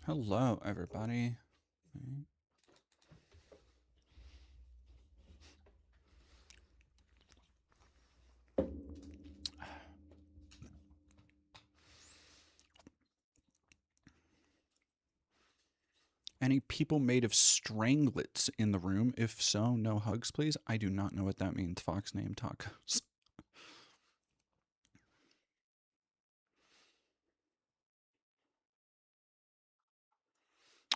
Hello, everybody. Any people made of stranglets in the room? If so, no hugs, please. I do not know what that means. Fox name tacos.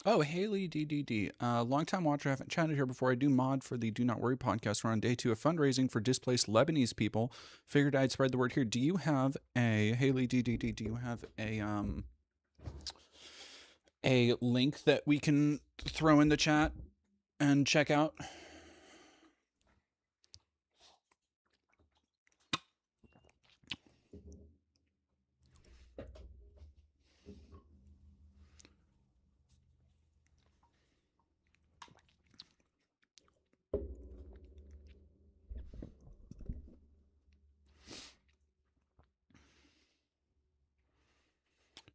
Oh, Haley DDD. Long-time watcher. I haven't chatted here before. I do mod for the Do Not Worry podcast. We're on day 2 of fundraising for displaced Lebanese people. Figured I'd spread the word here. Do you have Haley DDD, do you have a link that we can throw in the chat and check out?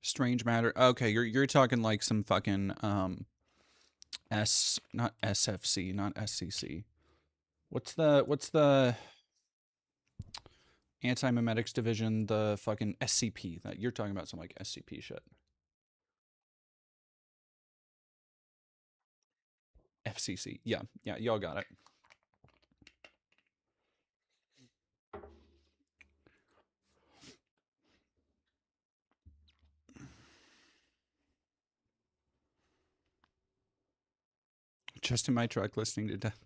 Strange matter. Okay, you're talking like some fucking not SFC, not SCC. What's the anti-memetics division? The fucking SCP. That you're talking about some like SCP shit. FCC. Yeah, y'all got it. Just in my truck listening to Death.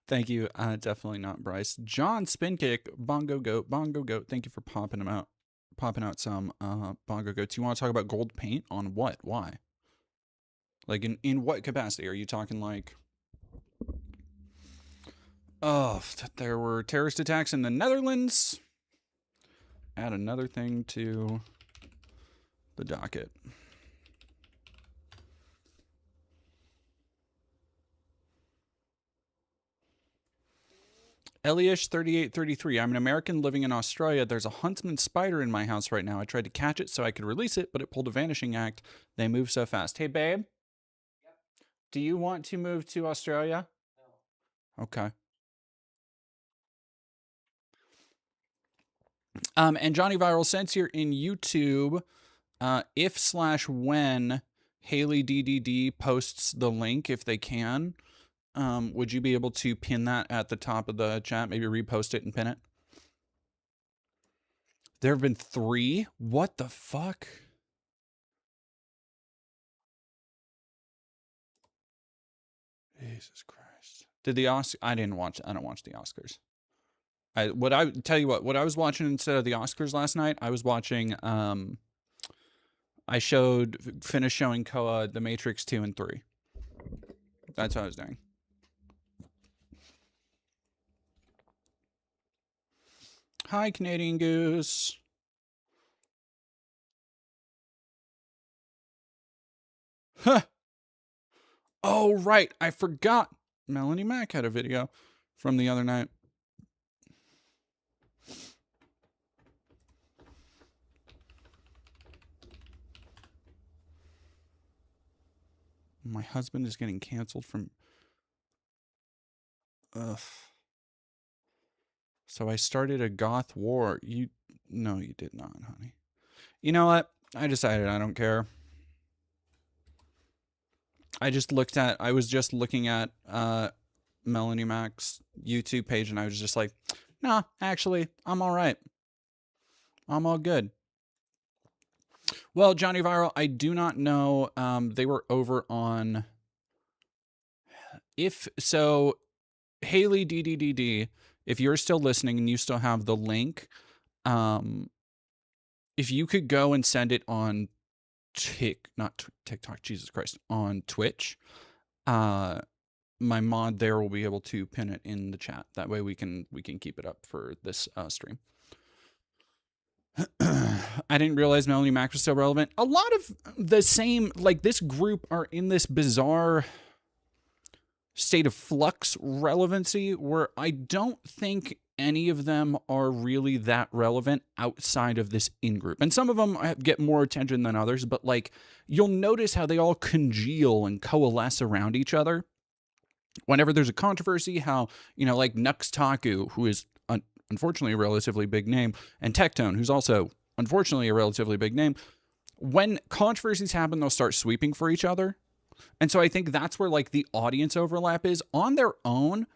Thank you. Definitely not Bryce. John Spinkick, Bongo Goat. Thank you for popping out some Bongo Goats. You want to talk about gold paint on what? Why? Like in what capacity? Are you talking like, oh, there were terrorist attacks in the Netherlands? Add another thing to the docket. Eliesh 3833. I'm an American living in Australia. There's a huntsman spider in my house right now. I tried to catch it so I could release it, but it pulled a vanishing act. They move so fast. Hey, babe. Yep. Do you want to move to Australia? No. Okay. And Johnny Viral, since you're in YouTube, if/when Haley DDD posts the link, if they can, would you be able to pin that at the top of the chat? Maybe repost it and pin it? There have been 3? What the fuck? Jesus Christ. Did the Oscars? I don't watch the Oscars. What I was watching instead of the Oscars last night, I was watching I finished showing Koa The Matrix 2 and 3. That's what I was doing. Hi, Canadian Goose. Huh. Oh, right. I forgot. Melanie Mack had a video from the other night. My husband is getting canceled from... Ugh. So I started a goth war. No, you did not, honey. You know what? I decided I don't care. I was just looking at Melanie Mack's YouTube page, and I was just like, nah, actually, I'm all right. I'm all good. Well, Johnny Viral, I do not know. They were over on... Haley DDDD, if you're still listening and you still have the link, if you could go and send it on not TikTok, Jesus Christ, on Twitch, my mod there will be able to pin it in the chat. That way we can keep it up for this stream. I didn't realize Melanie Mack was so relevant. A lot of the same, like, this group are in this bizarre state of flux relevancy where I don't think any of them are really that relevant outside of this in-group. And some of them get more attention than others, but like you'll notice how they all congeal and coalesce around each other. Whenever there's a controversy, how, like Nuxtaku, who is unfortunately a relatively big name, and Tectone, who's also unfortunately a relatively big name, when controversies happen, they'll start sweeping for each other. And so I think that's where like the audience overlap is. On their own,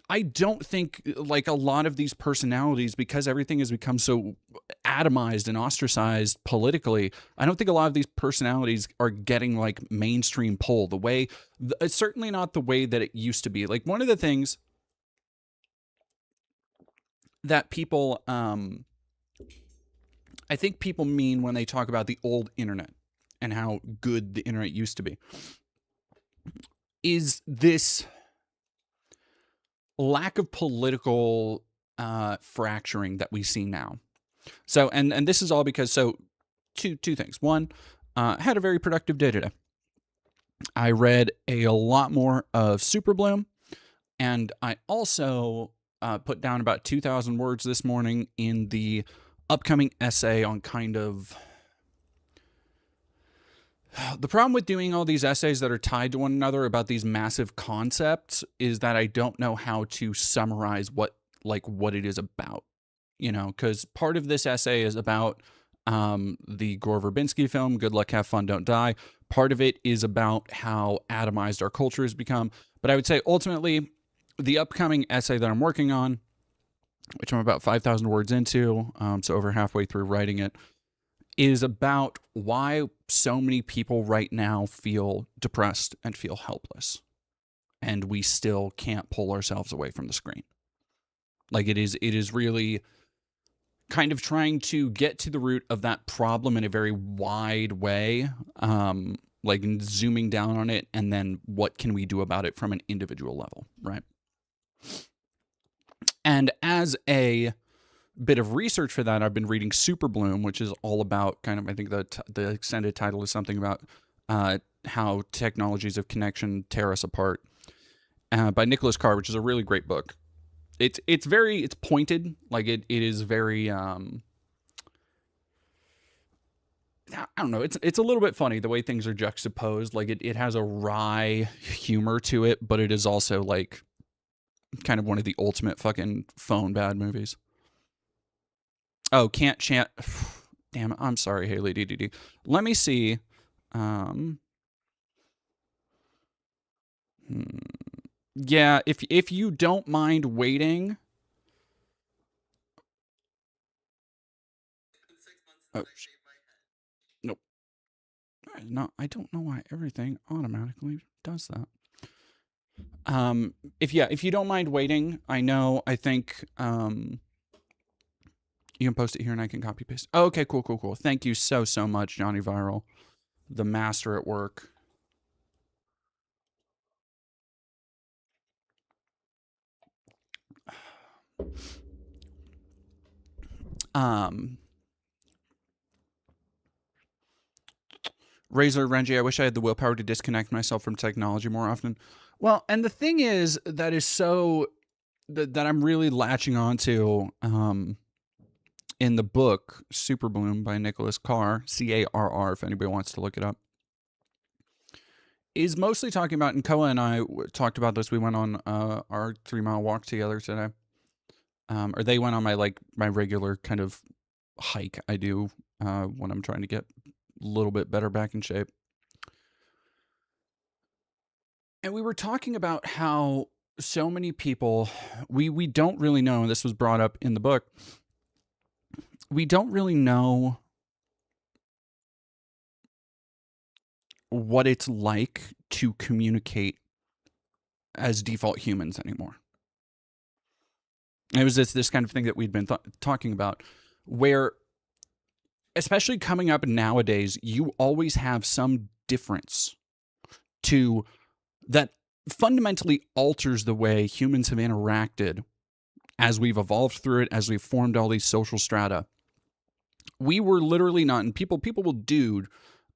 I don't think like a lot of these personalities, because everything has become so atomized and ostracized politically, I don't think a lot of these personalities are getting like mainstream pull the way, it's certainly not the way that it used to be. Like one of the things that people, I think people mean when they talk about the old internet and how good the internet used to be, is this lack of political fracturing that we see now. So, and this is all because, so two things. One, I had a very productive day today. I read a lot more of Super Bloom, and I also put down about 2,000 words this morning in the upcoming essay on kind of the problem with doing all these essays that are tied to one another about these massive concepts is that I don't know how to summarize what it is about, because part of this essay is about the Gore Verbinski film, Good Luck, Have Fun, Don't Die. Part of it is about how atomized our culture has become. But I would say ultimately the upcoming essay that I'm working on, which I'm about 5,000 words into, so over halfway through writing it, is about why so many people right now feel depressed and feel helpless, and we still can't pull ourselves away from the screen. Like it is really kind of trying to get to the root of that problem in a very wide way, like zooming down on it, and then what can we do about it from an individual level, right? And as a bit of research for that, I've been reading Super Bloom, which is all about kind of, I think the extended title is something about how technologies of connection tear us apart, by Nicholas Carr, which is a really great book. It's pointed, like it is very I don't know, it's a little bit funny the way things are juxtaposed. Like it has a wry humor to it, but it is also like kind of one of the ultimate fucking phone bad movies. Oh, can't chant. Damn it. I'm sorry, Haley DDD. Let me see. Yeah, if you don't mind waiting. Oh, nope. No, I don't know why everything automatically does that. If you don't mind waiting, I think you can post it here and I can copy paste. Oh, okay, cool. Thank you so much, Johnny Viral, the master at work. Razor Renji, I wish I had the willpower to disconnect myself from technology more often. Well, and the thing is that is so that I'm really latching onto in the book Super Bloom by Nicholas Carr, Carr, if anybody wants to look it up, is mostly talking about, and Koa and I talked about this. We went on our 3-mile walk together today, or they went on my regular kind of hike I do when I'm trying to get a little bit better back in shape. And we were talking about how so many people, we don't really know, and this was brought up in the book, we don't really know what it's like to communicate as default humans anymore. It was this kind of thing that we'd been talking about, where, especially coming up nowadays, you always have some difference that fundamentally alters the way humans have interacted as we've evolved through it, as we've formed all these social strata. We were literally not, and people will do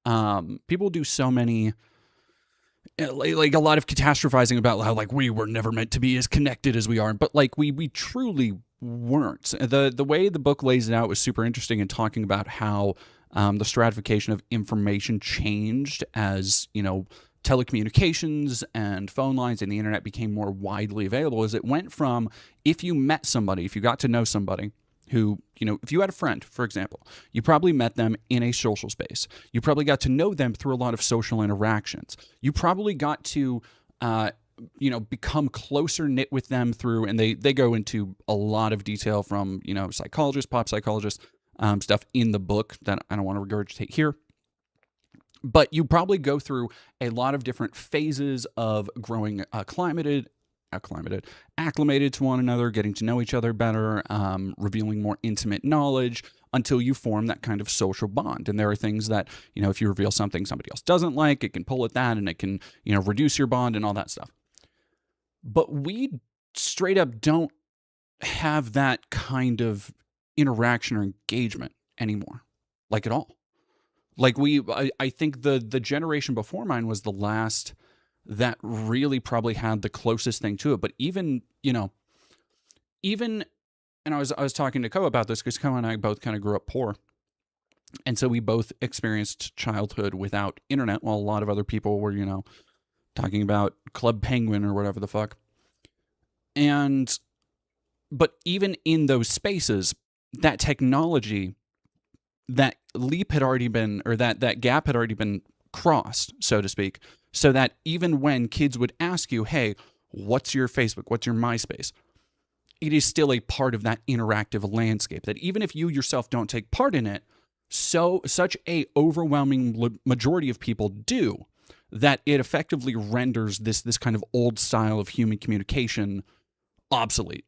so many like a lot of catastrophizing about how like we were never meant to be as connected as we are, but like we truly weren't. The way the book lays it out was super interesting in talking about how the stratification of information changed as, you know, telecommunications and phone lines and the internet became more widely available. As it went from, if you met somebody, if you got to know somebody who, you know, if you had a friend, for example, you probably met them in a social space. You probably got to know them through a lot of social interactions. You probably got to, you know, become closer knit with them through, and they go into a lot of detail from, you know, psychologists, pop psychologists, stuff in the book that I don't want to regurgitate here. But you probably go through a lot of different phases of growing acclimated to one another, getting to know each other better, revealing more intimate knowledge until you form that kind of social bond. And there are things that, you know, if you reveal something somebody else doesn't like, it can pull at that and it can, you know, reduce your bond and all that stuff. But we straight up don't have that kind of interaction or engagement anymore, like at all. Like I think the generation before mine was the last that really probably had the closest thing to it. But even, you know, and I was talking to Ko about this because Ko and I both kind of grew up poor. And so we both experienced childhood without internet while a lot of other people were, you know, talking about Club Penguin or whatever the fuck. But even in those spaces, that technology, that leap had already been, or that gap had already been crossed, so to speak, so that even when kids would ask you, hey, what's your Facebook, what's your MySpace, it is still a part of that interactive landscape, that even if you yourself don't take part in it, such a overwhelming majority of people do, that it effectively renders this kind of old style of human communication obsolete.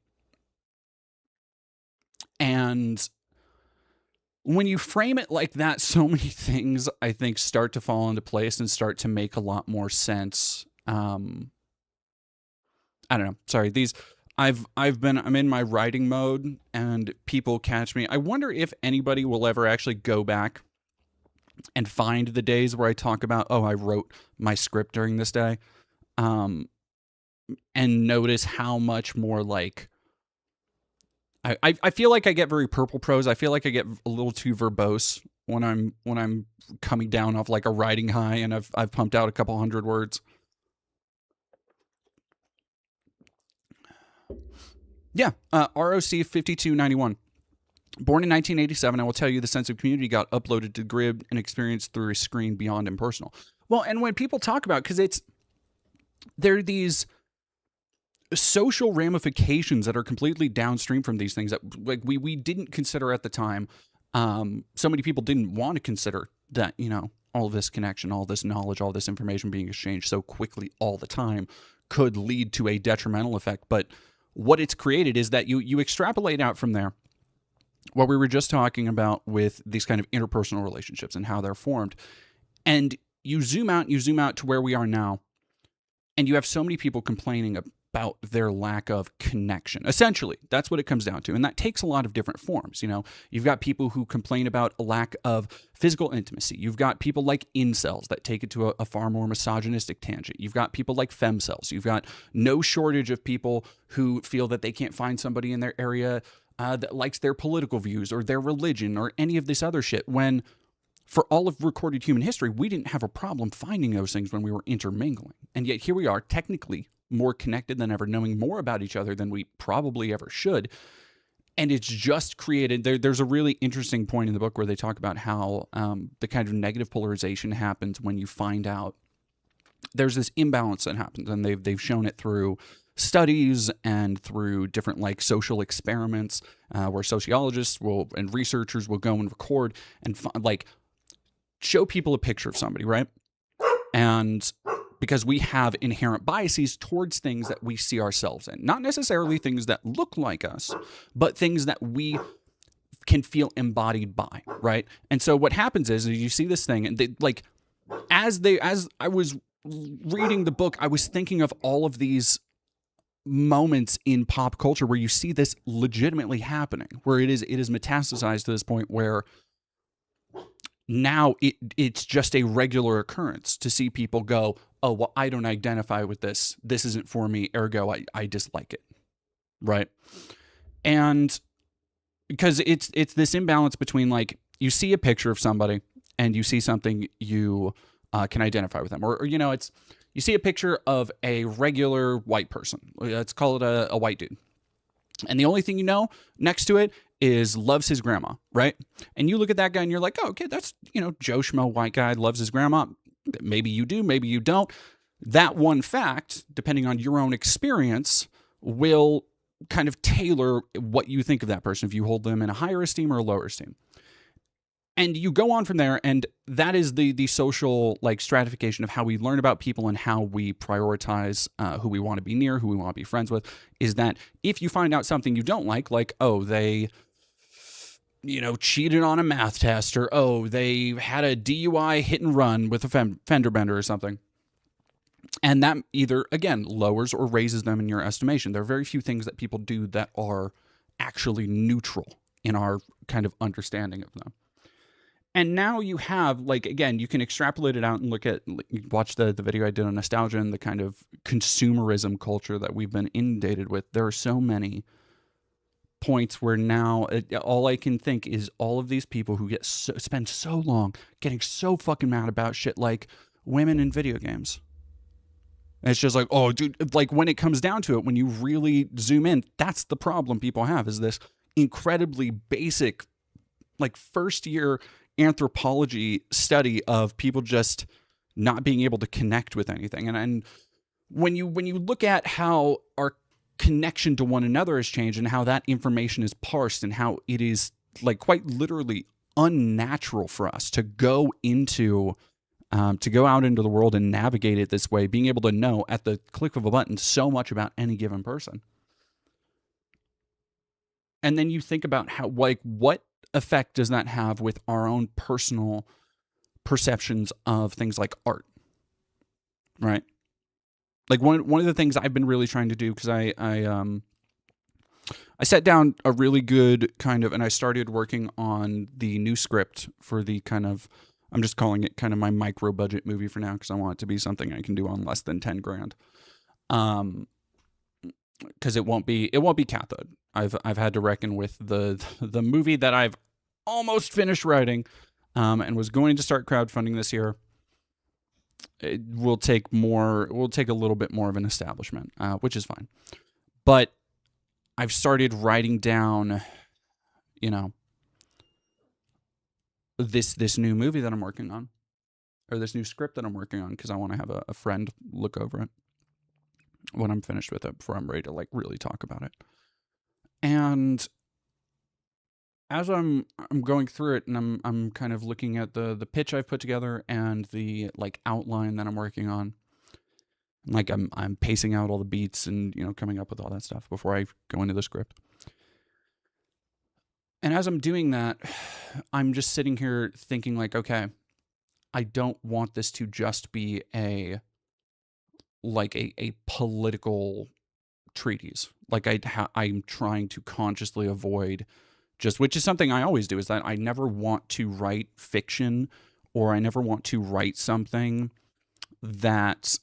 And when you frame it like that, so many things, I think, start to fall into place and start to make a lot more sense. I don't know. Sorry, I'm in my writing mode and people catch me. I wonder if anybody will ever actually go back and find the days where I talk about, oh, I wrote my script during this day, and notice how much more like, I feel like I get very purple prose. I feel like I get a little too verbose when I'm coming down off like a writing high and I've pumped out a couple hundred words. Yeah, ROC 5291. Born in 1987, I will tell you the sense of community got uploaded to Grid and experienced through a screen beyond impersonal. Well, and when people talk about, because there are these social ramifications that are completely downstream from these things that like we didn't consider at the time. So many people didn't want to consider that, you know, all this connection, all this knowledge, all this information being exchanged so quickly all the time could lead to a detrimental effect. But what it's created is that you extrapolate out from there what we were just talking about with these kind of interpersonal relationships and how they're formed. And you zoom out to where we are now, and you have so many people complaining about their lack of connection. Essentially, that's what it comes down to. And that takes a lot of different forms. You know, you've got people who complain about a lack of physical intimacy. You've got people like incels that take it to a far more misogynistic tangent. You've got people like femcels. You've got no shortage of people who feel that they can't find somebody in their area that likes their political views or their religion or any of this other shit, when for all of recorded human history, we didn't have a problem finding those things when we were intermingling. And yet here we are, technically more connected than ever, knowing more about each other than we probably ever should. And it's just created, there's a really interesting point in the book where they talk about how the kind of negative polarization happens when you find out there's this imbalance that happens. And they've shown it through studies and through different like social experiments where sociologists and researchers will go and record and like show people a picture of somebody, right? And because we have inherent biases towards things that we see ourselves in, not necessarily things that look like us, but things that we can feel embodied by, right? And so what happens is you see this thing, and they, like as I was reading the book, I was thinking of all of these moments in pop culture where you see this legitimately happening, where it is metastasized to this point where now it's just a regular occurrence to see people go, oh, well, I don't identify with this. This isn't for me. Ergo, I dislike it. Right. And because it's this imbalance between like, you see a picture of somebody and you see something you can identify with them. Or you know, you see a picture of a regular white person. Let's call it a white dude. And the only thing you know next to it is loves his grandma, right? And you look at that guy and you're like, oh, okay, that's, you know, Joe Schmo, white guy, loves his grandma. Maybe you do, maybe you don't. That one fact, depending on your own experience, will kind of tailor what you think of that person, if you hold them in a higher esteem or a lower esteem. And you go on from there, and that is the social like stratification of how we learn about people and how we prioritize who we want to be near, who we want to be friends with. Is that if you find out something you don't like, oh, they, you know, cheated on a math test, or oh, they had a DUI hit and run with a fender bender or something, and that either, again, lowers or raises them in your estimation. There are very few things that people do that are actually neutral in our kind of understanding of them. And now you have, like, again, you can extrapolate it out and watch the video I did on nostalgia and the kind of consumerism culture that we've been inundated with. There are so many points where now all I can think is all of these people who spend so long getting so fucking mad about shit like women in video games. And it's just like, oh, dude, like when it comes down to it, when you really zoom in, that's the problem people have, is this incredibly basic, like first year anthropology study of people just not being able to connect with anything. And when you look at how our connection to one another has changed and how that information is parsed and how it is like quite literally unnatural for us to go out into the world and navigate it this way, being able to know at the click of a button so much about any given person. And then you think about how, like, what effect does that have with our own personal perceptions of things like art, right? Like one of the things I've been really trying to do, because I set down a really good kind of, and I started working on the new script for the kind of, I'm just calling it kind of my micro budget movie for now, because I want it to be something I can do on less than 10 grand. Because it won't be cathode. I've had to reckon with the movie that I've almost finished writing, and was going to start crowdfunding this year. It will take a little bit more of an establishment, which is fine. But I've started writing down, you know, this new movie that I'm working on, or this new script that I'm working on, because I want to have a friend look over it when I'm finished with it before I'm ready to like really talk about it. And as I'm going through it, and I'm kind of looking at the pitch I've put together and the like outline that I'm working on. Like I'm pacing out all the beats and, you know, coming up with all that stuff before I go into the script. And as I'm doing that, I'm just sitting here thinking like, okay, I don't want this to just be a political treatise. Like I'm trying to consciously avoid which is something I always do, is that I never want to write fiction, or I never want to write something that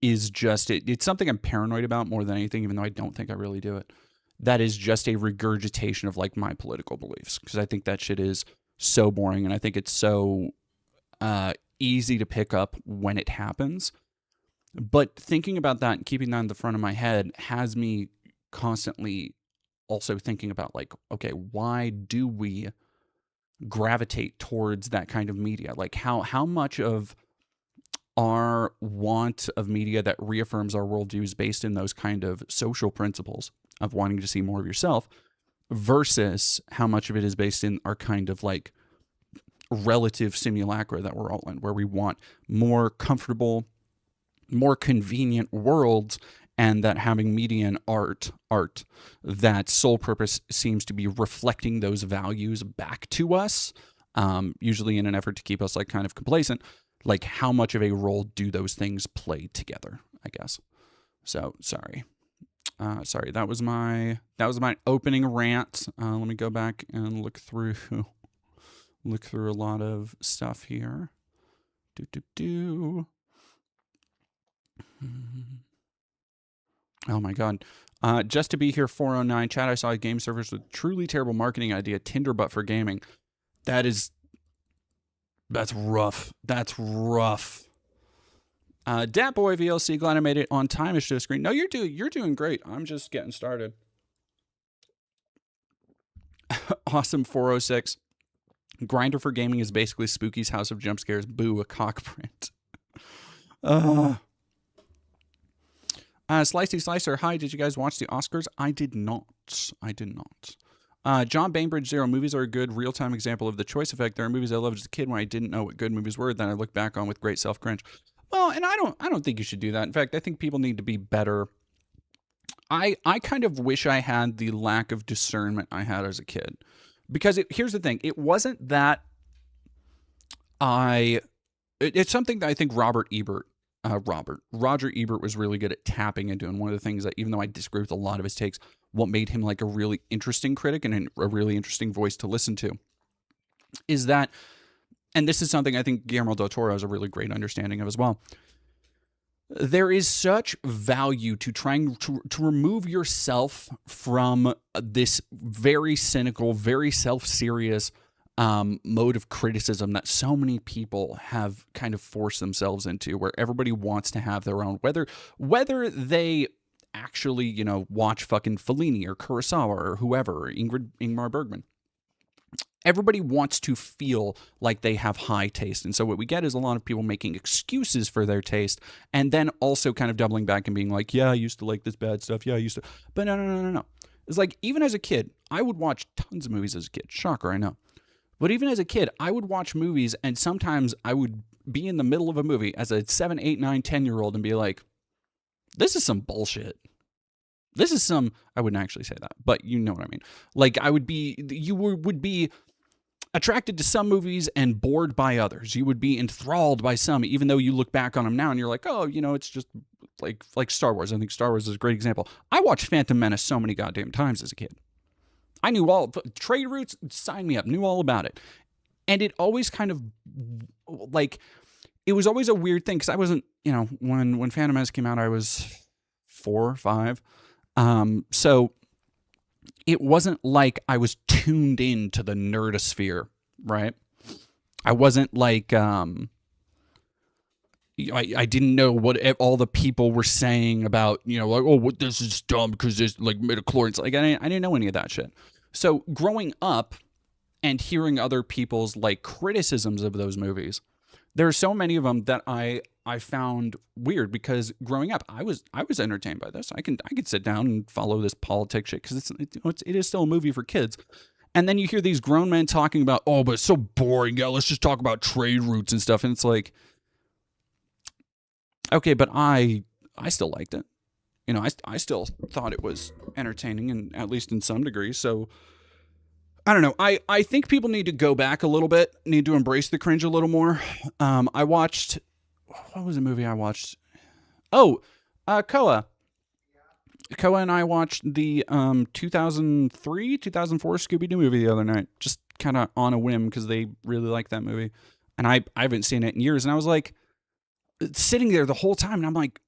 is just, it's something I'm paranoid about more than anything, even though I don't think I really do it. That is just a regurgitation of like my political beliefs, because I think that shit is so boring, and I think it's so easy to pick up when it happens. But thinking about that and keeping that in the front of my head has me constantly also thinking about like, okay, why do we gravitate towards that kind of media? Like how much of our want of media that reaffirms our worldview is based in those kind of social principles of wanting to see more of yourself, versus how much of it is based in our kind of like relative simulacra that we're all in, where we want more comfortable, more convenient worlds, and that having media and art, that sole purpose seems to be reflecting those values back to us, usually in an effort to keep us like kind of complacent. Like, how much of a role do those things play together, I guess. So sorry, that was my opening rant. Let me go back and look through look through a lot of stuff here. Oh my god. Just to be here 409. Chat, I saw a game service with truly terrible marketing idea. Tinder but for gaming. That's rough. That's rough. Dat Boy VLC, glad I made it on time to the screen. No, you're doing great. I'm just getting started. Awesome 406. Grinder for gaming is basically Spooky's House of Jump Scares. Boo, a cock print. Slicey Slicer, hi, did you guys watch the Oscars? I did not. John Bainbridge Zero, movies are a good real-time example of the choice effect. There are movies I loved as a kid when I didn't know what good movies were, then I look back on with great self-cringe. Well, and I don't think you should do that. In fact, I think people need to be better. I kind of wish I had the lack of discernment I had as a kid. Because here's the thing, it wasn't that it's something that I think Roger Ebert was really good at tapping into, and one of the things that, even though I disagree with a lot of his takes, what made him like a really interesting critic and a really interesting voice to listen to is that, and this is something I think Guillermo del Toro has a really great understanding of as well, there is such value to trying to remove yourself from this very cynical, very self-serious mode of criticism that so many people have kind of forced themselves into, where everybody wants to have their own, whether they actually, watch fucking Fellini or Kurosawa or whoever, or Ingmar Bergman. Everybody wants to feel like they have high taste. And so what we get is a lot of people making excuses for their taste and then also kind of doubling back and being like, yeah, I used to like this bad stuff. Yeah, I used to. But no. It's like, even as a kid, I would watch tons of movies as a kid. Shocker, I know. But even as a kid, I would watch movies, and sometimes I would be in the middle of a movie as a 7, 8, 9, 10-year-old and be like, this is some bullshit. This is some, I wouldn't actually say that, but you know what I mean. Like, you would be attracted to some movies and bored by others. You would be enthralled by some, even though you look back on them now and you're like, oh, it's just like Star Wars. I think Star Wars is a great example. I watched Phantom Menace so many goddamn times as a kid. I knew all, trade routes, sign me up, knew all about it. And it always kind of, like, it was always a weird thing, because I wasn't, when Phantom Menace came out, I was 4 or 5. So it wasn't like I was tuned into the nerdosphere, right? I wasn't like, I didn't know what all the people were saying about, like, oh, what, this is dumb because there's like midichlorians. Like, I didn't know any of that shit. So growing up and hearing other people's like criticisms of those movies, there are so many of them that I found weird, because growing up, I was entertained by this. I could sit down and follow this politics shit, because it is still a movie for kids. And then you hear these grown men talking about, oh, but it's so boring. Yeah, let's just talk about trade routes and stuff. And it's like, okay, but I still liked it. I still thought it was entertaining, and at least in some degree. So I don't know. I think people need to go back a little bit, need to embrace the cringe a little more. I watched, what was the movie I watched? Oh, Koa. Koa and I watched the 2003, 2004 Scooby-Doo movie the other night, just kind of on a whim, because they really liked that movie. And I haven't seen it in years. And I was like, sitting there the whole time, and I'm like,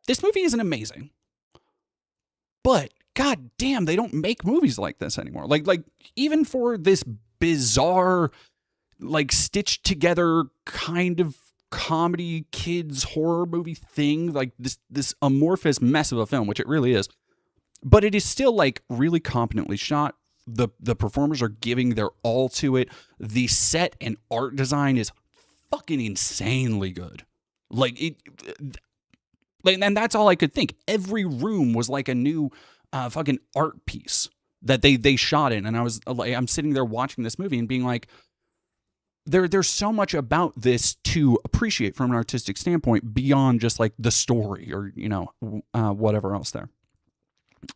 this movie isn't amazing, but god damn, they don't make movies like this anymore. Like even for this bizarre, like, stitched together kind of comedy kids horror movie thing, like this amorphous mess of a film, which it really is, but it is still like really competently shot. The performers are giving their all to it. The set and art design is fucking insanely good. And that's all I could think. Every room was like a new fucking art piece that they shot in. And I'm sitting there watching this movie and being like, there's so much about this to appreciate from an artistic standpoint beyond just like the story or, whatever else there.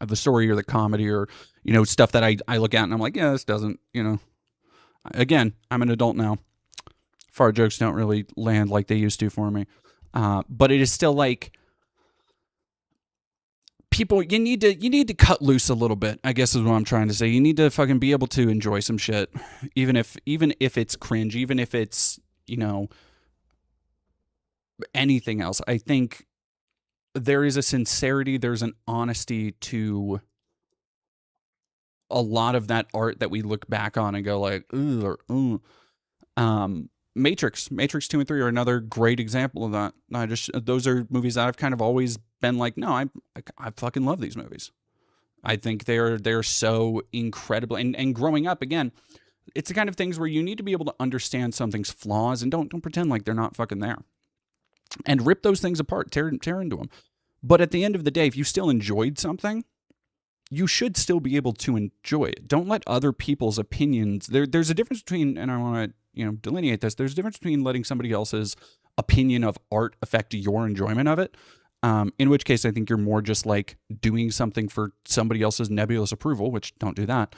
The story or the comedy or, stuff that I look at and I'm like, yeah, this doesn't, Again, I'm an adult now. Fart jokes don't really land like they used to for me. But it is still like, people, you need to cut loose a little bit, I guess is what I'm trying to say. You need to fucking be able to enjoy some shit, even if it's cringe, even if it's, anything else. I think there is a sincerity, there's an honesty to a lot of that art that we look back on and go like, ooh, or ooh. Matrix 2 and 3 are another great example of that. Those are movies that I've kind of always been like, no, I fucking love these movies. I think they're so incredible. And growing up, again, it's the kind of things where you need to be able to understand something's flaws and don't pretend like they're not fucking there. And rip those things apart, tear into them. But at the end of the day, if you still enjoyed something, you should still be able to enjoy it. Don't let other people's opinions. There's a difference between, and I want to delineate this. There's a difference between letting somebody else's opinion of art affect your enjoyment of it. In which case, I think you're more just like doing something for somebody else's nebulous approval, which don't do that.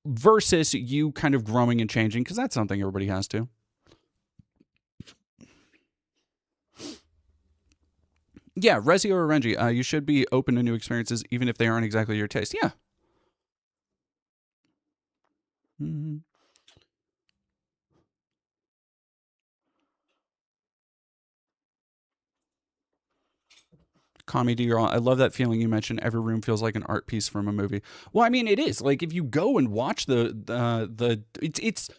Versus you kind of growing and changing, because that's something everybody has to. Yeah, Resi or Renji, you should be open to new experiences, even if they aren't exactly your taste. Yeah. Mm-hmm. Comedy, I love that feeling you mentioned. Every room feels like an art piece from a movie. Well, I mean, it is. Like, if you go and watch it's.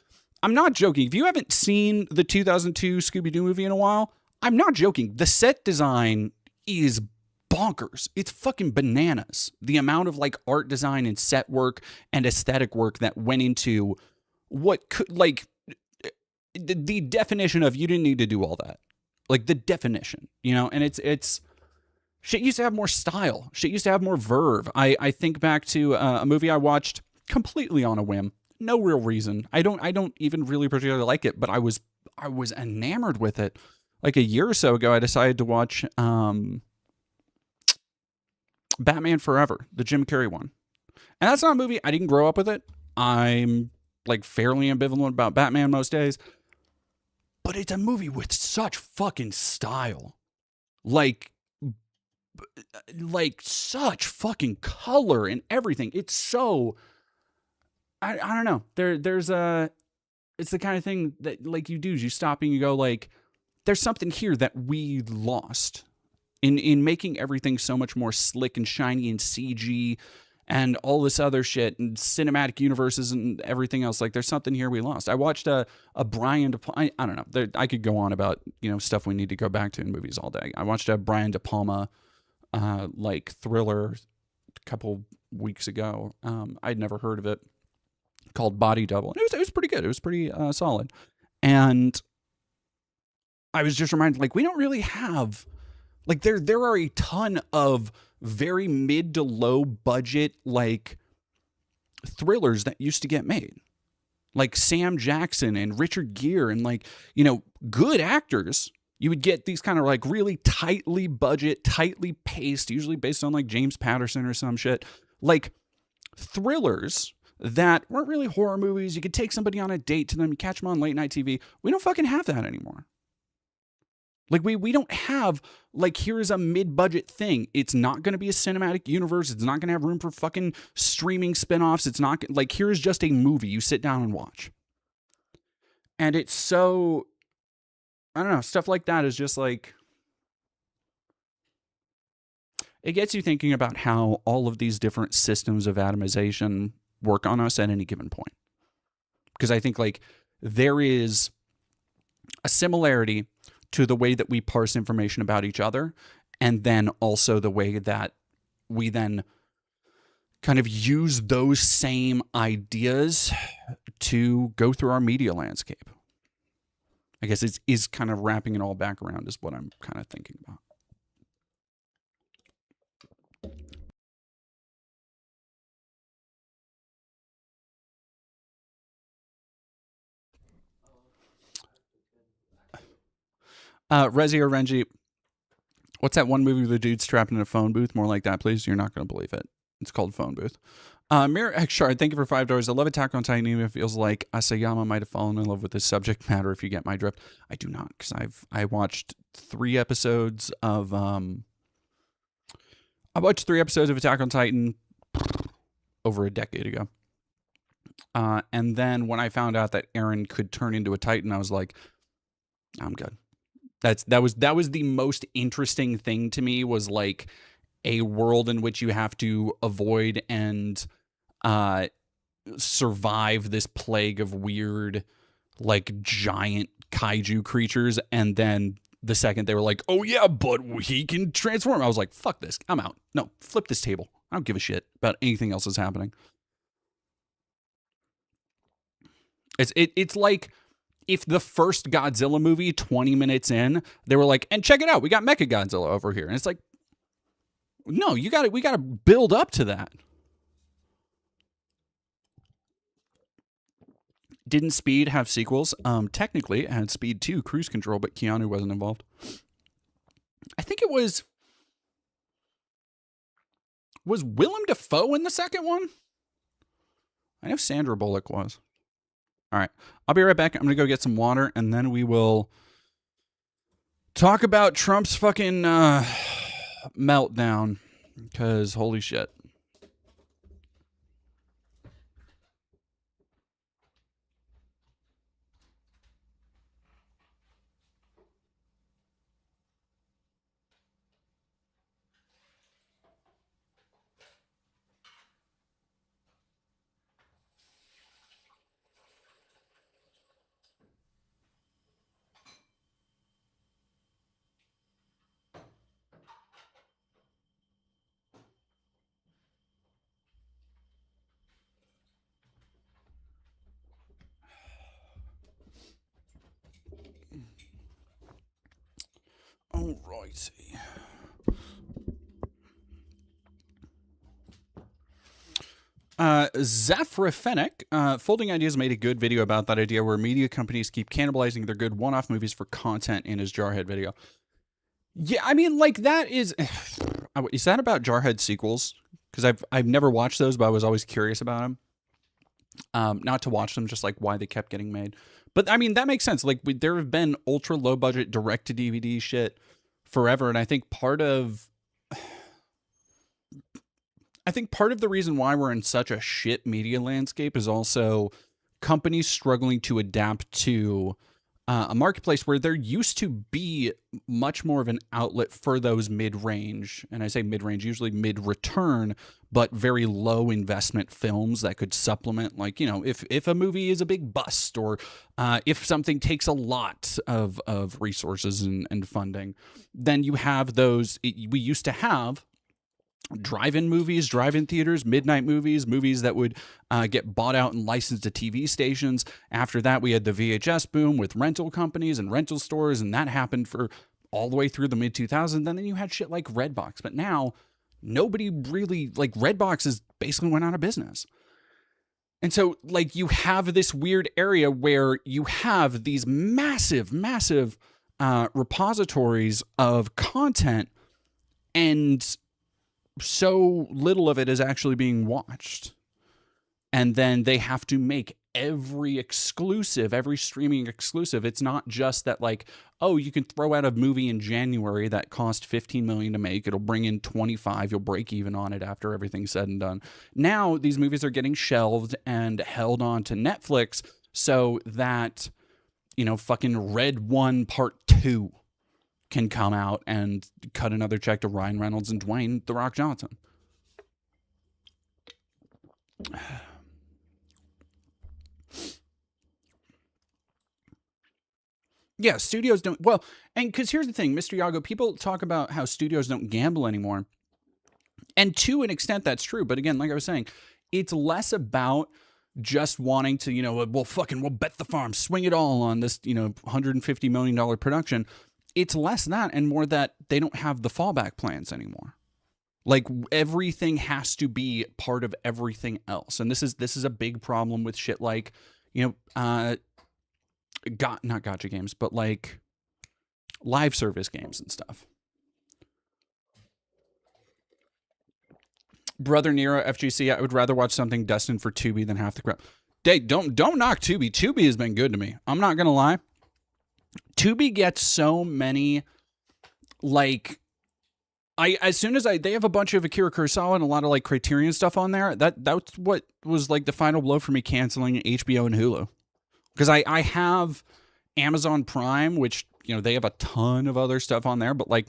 I'm not joking. If you haven't seen the 2002 Scooby-Doo movie in a while, I'm not joking. The set design is bonkers. It's fucking bananas. The amount of like art design and set work and aesthetic work that went into what could like the definition of you didn't need to do all that. Like the definition, and it's shit used to have more style. Shit used to have more verve. I think back to a movie I watched completely on a whim. No real reason. I don't even really particularly like it, but I was enamored with it. Like a year or so ago, I decided to watch Batman Forever, the Jim Carrey one. And that's not a movie. I didn't grow up with it. I'm like fairly ambivalent about Batman most days. But it's a movie with such fucking style. Like such fucking color and everything. It's so I don't know. There's it's the kind of thing that like you do is you stop and you go like, there's something here that we lost in making everything so much more slick and shiny and CG and all this other shit and cinematic universes and everything else. Like there's something here we lost. I watched a Brian De Palma, I don't know. I could go on about, stuff we need to go back to in movies all day. I watched a Brian De Palma like thriller a couple weeks ago. I'd never heard of it, called Body Double. And it was pretty good. It was pretty solid. And I was just reminded, like, we don't really have, like, there are a ton of very mid to low budget, like, thrillers that used to get made. Like Sam Jackson and Richard Gere and, like, good actors. You would get these kind of, like, really tightly budget, tightly paced, usually based on, like, James Patterson or some shit. Like, thrillers that weren't really horror movies. You could take somebody on a date to them, you catch them on late night TV. We don't fucking have that anymore. Like, we don't have, like, here's a mid-budget thing. It's not going to be a cinematic universe. It's not going to have room for fucking streaming spinoffs. It's not, like, here's just a movie you sit down and watch. And it's so, I don't know, stuff like that is just, like, it gets you thinking about how all of these different systems of atomization work on us at any given point. Because I think, like, there is a similarity to the way that we parse information about each other, and then also the way that we then kind of use those same ideas to go through our media landscape. I guess it is kind of wrapping it all back around is what I'm kind of thinking about. Rezi or Renji, what's that one movie where the dude's trapped in a phone booth? More like that, please. You're not going to believe it. It's called Phone Booth. Mirror X Shard, thank you for $5. I love Attack on Titan, even if it feels like Asayama might have fallen in love with this subject matter, if you get my drift. I do not, because I watched 3 episodes of I watched 3 episodes of Attack on Titan over a decade ago. And then when I found out that Eren could turn into a Titan, I was like, I'm good. That was the most interesting thing to me, was like a world in which you have to avoid and survive this plague of weird, like, giant kaiju creatures. And then the second they were like, oh yeah, but he can transform, I was like, fuck this, I'm out. No, flip this table. I don't give a shit about anything else that's happening. It's like if the first Godzilla movie, 20 minutes in, they were like, and check it out, we got Mechagodzilla over here. And it's like, no, we got to build up to that. Didn't Speed have sequels? Technically, it had Speed 2, Cruise Control, but Keanu wasn't involved. I think it was Willem Dafoe in the second one? I know Sandra Bullock was. All right, I'll be right back. I'm going to go get some water, and then we will talk about Trump's fucking meltdown, because holy shit. All righty. Zafrafenic, Folding Ideas made a good video about that idea where media companies keep cannibalizing their good one-off movies for content in his Jarhead video. Yeah, I mean, like, that is that about Jarhead sequels? Because I've never watched those, but I was always curious about them. Not to watch them, just like why they kept getting made. But I mean, that makes sense. Like, there have been ultra low budget direct to DVD shit forever, and I think part of the reason why we're in such a shit media landscape is also companies struggling to adapt to a marketplace where there used to be much more of an outlet for those mid-range, and I say mid-range, usually mid-return, but very low investment films that could supplement, like, you know, if a movie is a big bust, or if something takes a lot of resources and funding, then you have those. We used to have drive-in movies, drive-in theaters, midnight movies that would get bought out and licensed to TV stations. After that, we had the VHS boom with rental companies and rental stores, and that happened for all the way through the mid-2000s. And then you had shit like Redbox. But now, nobody really, like, Redbox is basically went out of business. And so, like, you have this weird area where you have these massive, massive repositories of content, and so little of it is actually being watched. And then they have to make every streaming exclusive. It's not just that, like, oh, you can throw out a movie in January that cost $15 million to make. It'll bring in 25. You'll break even on it after everything's said and done. Now these movies are getting shelved and held on to Netflix so that, you know, fucking Red 1 Part 2 can come out and cut another check to Ryan Reynolds and Dwayne "The Rock" Johnson. Yeah, studios don't. Well, and because here's the thing, Mr. Yago, people talk about how studios don't gamble anymore. And to an extent, that's true. But again, like I was saying, it's less about just wanting to, you know, we'll bet the farm, swing it all on this, you know, $150 million production. It's less that and more that they don't have the fallback plans anymore. Like, everything has to be part of everything else. And this is a big problem with shit like, you know, not gotcha games, but like live service games and stuff. Brother Nero FGC, I would rather watch something destined for Tubi than half the crap. Dave, don't knock Tubi. Tubi has been good to me. I'm not gonna lie. Tubi gets so many, like, as soon as they have a bunch of Akira Kurosawa and a lot of like Criterion stuff on there. That's what was like the final blow for me canceling HBO and Hulu, because I have Amazon Prime, which they have a ton of other stuff on there, but like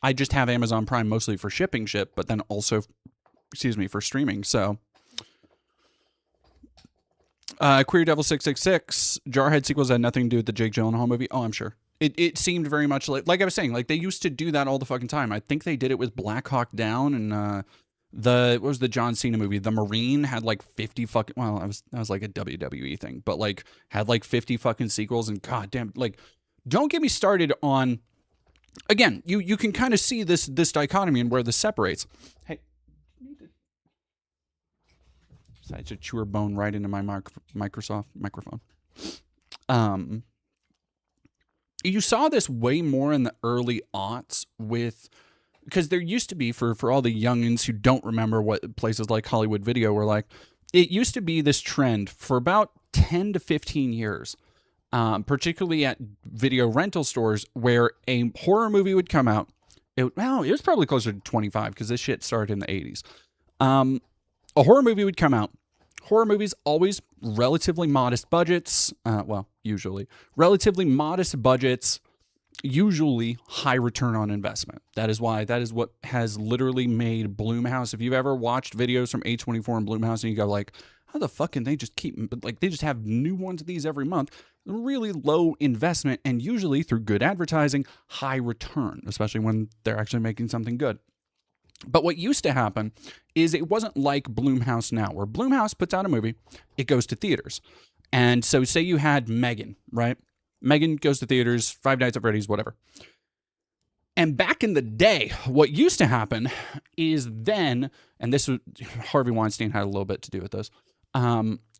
I just have Amazon Prime mostly for shipping shit, but then also, for streaming. So, Queer Devil 666 Jarhead sequels had nothing to do with the Jake Gyllenhaal movie. Oh, I'm sure. It seemed very much like I was saying, like they used to do that all the fucking time. I think they did it with Black Hawk Down and what was the John Cena movie? The Marine had like 50 fucking, well, that was like a WWE thing, but like had like 50 fucking sequels, and goddamn, like don't get me started on, again, you can kind of see this dichotomy and where this separates. Hey, besides to chew her bone right into my Microsoft microphone. You saw this way more in the early aughts because there used to be, for all the youngins who don't remember what places like Hollywood Video were like, it used to be this trend for about 10 to 15 years, particularly at video rental stores, where a horror movie would come out. It was probably closer to 25 because this shit started in the 80s. A horror movie would come out. Horror movies, always relatively modest budgets. Usually. Relatively modest budgets, usually high return on investment. That is what has literally made Blumhouse. If you've ever watched videos from A24 and Blumhouse and you go like, how the fuck can they just keep, like they just have new ones of these every month? Really low investment and usually through good advertising, high return, especially when they're actually making something good. But what used to happen is it wasn't like Blumhouse now, where Blumhouse puts out a movie, it goes to theaters. And so say you had Megan, right? Megan goes to theaters, Five Nights at Freddy's, whatever. And back in the day, what used to happen is then, and this was, Harvey Weinstein had a little bit to do with this,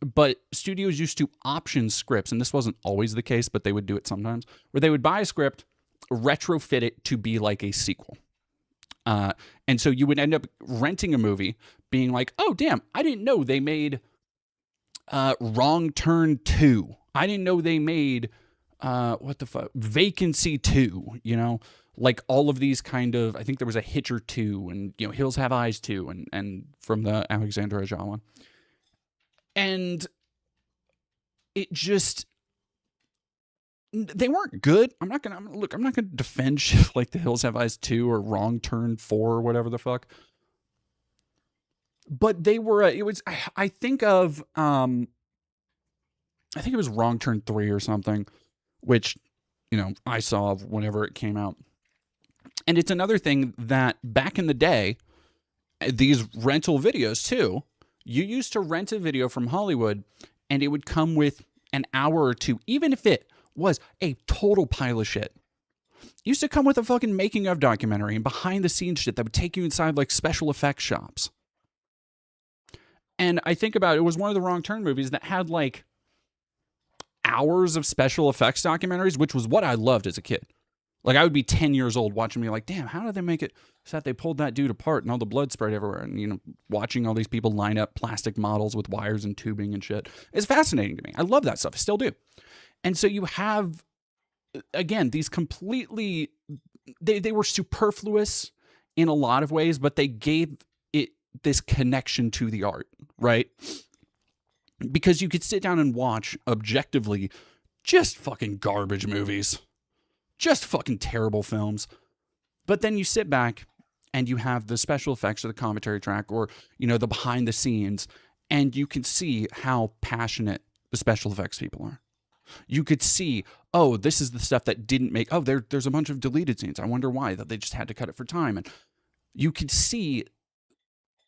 but studios used to option scripts, and this wasn't always the case, but they would do it sometimes, where they would buy a script, retrofit it to be like a sequel. And so you would end up renting a movie being like, oh, damn, I didn't know they made Wrong Turn 2. I didn't know they made, Vacancy 2, like all of these kind of, I think there was a Hitcher 2 and, Hills Have Eyes 2 and from the Alexander Aja one. And it just, they weren't good. I'm not gonna defend shit like The Hills Have Eyes 2 or Wrong Turn 4 or whatever the fuck. But they were, I think it was Wrong Turn 3 or something, which, I saw whenever it came out. And it's another thing that back in the day, these rental videos too, you used to rent a video from Hollywood and it would come with an hour or two, even if it was a total pile of shit. It used to come with a fucking making of documentary and behind the scenes shit that would take you inside like special effects shops. And I think about it was one of the Wrong Turn movies that had like hours of special effects documentaries, which was what I loved as a kid. Like I would be 10 years old watching me like, damn, how did they make it so that they pulled that dude apart and all the blood sprayed everywhere? And, watching all these people line up plastic models with wires and tubing and shit. It's fascinating to me. I love that stuff. I still do. And so you have, again, these completely, they were superfluous in a lot of ways, but they gave it this connection to the art, right? Because you could sit down and watch objectively just fucking garbage movies, just fucking terrible films. But then you sit back and you have the special effects or the commentary track or, the behind the scenes, and you can see how passionate the special effects people are. You could see, oh, this is the stuff that didn't make, there's a bunch of deleted scenes. I wonder why, that they just had to cut it for time. And you could see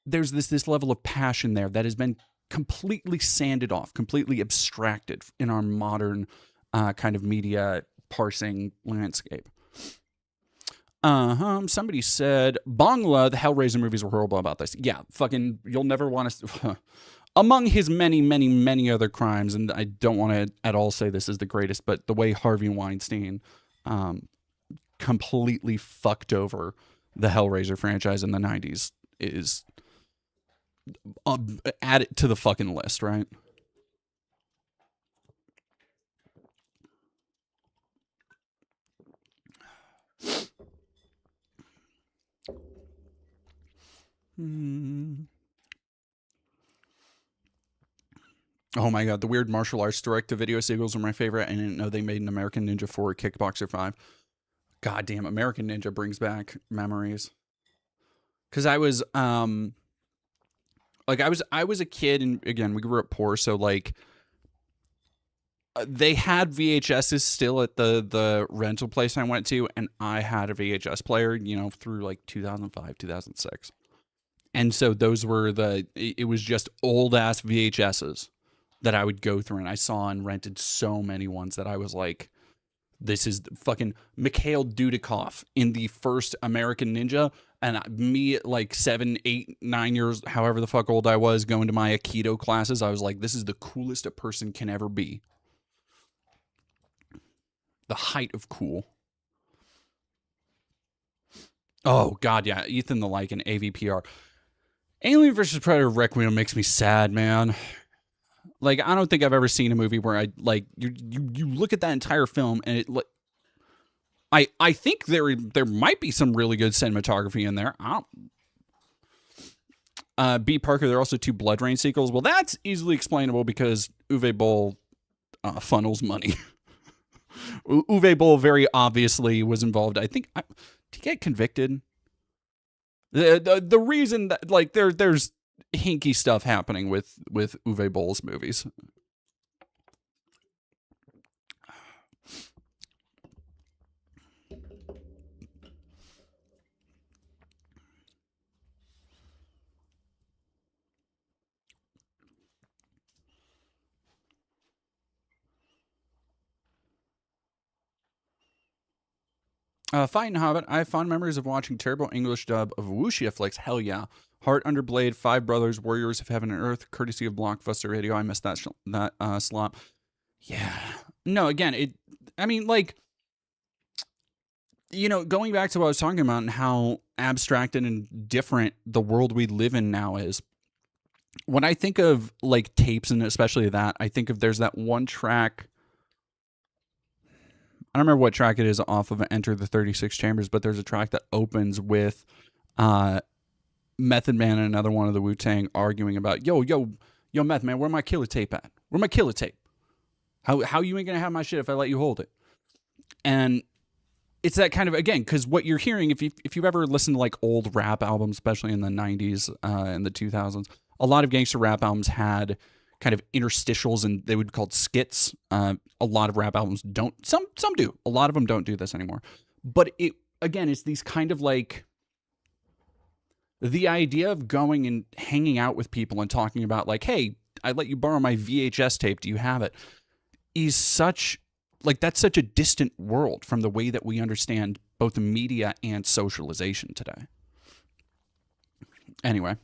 there's this level of passion there that has been completely sanded off, completely abstracted in our modern kind of media parsing landscape. Somebody said, Bangla, the Hellraiser movies were horrible about this. Yeah, fucking, you'll never want to... Among his many, many, many other crimes, and I don't want to at all say this is the greatest, but the way Harvey Weinstein completely fucked over the Hellraiser franchise in the 90s is... add it to the fucking list, right? Oh my god, the weird martial arts direct-to-video sequels are my favorite. I didn't know they made an American Ninja 4 or Kickboxer 5. Goddamn, American Ninja brings back memories. Because I was a kid, and again, we grew up poor, so like they had VHSs still at the rental place I went to, and I had a VHS player, through like 2005, 2006. And so those were it was just old ass VHSs that I would go through, and I saw and rented so many ones that I was like, this is fucking Mikhail Dudikoff in the first American Ninja, and me at like 7, 8, 9 years, however the fuck old I was, going to my Aikido classes, I was like, this is the coolest a person can ever be. The height of cool. Oh god, yeah, Ethan the Like and AVPR. Alien vs. Predator Requiem makes me sad, man. Like, I don't think I've ever seen a movie where I like you look at that entire film and it like I think there might be some really good cinematography in there. B. Parker, there are also 2 Blood Rain sequels. Well, that's easily explainable because Uwe Boll funnels money. Uwe Boll very obviously was involved. I think to get convicted. The reason that like there's hinky stuff happening with Uwe Boll's movies. Fighting Hobbit. I have fond memories of watching terrible English dub of wuxia flicks. Hell yeah. Heart Under Blade, Five Brothers, Warriors of Heaven and Earth, courtesy of Blockbuster Radio. I missed that slot. Yeah. No, again, I mean, like, going back to what I was talking about and how abstracted and different the world we live in now is. When I think of like tapes and especially that, I think of there's that one track. I don't remember what track it is off of Enter the 36 Chambers, but there's a track that opens with Method Man and another one of the Wu-Tang arguing about, yo, Meth Man, where my killer tape at? Where my killer tape? How you ain't gonna have my shit if I let you hold it? And it's that kind of, again, because what you're hearing, if you've ever listened to like old rap albums, especially in the 90s and the 2000s, a lot of gangster rap albums had kind of interstitials, and they would be called skits. A lot of rap albums don't. Some do. A lot of them don't do this anymore. But it's these kind of like the idea of going and hanging out with people and talking about like, hey, I let you borrow my VHS tape. Do you have it? Is such like that's such a distant world from the way that we understand both media and socialization today. Anyway.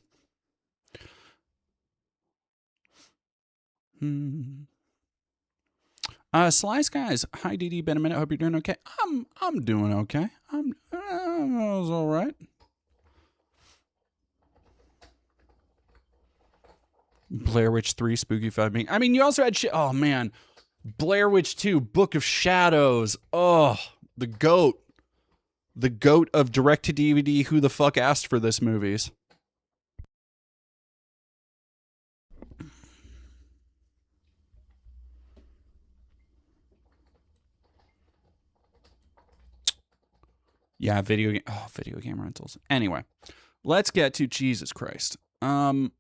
Sly Skies. Hi, DD. Been a minute. Hope you're doing okay. I'm doing okay. I was all right. Blair Witch 3, Spooky 5 being. I mean, you also had shit. Oh man, Blair Witch 2, Book of Shadows. Oh, the goat of direct to DVD. Who the fuck asked for this movies? Yeah, video game rentals. Anyway, let's get to Jesus Christ. Let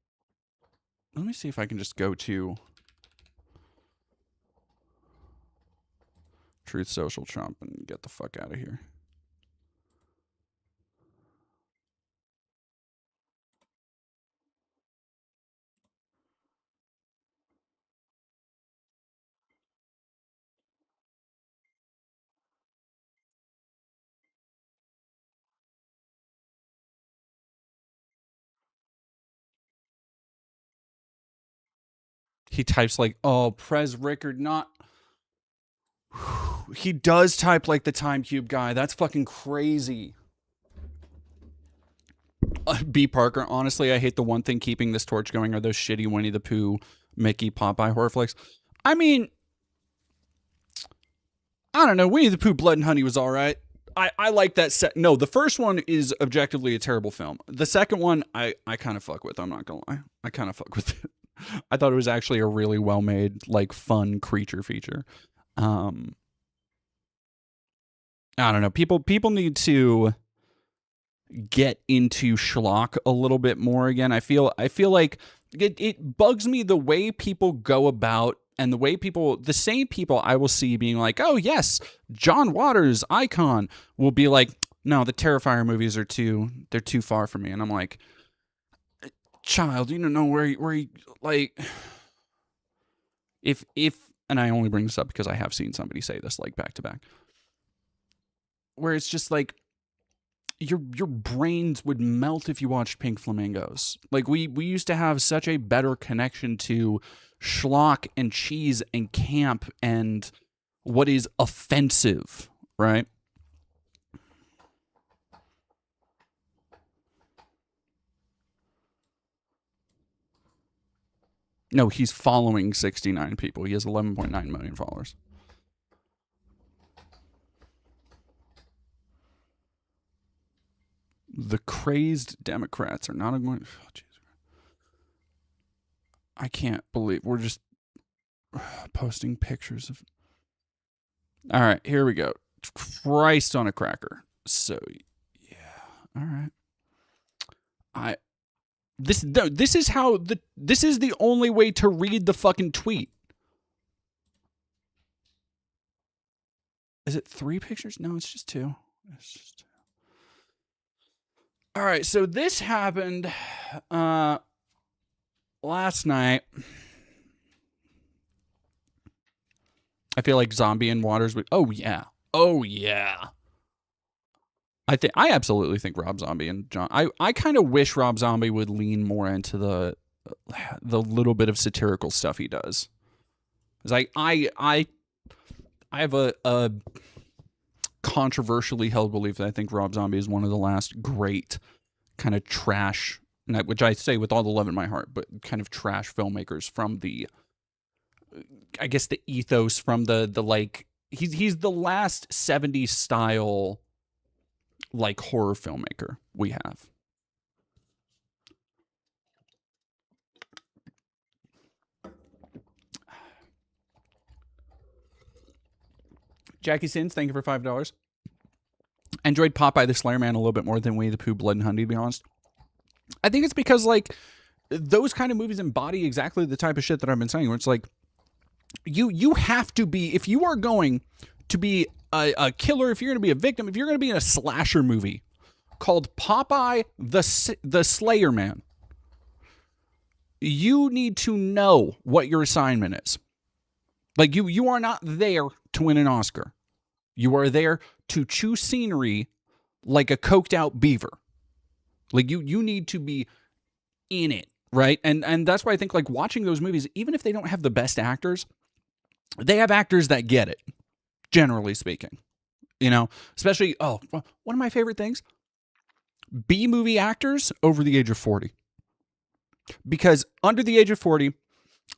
me see if I can just go to Truth Social Trump and get the fuck out of here. He types like, oh, Prez Rickard, not. He does type like the Time Cube guy. That's fucking crazy. B. Parker, honestly, I hate the one thing keeping this torch going are those shitty Winnie the Pooh, Mickey, Popeye horror flicks. I mean, I don't know. Winnie the Pooh, Blood and Honey was all right. I like that set. No, the first one is objectively a terrible film. The second one, I kind of fuck with. I'm not gonna lie. I kind of fuck with it. I thought it was actually a really well made, like, fun creature feature. I don't know. People need to get into Schlock a little bit more again. I feel like it bugs me the way people go about, and the way the same people I will see being like, oh yes, John Waters, icon, will be like, no, the Terrifier movies they're too far for me. And I'm like, child, you don't know where you like, if and I only bring this up because I have seen somebody say this, like, back to back, where it's just like, your brains would melt if you watched Pink Flamingos. Like, we used to have such a better connection to schlock and cheese and camp and what is offensive, right? No, he's following 69 people. He has 11.9 million followers. The crazed Democrats are not going. Oh, geez. I can't believe we're just posting pictures of. All right, here we go. Christ on a cracker. So, yeah. All right. This is the only way to read the fucking tweet. Is it 3 pictures? No, it's just 2. It's just 2. All right, so this happened last night. I feel like Zombie and Waters would. Oh yeah. I absolutely think Rob Zombie and John. I kind of wish Rob Zombie would lean more into the little bit of satirical stuff he does. Because I have a controversially held belief that I think Rob Zombie is one of the last great kind of trash, which I say with all the love in my heart, but kind of trash filmmakers from the, I guess, the ethos, from the like, he's the last 70s style, like, horror filmmaker we have. Jackie Sins, thank you for $5. Enjoyed Popeye the Slayer Man a little bit more than Winnie the Pooh, Blood and Honey, to be honest. I think it's because, like, those kind of movies embody exactly the type of shit that I've been saying, where it's like, you have to be, if you are going to be a killer, if you're going to be a victim, if you're going to be in a slasher movie called Popeye the Slayer Man, you need to know what your assignment is. Like, you are not there to win an Oscar. You are there to chew scenery like a coked out beaver. Like, you need to be in it, right? And that's why I think, like, watching those movies, even if they don't have the best actors, they have actors that get it, generally speaking. You know, especially, one of my favorite things, B-movie actors over the age of 40. Because under the age of 40,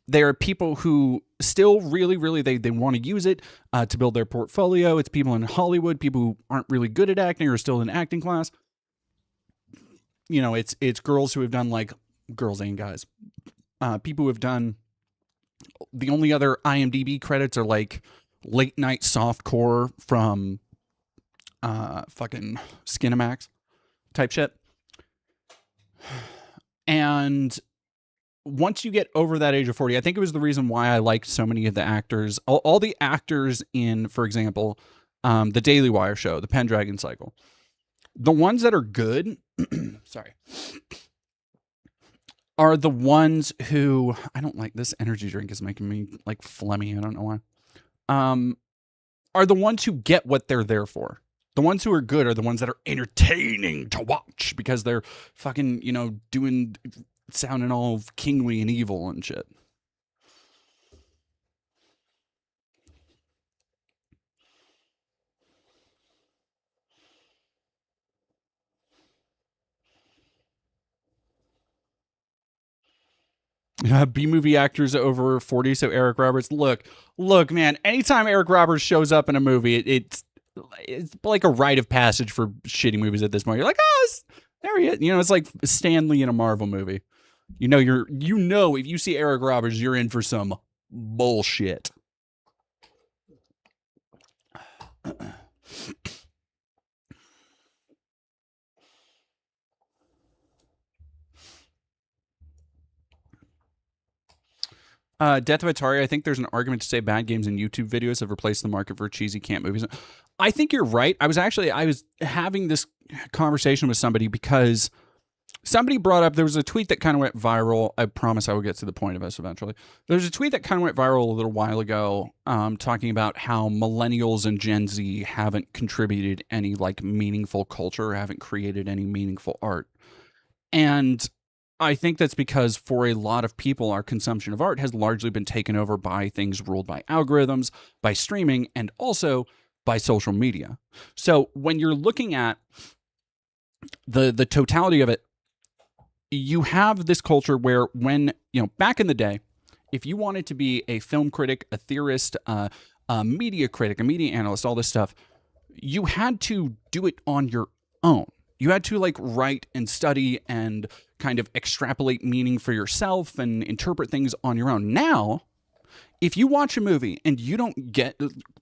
there are people who still really, really, they want to use it to build their portfolio. It's people in Hollywood, people who aren't really good at acting or still in acting class. You know, it's girls who have done, like, girls and guys. People who have done, the only other IMDb credits are, like, late night softcore from fucking Skinamax type shit. And once you get over that age of 40, I think it was the reason why I liked so many of the actors, all the actors in, for example, the Daily Wire show, the Pendragon Cycle. The ones that are good, sorry, are the ones who, I don't like, this energy drink is making me, like, phlegmy. I don't know why. Are the ones who get what they're there for. The ones who are good are the ones that are entertaining to watch because they're fucking, you know, sounding all kingly and evil and shit. B-movie actors over 40, so Eric Roberts. Look, man, anytime Eric Roberts shows up in a movie, it's it's like a rite of passage for shitty movies at this point. You're like, oh, there he is. You know, it's like Stan Lee in a Marvel movie. You know, if you see Eric Roberts, you're in for some bullshit. Death of Atari, I think there's an argument to say bad games and YouTube videos have replaced the market for cheesy camp movies. I think you're right. I was having this conversation with somebody because somebody brought up, there was a tweet that kind of went viral. I promise I will get to the point of this eventually. There's a tweet that kind of went viral a little while ago, talking about how millennials and Gen Z haven't contributed any like meaningful culture, haven't created any meaningful art. And I think that's because for a lot of people, our consumption of art has largely been taken over by things ruled by algorithms, by streaming, and also by social media. So when you're looking at the totality of it, you have this culture where when, back in the day, if you wanted to be a film critic, a theorist, a media critic, a media analyst, all this stuff, you had to do it on your own. You had to like write and study and kind of extrapolate meaning for yourself and interpret things on your own. Now, if you watch a movie and you don't get,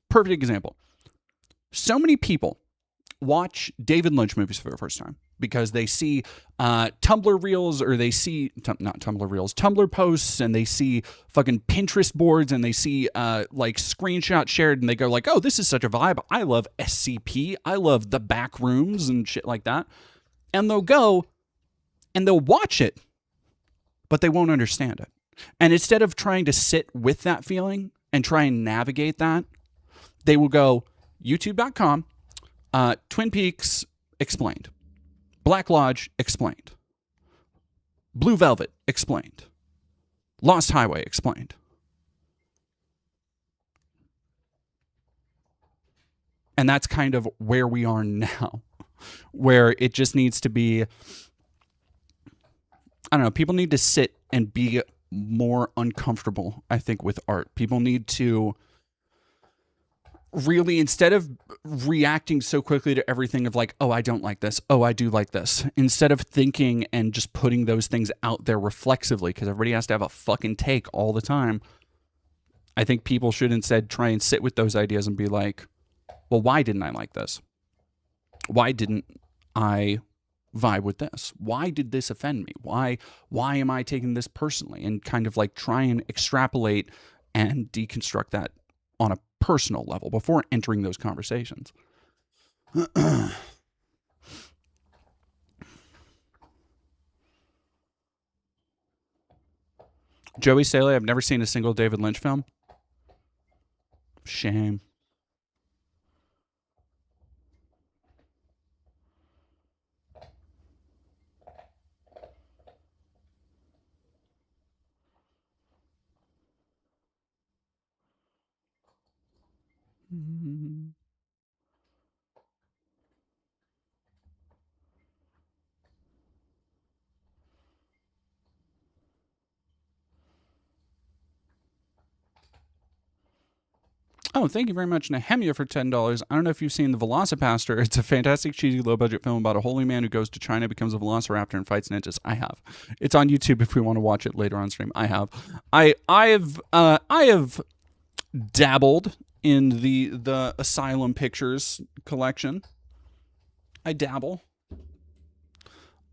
perfect example, so many people watch David Lynch movies for the first time because they see Tumblr reels, or they see, not Tumblr reels, Tumblr posts, and they see fucking Pinterest boards, and they see like screenshots shared, and they go like, oh, this is such a vibe. I love SCP. I love the back rooms and shit like that. And they'll go and they'll watch it, but they won't understand it. And instead of trying to sit with that feeling and try and navigate that, they will go youtube.com, Twin Peaks explained, Black Lodge explained, Blue Velvet explained, Lost Highway explained. And that's kind of where we are now, where it just needs to be, I don't know, people need to sit and be more uncomfortable, I think, with art. People need to really, instead of reacting so quickly to everything of like, oh, I don't like this, oh, I do like this, instead of thinking and just putting those things out there reflexively, because everybody has to have a fucking take all the time, I think people should instead try and sit with those ideas and be like, well, why didn't I like this? Why didn't I vibe with this? Why did this offend me? Why am I taking this personally? And kind of like try and extrapolate and deconstruct that on a personal level before entering those conversations. Joey Saley, I've never seen a single David Lynch film. Shame. Oh, thank you very much, Nehemia, for $10. I don't know if you've seen The Velocipaster. It's a fantastic, cheesy, low-budget film about a holy man who goes to China, becomes a velociraptor, and fights ninjas. I have. It's on YouTube if we want to watch it later on stream. I have. I have dabbled in the Asylum Pictures collection. I dabble.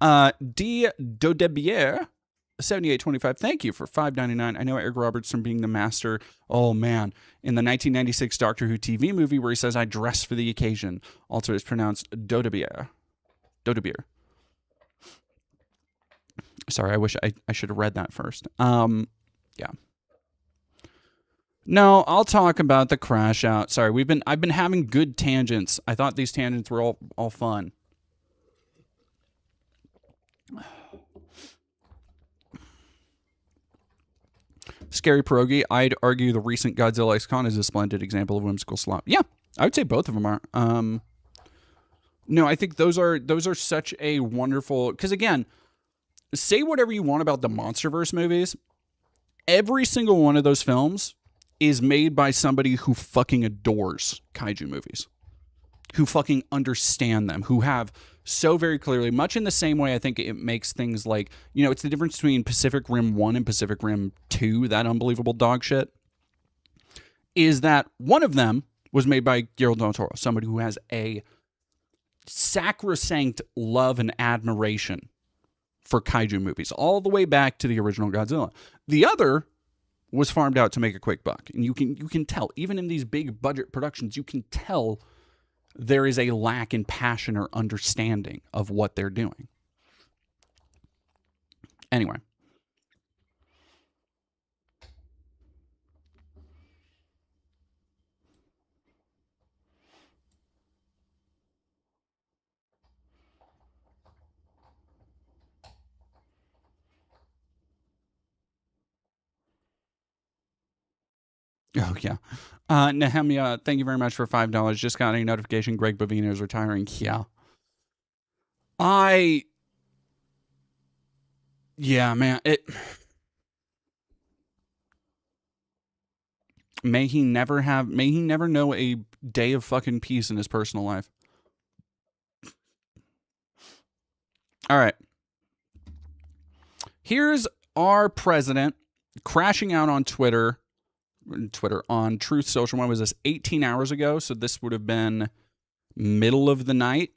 D. Dodebier, 7825. Thank you for $5.99. I know Eric Roberts from being the master. Oh man, in the 1996 Doctor Who TV movie where he says, "I dress for the occasion." Also, it's pronounced Dodebier. Dodebier. Sorry, I wish I should have read that first. Yeah. No, I'll talk about the crash out. Sorry, I've been having good tangents. I thought these tangents were all fun. Scary Pierogi, I'd argue the recent Godzilla X-Con is a splendid example of whimsical slop. Yeah, I would say both of them are. No, I think those are such a wonderful, because again, say whatever you want about the MonsterVerse movies, every single one of those films is made by somebody who fucking adores kaiju movies. who fucking understand them, who have so very clearly, much in the same way I think it makes things like, it's the difference between Pacific Rim 1 and Pacific Rim 2, that unbelievable dog shit, is that one of them was made by Guillermo del Toro, somebody who has a sacrosanct love and admiration for kaiju movies, all the way back to the original Godzilla. The other was farmed out to make a quick buck. And you can tell, even in these big budget productions, you can tell there is a lack in passion or understanding of what they're doing. Anyway. Oh, yeah. Nehemia, thank you very much for $5. Just got a notification Greg Bavino is retiring. Yeah. Yeah, man. May he never know a day of fucking peace in his personal life. All right. Here's our president crashing out on Twitter, on Truth Social. When was this? 18 hours ago. So this would have been middle of the night.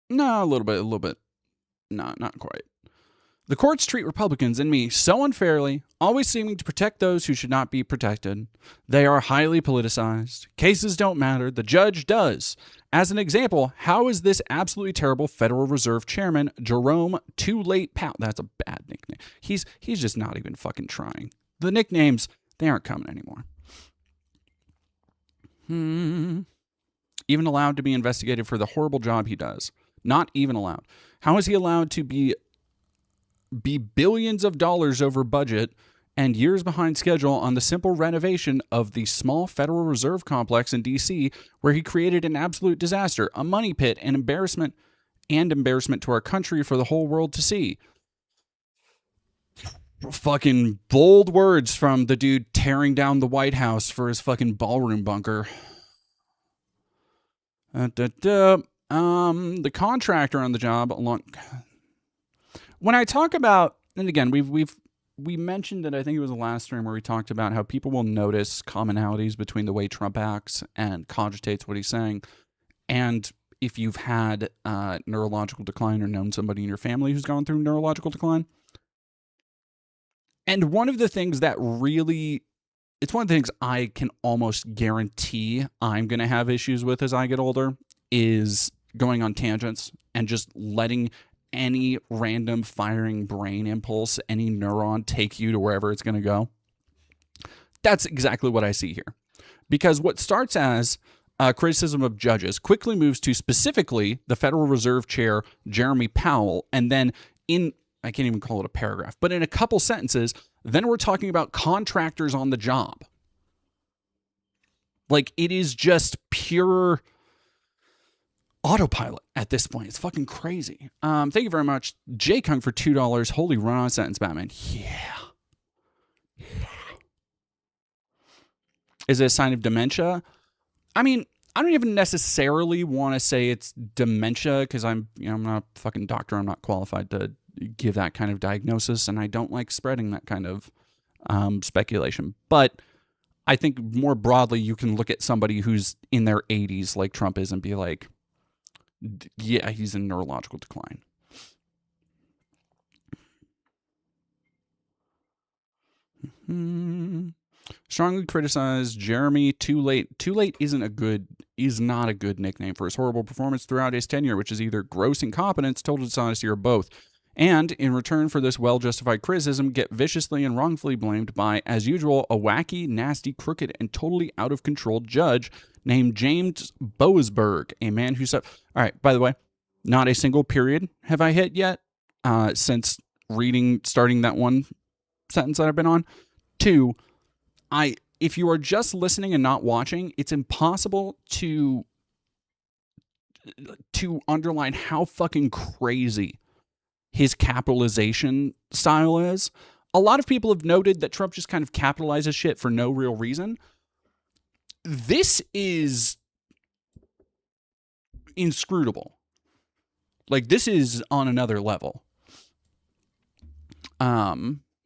No, a little bit. No, not quite. The courts treat Republicans and me so unfairly, always seeming to protect those who should not be protected. They are highly politicized. Cases don't matter. The judge does. As an example, how is this absolutely terrible Federal Reserve Chairman, Jerome Too Late Powell? That's a bad nickname. He's just not even fucking trying. The nicknames, they aren't coming anymore. Even allowed to be investigated for the horrible job he does. Not even allowed. How is he allowed to be billions of dollars over budget and years behind schedule on the simple renovation of the small Federal Reserve complex in D.C., where he created an absolute disaster, a money pit, and embarrassment to our country for the whole world to see? Fucking bold words from the dude tearing down the White House for his fucking ballroom bunker. The contractor on the job when I talk about, and again, we mentioned it, I think it was the last stream where we talked about how people will notice commonalities between the way Trump acts and cogitates what he's saying. And if you've had neurological decline or known somebody in your family who's gone through neurological decline. And one of the things that really, it's one of the things I can almost guarantee I'm going to have issues with as I get older, is going on tangents and just letting any random firing brain impulse, any neuron take you to wherever it's going to go. That's exactly what I see here. Because what starts as criticism of judges quickly moves to specifically the Federal Reserve Chair, Jeremy Powell, and then I can't even call it a paragraph, but in a couple sentences, then we're talking about contractors on the job. Like, it is just pure autopilot at this point. It's fucking crazy. Thank you very much, Jay Kung, for $2. Holy run-on sentence, Batman. Yeah. Is it a sign of dementia? I mean, I don't even necessarily want to say it's dementia because I'm not a fucking doctor. I'm not qualified to give that kind of diagnosis, and I don't like spreading that kind of speculation. But I think more broadly, you can look at somebody who's in their 80s like Trump is and be like, yeah, he's in neurological decline. Strongly criticized Jeremy Too Late. Too Late is not a good nickname for his horrible performance throughout his tenure, which is either gross incompetence, total dishonesty, or both. And in return for this well-justified criticism, get viciously and wrongfully blamed by, as usual, a wacky, nasty, crooked, and totally out-of-control judge named James Boasberg, a man who said... All right, by the way, not a single period have I hit yet since starting that one sentence that I've been on. 2, if you are just listening and not watching, it's impossible to underline how fucking crazy his capitalization style is. A lot of people have noted that Trump just kind of capitalizes shit for no real reason. This is inscrutable. Like, this is on another level.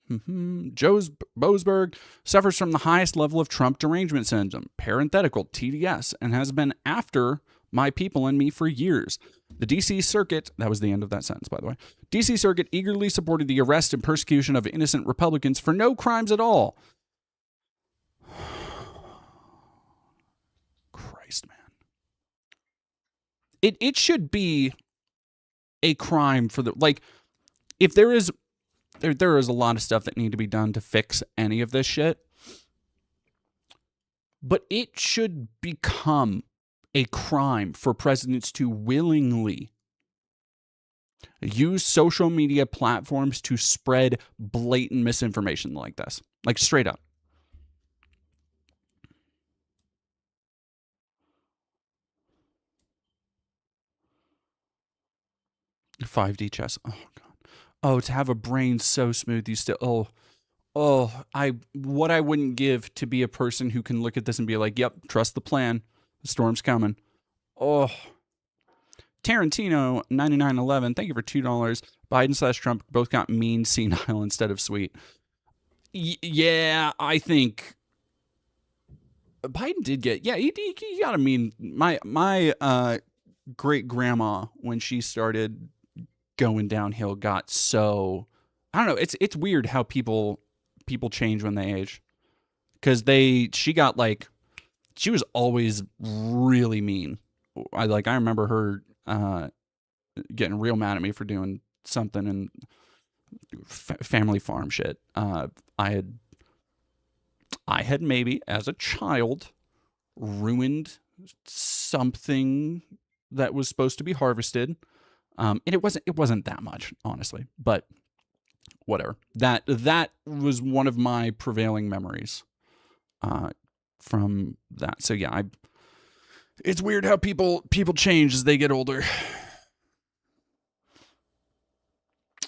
Boasberg suffers from the highest level of Trump derangement syndrome, parenthetical TDS, and has been after my people and me for years. The D.C. Circuit, that was the end of that sentence, by the way. D.C. Circuit eagerly supported the arrest and persecution of innocent Republicans for no crimes at all. Christ, man. It should be a crime for the, like, if there is a lot of stuff that need to be done to fix any of this shit, but it should become a crime for presidents to willingly use social media platforms to spread blatant misinformation like this. Like, straight up. $5D chess. Oh, God. Oh, to have a brain so smooth you still... what I wouldn't give to be a person who can look at this and be like, yep, trust the plan. The storm's coming. Oh. Tarantino, 9911, thank you for $2. Biden/Trump both got mean, senile instead of sweet. Yeah, I think Biden did get... Yeah, he got a mean... My great-grandma, when she started going downhill, got so... I don't know, it's weird how people change when they age, because she got, like, she was always really mean. I remember her getting real mad at me for doing something in family farm shit. I had maybe as a child ruined something that was supposed to be harvested, and it wasn't that much, honestly, but whatever. That was one of my prevailing memories from that. So yeah, it's weird how people change as they get older.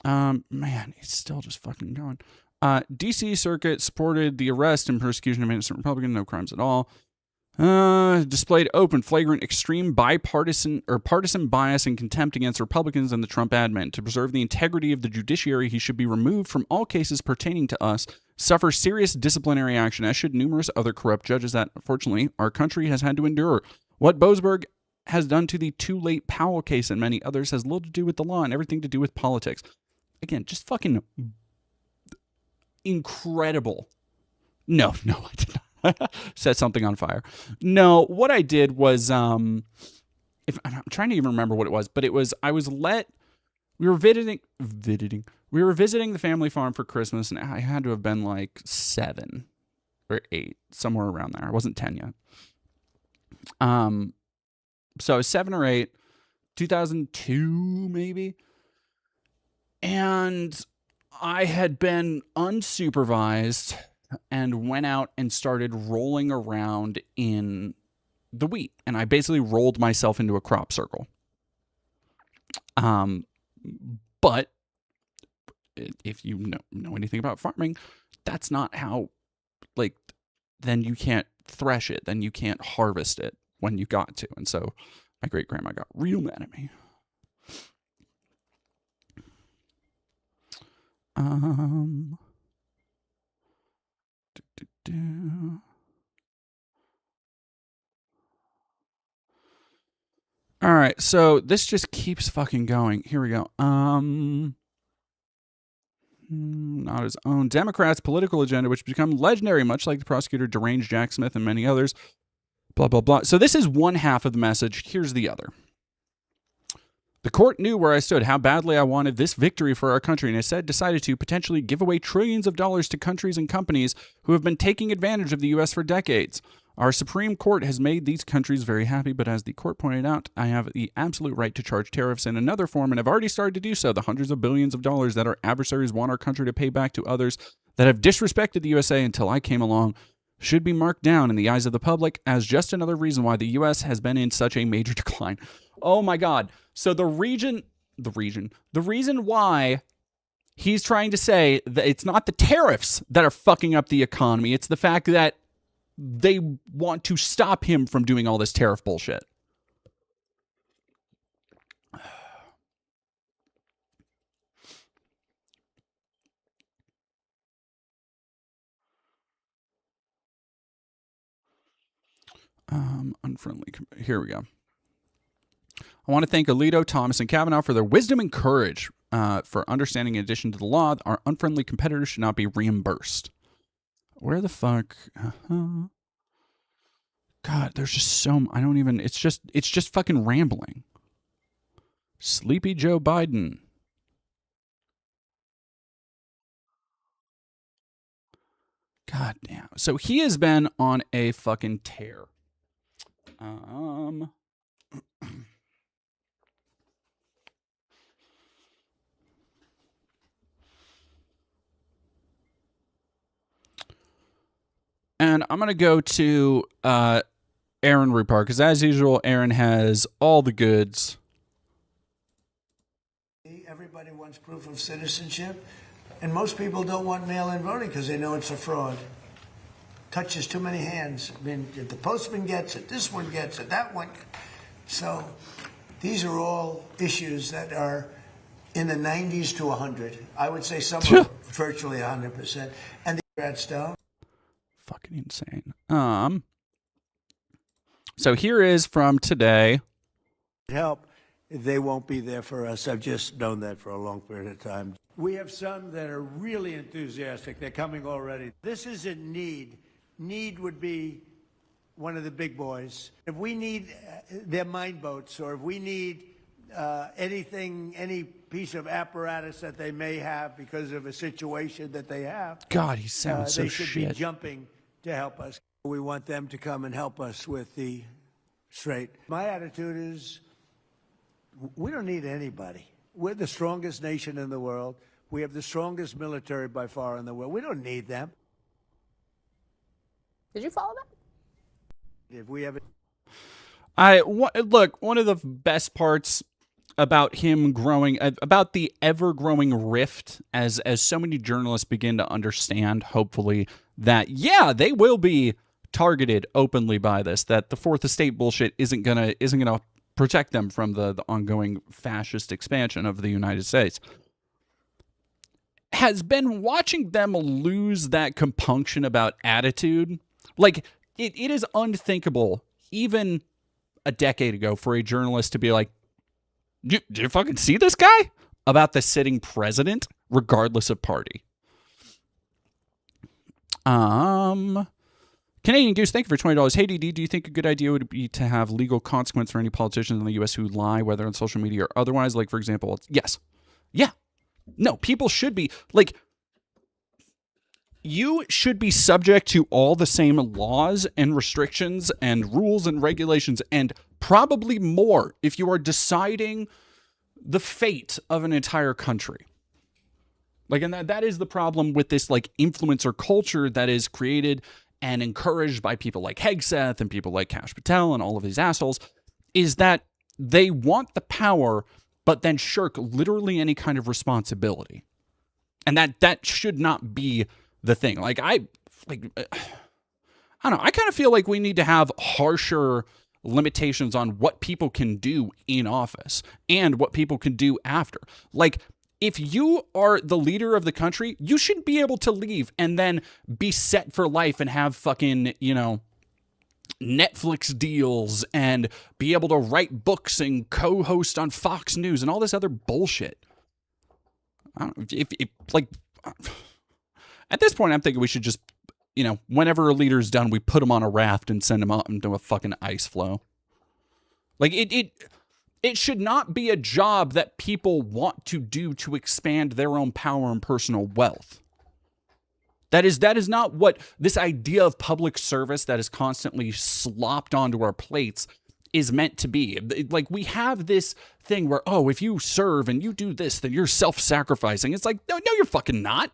Man, it's still just fucking going. D.C. Circuit supported the arrest and persecution of innocent Republicans, no crimes at all. Displayed open, flagrant, extreme partisan bias and contempt against Republicans and the Trump admin. To preserve the integrity of the judiciary, he should be removed from all cases pertaining to us, suffer serious disciplinary action, as should numerous other corrupt judges that, unfortunately, our country has had to endure. What Boasberg has done to the Too Late Powell case and many others has little to do with the law and everything to do with politics. Again, just fucking incredible. No, I did not. Set something on fire. No, what I did was, I'm trying to even remember what it was, but we were visiting the family farm for Christmas, and I had to have been like 7 or 8, somewhere around there. I wasn't 10 yet. So I was 7 or 8, 2002 maybe, and I had been unsupervised and went out and started rolling around in the wheat. And I basically rolled myself into a crop circle. But if you know anything about farming, that's not how, like, then you can't thresh it. Then you can't harvest it when you got to. And so my great-grandma got real mad at me. All right, so this just keeps fucking going. Here we go. Not his own. Democrats' political agenda, which become legendary, much like the prosecutor deranged Jack Smith and many others. Blah, blah, blah. So this is one half of the message. Here's the other. The court knew where I stood, how badly I wanted this victory for our country, and instead decided to potentially give away trillions of dollars to countries and companies who have been taking advantage of the U.S. for decades. Our Supreme Court has made these countries very happy, but as the court pointed out, I have the absolute right to charge tariffs in another form, and have already started to do so. The hundreds of billions of dollars that our adversaries want our country to pay back to others that have disrespected the USA until I came along should be marked down in the eyes of the public as just another reason why the U.S. has been in such a major decline. Oh my God. So the reason why he's trying to say that it's not the tariffs that are fucking up the economy, it's the fact that they want to stop him from doing all this tariff bullshit. Unfriendly. Here we go. I want to thank Alito, Thomas, and Kavanaugh for their wisdom and courage for understanding, in addition to the law, our unfriendly competitors should not be reimbursed. Where the fuck? God, there's just so... I don't even... It's just fucking rambling. Sleepy Joe Biden. God damn. So he has been on a fucking tear. And I'm going to go to Aaron Rupar, because as usual, Aaron has all the goods. Everybody wants proof of citizenship, and most people don't want mail-in voting because they know it's a fraud. Touches too many hands. I mean, if the postman gets it, this one gets it, that one. So these are all issues that are in the 90s to 100. I would say some are virtually 100%. And the Democrats don't. Fucking insane. So here is from today. Help. They won't be there for us. I've just known that for a long period of time. We have some that are really enthusiastic. They're coming already. This isn't need. Need would be one of the big boys. If we need their mine boats, or if we need anything, any piece of apparatus that they may have because of a situation that they have. God, he sounds so they should shit. be jumping to help us. We want them to come and help us with the straight. My attitude is, we don't need anybody. We're the strongest nation in the world. We have the strongest military by far in the world. We don't need them. Did you follow that? If we have look, one of the best parts about him growing, about the ever-growing rift, as so many journalists begin to understand, hopefully, that, yeah, they will be targeted openly by this, that the Fourth Estate bullshit isn't gonna protect them from the ongoing fascist expansion of the United States, has been watching them lose that compunction about attitude. Like, it is unthinkable, even a decade ago, for a journalist to be like, do you fucking see this guy? About the sitting president, regardless of party. Canadian Goose, thank you for $20. Hey, DD, do you think a good idea would be to have legal consequence for any politicians in the U.S. who lie, whether on social media or otherwise? Like, for example, yes. Yeah. No, people should be, like, you should be subject to all the same laws and restrictions and rules and regulations, and probably more if you are deciding the fate of an entire country. Like, and that is the problem with this, like, influencer culture that is created and encouraged by people like Hegseth and people like Kash Patel and all of these assholes, is that they want the power, but then shirk literally any kind of responsibility. And that should not be the thing. I don't know. I kind of feel like we need to have harsher limitations on what people can do in office and what people can do after. Like, if you are the leader of the country, you should be able to leave and then be set for life and have fucking, Netflix deals and be able to write books and co-host on Fox News and all this other bullshit. I don't know, at this point, I'm thinking we should just, whenever a leader's done, we put him on a raft and send him out into a fucking ice flow. Like, it should not be a job that people want to do to expand their own power and personal wealth. That is not what this idea of public service that is constantly slopped onto our plates is meant to be. Like, we have this thing where, oh, if you serve and you do this, then you're self-sacrificing. It's like, no, you're fucking not.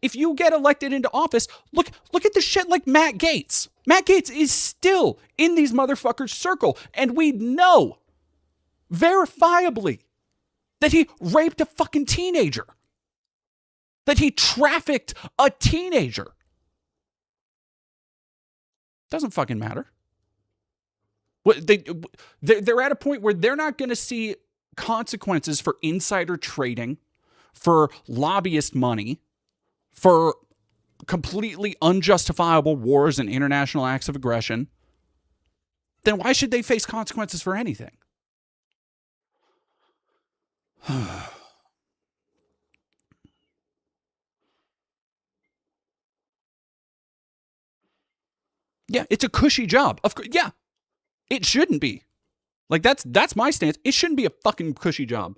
If you get elected into office, look at the shit like Matt Gaetz. Matt Gaetz is still in these motherfuckers' circle, and we know verifiably that he raped a fucking teenager, that he trafficked a teenager. Doesn't fucking matter. They're at a point where they're not going to see consequences for insider trading, for lobbyist money, for completely unjustifiable wars and international acts of aggression. then why should they face consequences for anything? Yeah, it's a cushy job. Of course, yeah, it shouldn't be. Like that's my stance. It shouldn't be a fucking cushy job.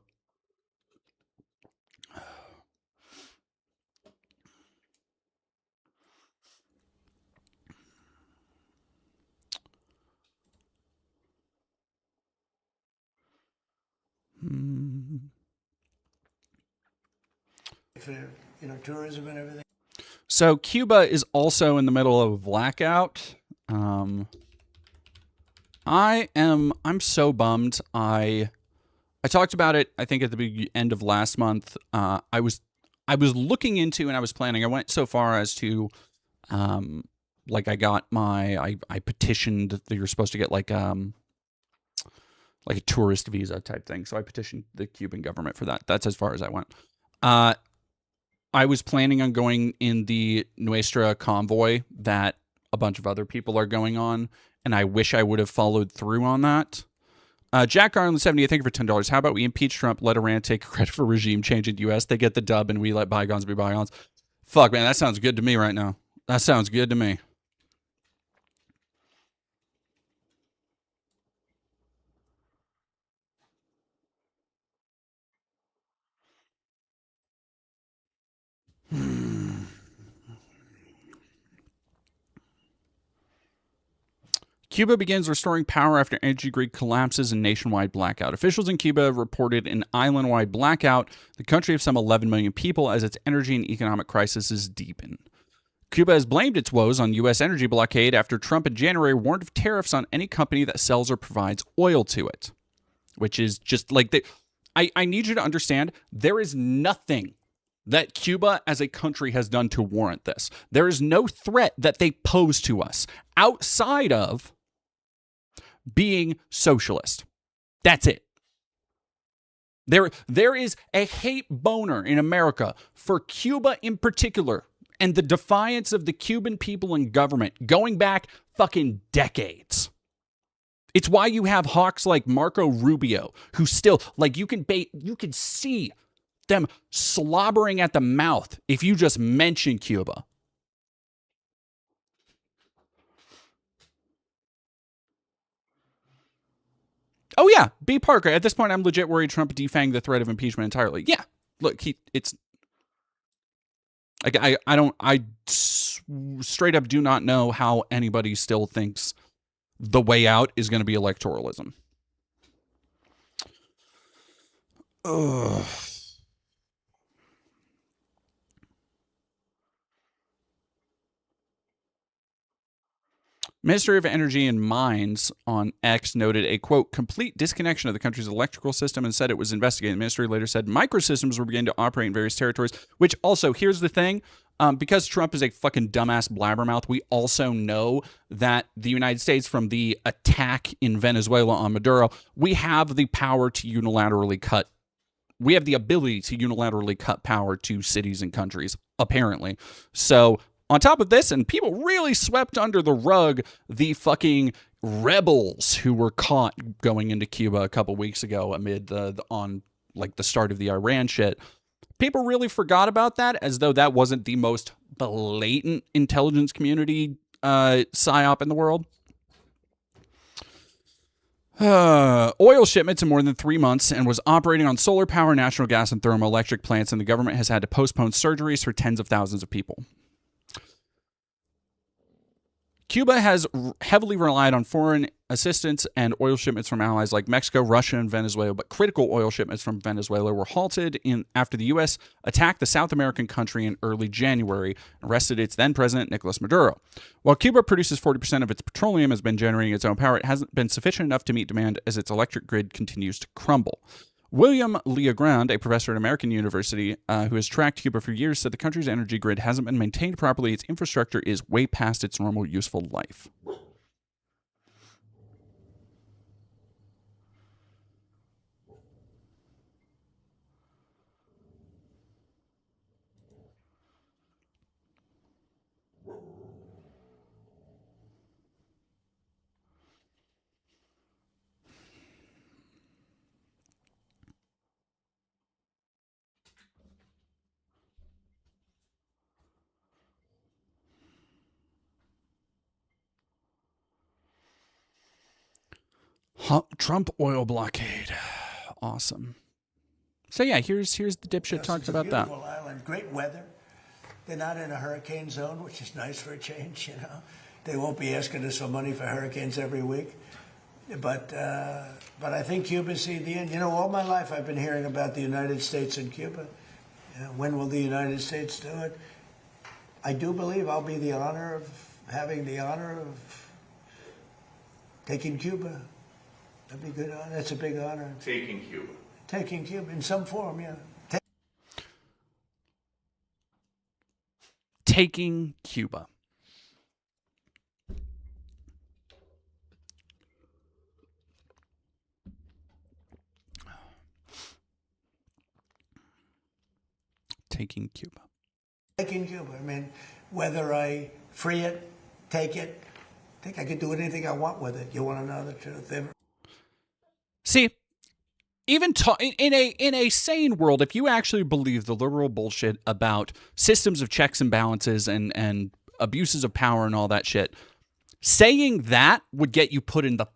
For, tourism and everything. So Cuba is also in the middle of a blackout. I'm so bummed. I talked about it, I think, at the end of last month. I was looking into, and I was planning. I went so far as to, like, I petitioned that you're supposed to get like a tourist visa type thing. So I petitioned the Cuban government for that. That's as far as I went. I was planning on going in the Nuestra convoy that a bunch of other people are going on, and I wish I would have followed through on that. Jack Garland 70, thank you for $10. How about we impeach Trump, let Iran take credit for regime change in the U.S., they get the dub, and we let bygones be bygones? Fuck, man, that sounds good to me right now. That sounds good to me. Cuba begins restoring power after energy grid collapses and nationwide blackout. Officials in Cuba reported an island-wide blackout, the country of some 11 million people, as its energy and economic crises deepen. Cuba has blamed its woes on U.S. energy blockade after Trump in January warned of tariffs on any company that sells or provides oil to it, which is just like I need you to understand, there is nothing that Cuba as a country has done to warrant this. There is no threat that they pose to us outside of being socialist. That's it. There is a hate boner in America for Cuba in particular, and the defiance of the Cuban people and government going back fucking decades. It's why you have hawks like Marco Rubio, who still, like, you can see them slobbering at the mouth if you just mention Cuba. Oh yeah, B. Parker. At this point, I'm legit worried Trump defanged the threat of impeachment entirely. Yeah, look, it's like I straight up do not know how anybody still thinks the way out is going to be electoralism. Ugh. Ministry of Energy and Mines on X noted a, quote, complete disconnection of the country's electrical system and said it was investigating. The ministry later said microsystems were beginning to operate in various territories, which also, here's the thing, because Trump is a fucking dumbass blabbermouth, we also know that the United States, from the attack in Venezuela on Maduro, we have the power to unilaterally cut. We have the ability to unilaterally cut power to cities and countries, apparently. So on top of this, and people really swept under the rug the fucking rebels who were caught going into Cuba a couple weeks ago amid the start of the Iran shit. People really forgot about that, as though that wasn't the most blatant intelligence community psyop in the world. Oil shipments in more than 3 months and was operating on solar power, natural gas, and thermoelectric plants, and the government has had to postpone surgeries for tens of thousands of people. Cuba has heavily relied on foreign assistance and oil shipments from allies like Mexico, Russia, and Venezuela, but critical oil shipments from Venezuela were halted after the U.S. attacked the South American country in early January and arrested its then-president, Nicolas Maduro. While Cuba produces 40% of its petroleum and has been generating its own power, it hasn't been sufficient enough to meet demand as its electric grid continues to crumble. William Leogrand, a professor at American University who has tracked Cuba for years, said the country's energy grid hasn't been maintained properly. Its infrastructure is way past its normal useful life. Trump oil blockade. Awesome. So yeah, here's the dipshit talking about that. Beautiful island, great weather. They're not in a hurricane zone, which is nice for a change, you know. They won't be asking us for money for hurricanes every week. But I think Cuba's the end. You know, all my life I've been hearing about the United States and Cuba. When will the United States do it? I do believe I'll be having the honor of taking Cuba. That'd be good. That's a big honor. Taking Cuba. Taking Cuba in some form, yeah. Taking Cuba. Taking Cuba. Taking Cuba. I mean, whether I free it, take it, I think I could do anything I want with it. You want to know the truth? See, even in a sane world, if you actually believe the liberal bullshit about systems of checks and balances and abuses of power and all that shit, saying that would get you put in the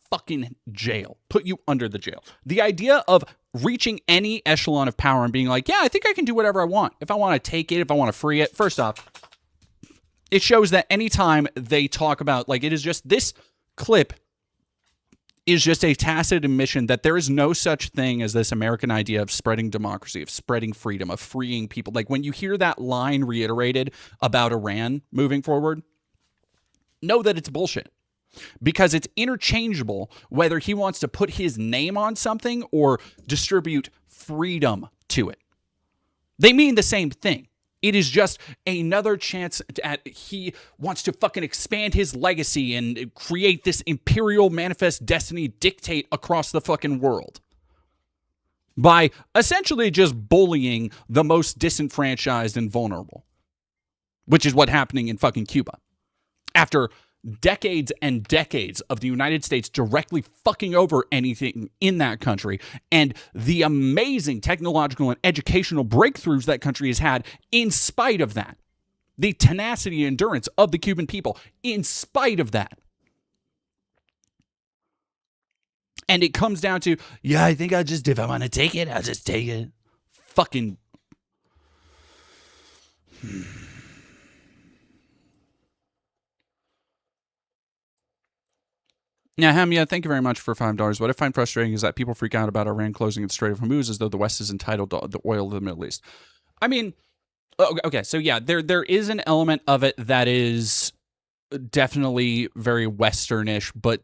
fucking jail, put you under the jail. The idea of reaching any echelon of power and being like, yeah, I think I can do whatever I want. If I want to take it, if I want to free it. First off, it shows that anytime they talk about, like, it is just, this clip is just a tacit admission that there is no such thing as this American idea of spreading democracy, of spreading freedom, of freeing people. Like, when you hear that line reiterated about Iran moving forward, know that it's bullshit. Because it's interchangeable whether he wants to put his name on something or distribute freedom to it. They mean the same thing. It is just another chance at he wants to fucking expand his legacy and create this imperial manifest destiny dictate across the fucking world by essentially just bullying the most disenfranchised and vulnerable, which is what's happening in fucking Cuba. After decades and decades of the United States directly fucking over anything in that country, and the amazing technological and educational breakthroughs that country has had in spite of that. The tenacity and endurance of the Cuban people in spite of that. And it comes down to, yeah, I think if I want to take it, I'll just take it. Fucking... Yeah, Hamia, thank you very much for $5. What I find frustrating is that people freak out about Iran closing its Strait of Hormuz as though the West is entitled to the oil of the Middle East. I mean, okay, so yeah, there is an element of it that is definitely very Westernish, but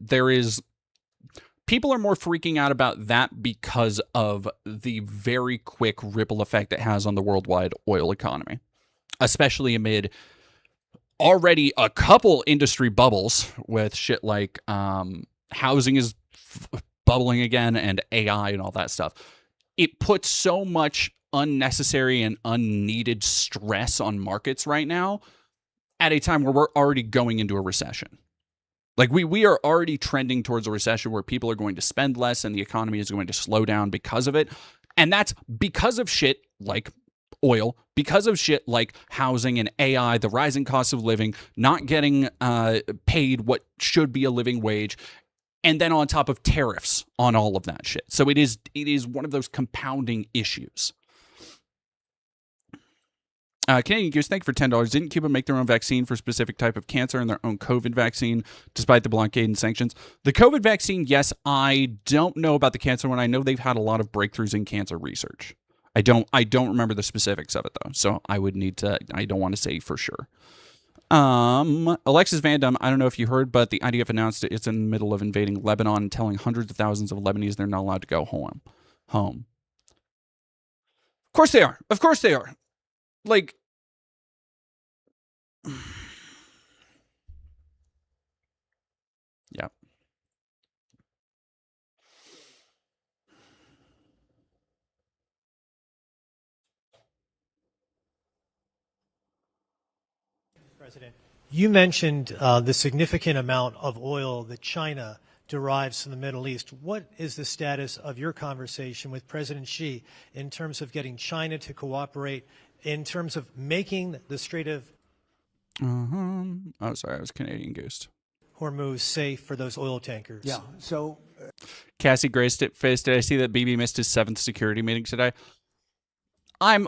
people are more freaking out about that because of the very quick ripple effect it has on the worldwide oil economy, especially amid already a couple industry bubbles with shit like housing is bubbling again and AI and all that stuff. It puts so much unnecessary and unneeded stress on markets right now at a time where we're already going into a recession. Like we are already trending towards a recession where people are going to spend less and the economy is going to slow down because of it. And that's because of shit like oil, because of shit like housing and AI, the rising cost of living, not getting paid what should be a living wage, and then on top of tariffs on all of that shit. So it is one of those compounding issues. Canadian Goose, thank you for $10. Didn't Cuba make their own vaccine for a specific type of cancer and their own COVID vaccine, despite the blockade and sanctions? The COVID vaccine, yes. I don't know about the cancer one. I know they've had a lot of breakthroughs in cancer research. I don't remember the specifics of it though, so I would need to. I don't want to say for sure. Alexis Van Dam, I don't know if you heard, but the IDF announced it's in the middle of invading Lebanon and telling hundreds of thousands of Lebanese they're not allowed to go home. Of course they are. Of course they are. Like, yeah. President, you mentioned the significant amount of oil that China derives from the Middle East. What is the status of your conversation with President Xi in terms of getting China to cooperate, in terms of making the Strait of Oh, sorry, I was Canadian Goose. Hormuz safe for those oil tankers? Yeah, so Cassie Grace face, did I see that BB missed his 7th security meeting today?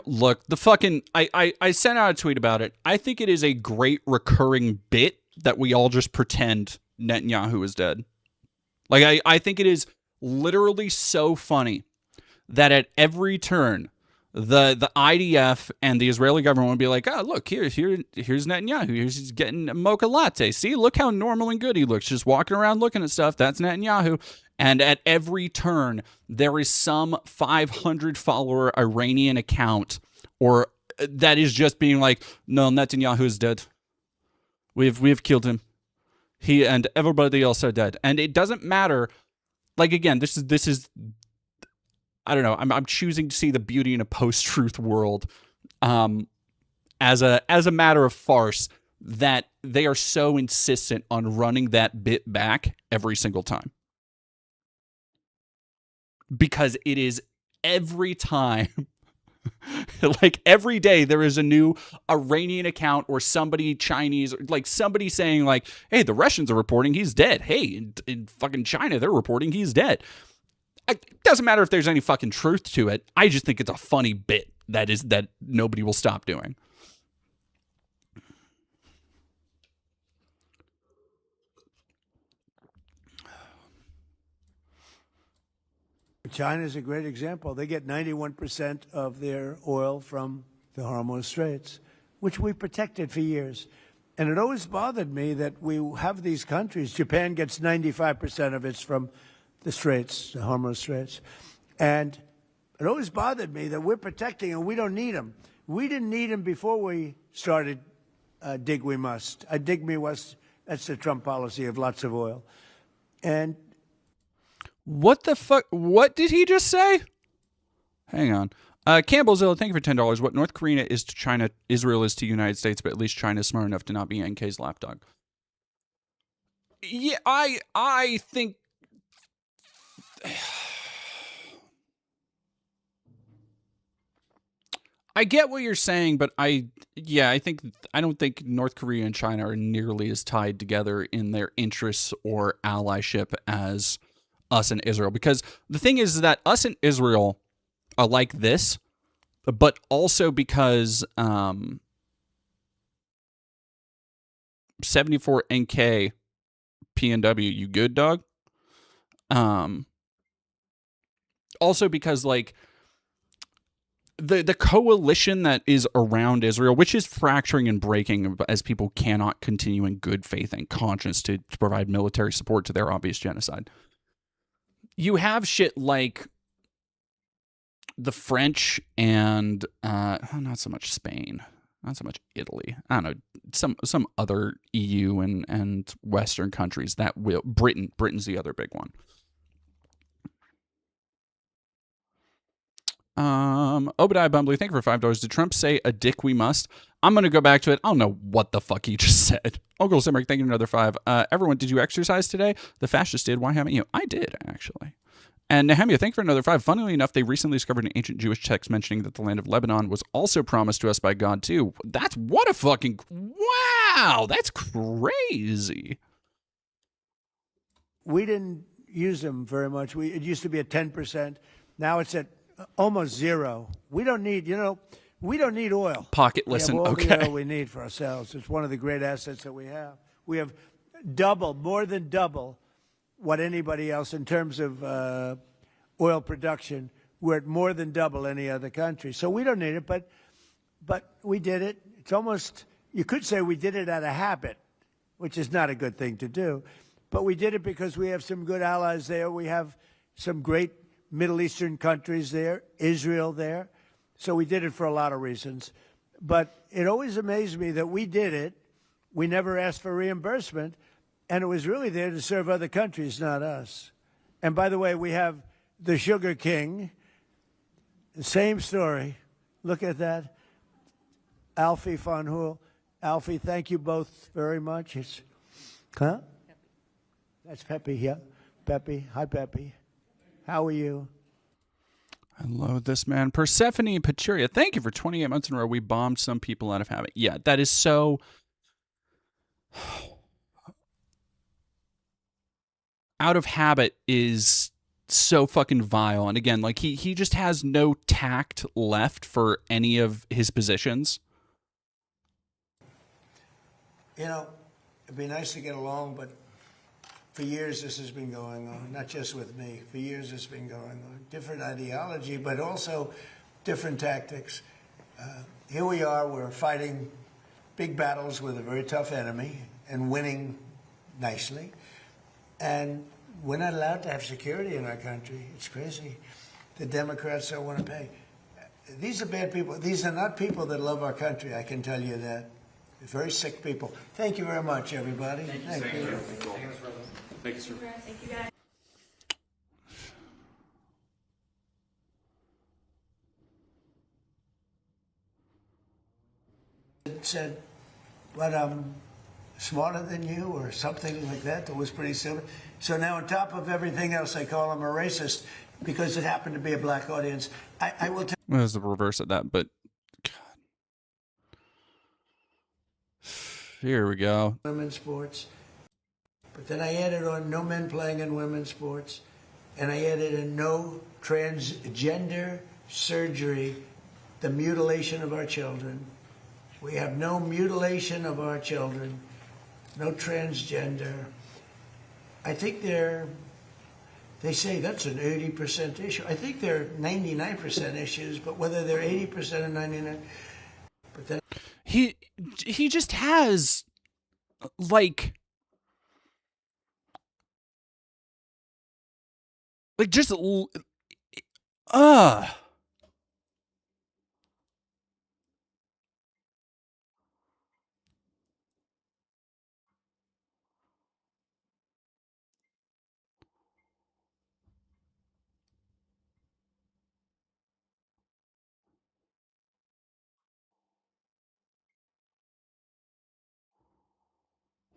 Look, the fucking, I sent out a tweet about it. I think it is a great recurring bit that we all just pretend Netanyahu is dead. Like, I think it is literally so funny that at every turn, the IDF and the Israeli government would be like, oh, look, here's Netanyahu. He's getting a mocha latte. See, look how normal and good he looks. Just walking around looking at stuff. That's Netanyahu. And at every turn, there is some 500-follower Iranian account or that is just being like, no, Netanyahu is dead. We've killed him. He and everybody else are dead. And it doesn't matter. Like, again, this is I don't know. I'm choosing to see the beauty in a post-truth world as a matter of farce that they are so insistent on running that bit back every single time. Because it is every time, like every day, there is a new Iranian account or somebody Chinese, like somebody saying like, hey, the Russians are reporting he's dead. Hey, in fucking China, they're reporting he's dead. It doesn't matter if there's any fucking truth to it. I just think it's a funny bit that nobody will stop doing. China is a great example. They get 91% of their oil from the Hormuz Straits, which we protected for years. And it always bothered me that we have these countries. Japan gets 95% of its from the Straits, the Hormuz Straits. And it always bothered me that we're protecting and we don't need them. We didn't need them before we started dig we must. Dig me must, that's the Trump policy of lots of oil. And what the fuck? What did he just say? Hang on. Campbellzilla, thank you for $10. What North Korea is to China, Israel is to the United States, but at least China is smart enough to not be NK's lapdog. Yeah, I think... I get what you're saying, but I don't think North Korea and China are nearly as tied together in their interests or allyship as us and Israel. Because the thing is that us and Israel are like this, but also because 74 NK PNW, you good, dog? Also because like the coalition that is around Israel, which is fracturing and breaking as people cannot continue in good faith and conscience to provide military support to their obvious genocide. You have shit like the French and not so much Spain, not so much Italy. I don't know, some other EU and Western countries that will Britain's the other big one. Obadiah Bumbly, thank you for $5. Did Trump say a dick we must? I'm going to go back to it. I don't know what the fuck he just said. Uncle Simrick, thank you for another $5. Everyone, did you exercise today? The fascists did. Why haven't you? I did, actually. And Nehemiah, thank you for another $5. Funnily enough, they recently discovered an ancient Jewish text mentioning that the land of Lebanon was also promised to us by God, too. What a fucking... Wow! That's crazy. We didn't use them very much. It used to be at 10%. Now it's at almost zero. We don't need oil. Pocket listen, we have all okay. the oil we need for ourselves. It's one of the great assets that we have. We have more than double what anybody else in terms of oil production. We're at more than double any other country. So we don't need it, but we did it. It's almost, you could say we did it out of habit, which is not a good thing to do. But we did it because we have some good allies there. We have some great Middle Eastern countries there, Israel there. So we did it for a lot of reasons. But it always amazed me that we did it. We never asked for reimbursement. And it was really there to serve other countries, not us. And by the way, we have the Sugar King. The same story. Look at that. Alfie von Hool. Alfie, thank you both very much. Huh? That's Pepe, yeah. Pepe. Hi, Pepe. How are you? Hello, this man. Persephone Pachuria, thank you for 28 months in a row. We bombed some people out of habit. Yeah, that is so... out of habit is so fucking vile. And again, like he just has no tact left for any of his positions. You know, it'd be nice to get along, but for years this has been going on, not just with me. For years it's been going on. Different ideology, but also different tactics. Here we are, we're fighting big battles with a very tough enemy and winning nicely. And we're not allowed to have security in our country. It's crazy. The Democrats don't want to pay. These are bad people. These are not people that love our country, I can tell you that. They're very sick people. Thank you very much, everybody. Thank you. Thank you, sir. Thank you, guys. Said, but I'm smarter than you or something like that. That was pretty silly. So now on top of everything else, I call him a racist because it happened to be a black audience. I will tell Well, it was the reverse of that, but God. Here we go. women's sports. But then I added on no men playing in women's sports. And I added in no transgender surgery, the mutilation of our children. We have no mutilation of our children, no transgender. I think they say that's an 80% issue. I think they're 99% issues, but whether they're 80% or 99%, but then He just has just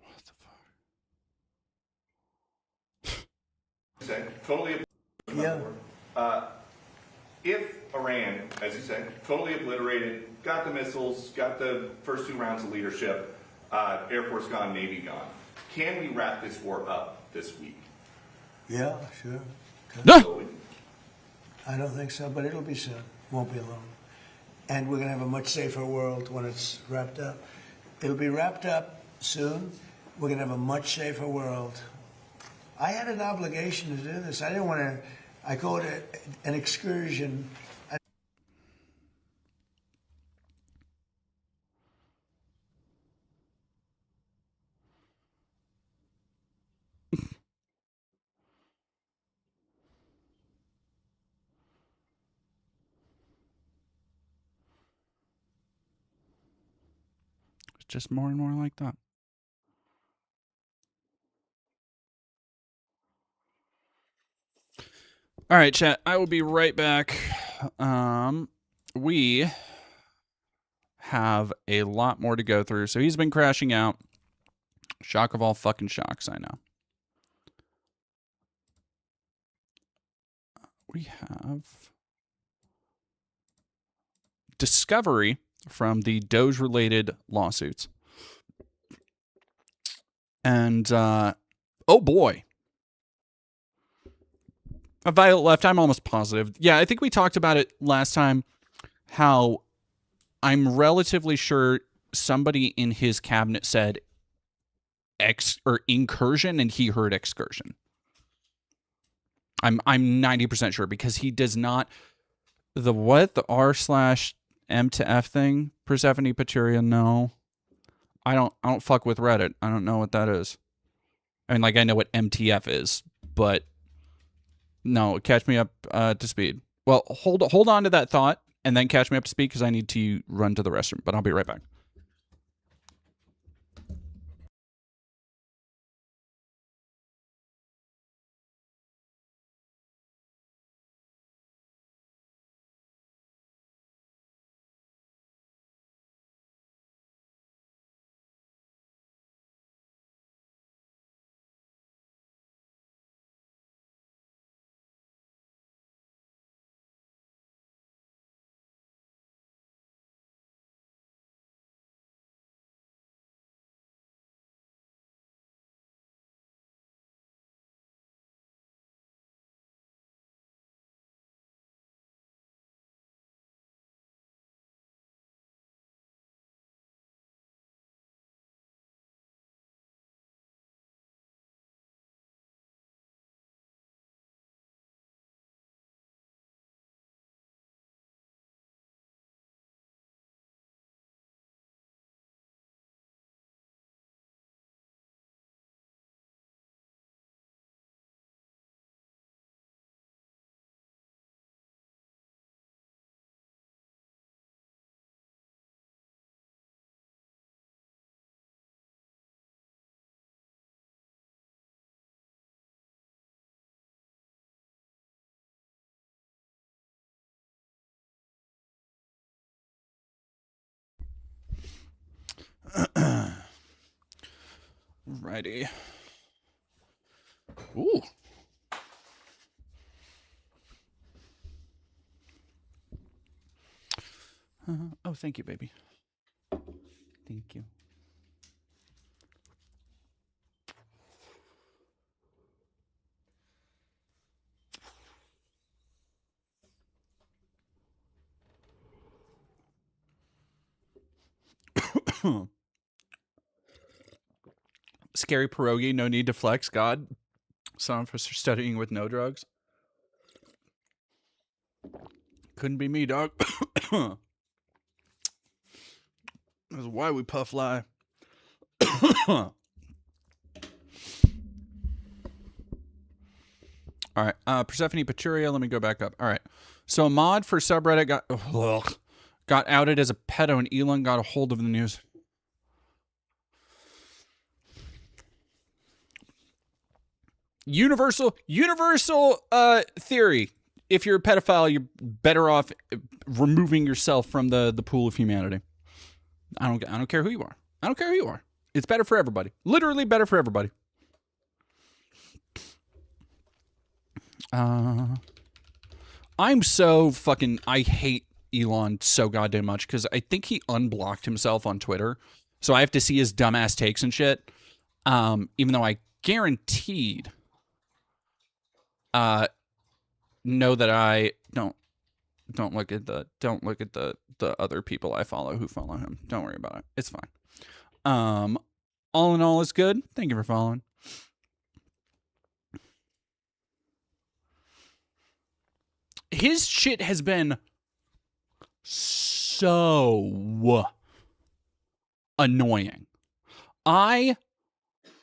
what the fuck? Totally. yeah. If Iran, as you said, totally obliterated, got the missiles, got the first 2 rounds of leadership, Air Force gone, Navy gone, can we wrap this war up this week? Yeah, sure. Ah! I don't think so, but it'll be soon. Won't be long. And we're going to have a much safer world when it's wrapped up. It'll be wrapped up soon. We're going to have a much safer world. I had an obligation to do this. I didn't want to, I call it an excursion. It's just more and more like that. All right, chat. I will be right back. We have a lot more to go through. So he's been crashing out. Shock of all fucking shocks, I know. We have discovery from the DOGE-related lawsuits. And, oh boy. A Violet left, I'm almost positive. Yeah, I think we talked about it last time, how I'm relatively sure somebody in his cabinet said incursion and he heard excursion. I'm 90% sure because he does not the r/m to f thing, Persephone Paturia, no. I don't fuck with Reddit. I don't know what that is. I mean, like, I know what MTF is, but no, catch me up to speed. Well, hold on to that thought and then catch me up to speed because I need to run to the restroom, but I'll be right back. Righty. Ooh. Oh, thank you, baby. Thank you. Scary pierogi, no need to flex. God, some of us are studying with no drugs. Couldn't be me, dog. That's why we puff lie. All right, Persephone Paturia. Let me go back up. All right, so a mod for subreddit got outed as a pedo, and Elon got a hold of the news. Universal theory. If you're a pedophile, you're better off removing yourself from the pool of humanity. I don't care who you are. I don't care who you are. It's better for everybody. Literally better for everybody. I'm so fucking... I hate Elon so goddamn much because I think he unblocked himself on Twitter. So I have to see his dumbass takes and shit. Even though I guaranteed... know that I don't look at the other people I follow who follow him. Don't worry about it. It's fine. All in all, it's good. Thank you for following. His shit has been so annoying. I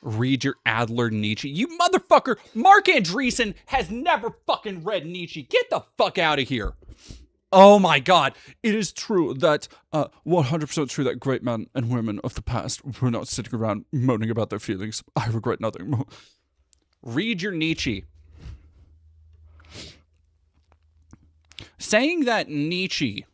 read your Adler Nietzsche. You motherfucker. Mark Andreessen has never fucking read Nietzsche. Get the fuck out of here. Oh my God. It is true that, 100% true that great men and women of the past were not sitting around moaning about their feelings. I regret nothing more. Read your Nietzsche. Saying that Nietzsche,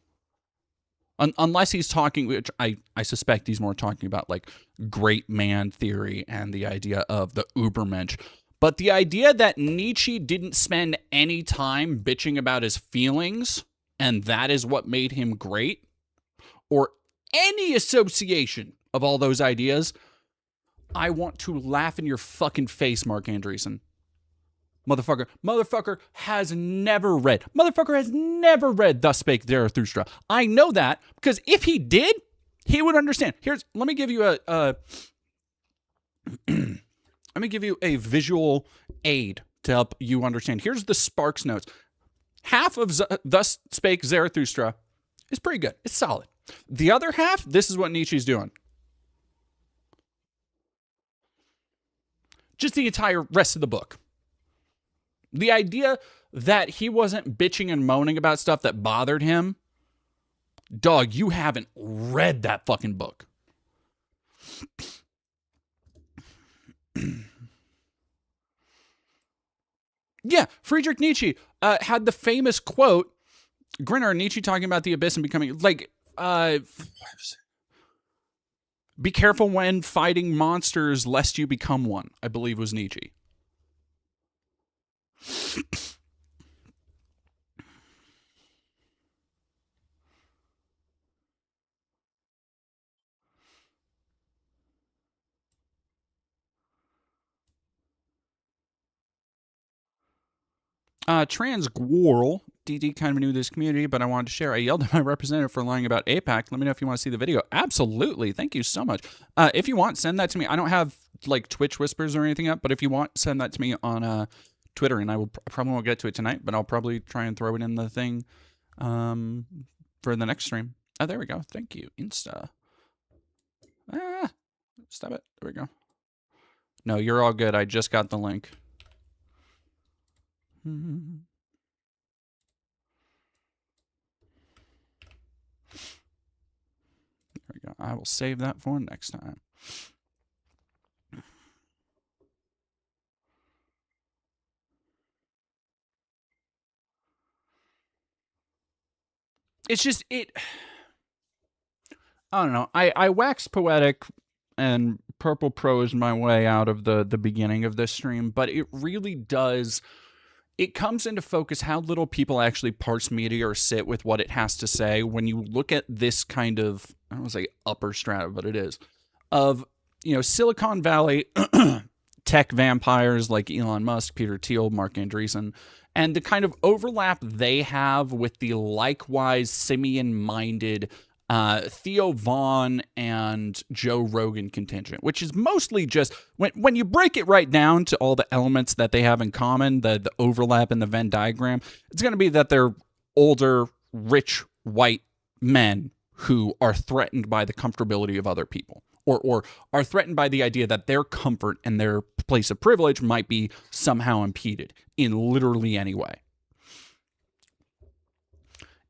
unless he's talking, which I suspect he's more talking about like great man theory and the idea of the Übermensch. But the idea that Nietzsche didn't spend any time bitching about his feelings and that is what made him great, or any association of all those ideas, I want to laugh in your fucking face, Mark Andreessen. Motherfucker has never read Thus Spake Zarathustra. I know that because if he did, he would understand. Let me give you let me give you a visual aid to help you understand. Here's the Sparks notes. Half of Thus Spake Zarathustra is pretty good. It's solid. The other half, this is what Nietzsche's doing. Just the entire rest of the book. The idea that he wasn't bitching and moaning about stuff that bothered him, dog, you haven't read that fucking book. Yeah, Friedrich Nietzsche had the famous quote, Grinner, Nietzsche talking about the abyss and becoming, like, be careful when fighting monsters lest you become one, I believe was Nietzsche. Transguoral, DD kind of new to this community, but I wanted to share. I yelled at my representative for lying about APAC. Let me know if you want to see the video. Absolutely. Thank you so much. If you want, send that to me. I don't have like Twitch whispers or anything up, but if you want, send that to me on Twitter, and I probably won't get to it tonight, but I'll probably try and throw it in the thing for the next stream. Oh, there we go. Thank you. Insta. Stop it. There we go. No, you're all good. I just got the link. There we go. I will save that for next time. It's just, I don't know. I wax poetic and purple prose my way out of the beginning of this stream, but it really does. It comes into focus how little people actually parse media or sit with what it has to say when you look at this kind of, I don't want to say upper strata, but it is, of, Silicon Valley tech vampires like Elon Musk, Peter Thiel, Mark Andreessen, and the kind of overlap they have with the likewise simian-minded Theo Vaughn and Joe Rogan contingent, which is mostly just, when you break it right down to all the elements that they have in common, the overlap in the Venn diagram, it's going to be that they're older, rich, white men who are threatened by the comfortability of other people, or are threatened by the idea that their comfort and their place of privilege might be somehow impeded in literally any way.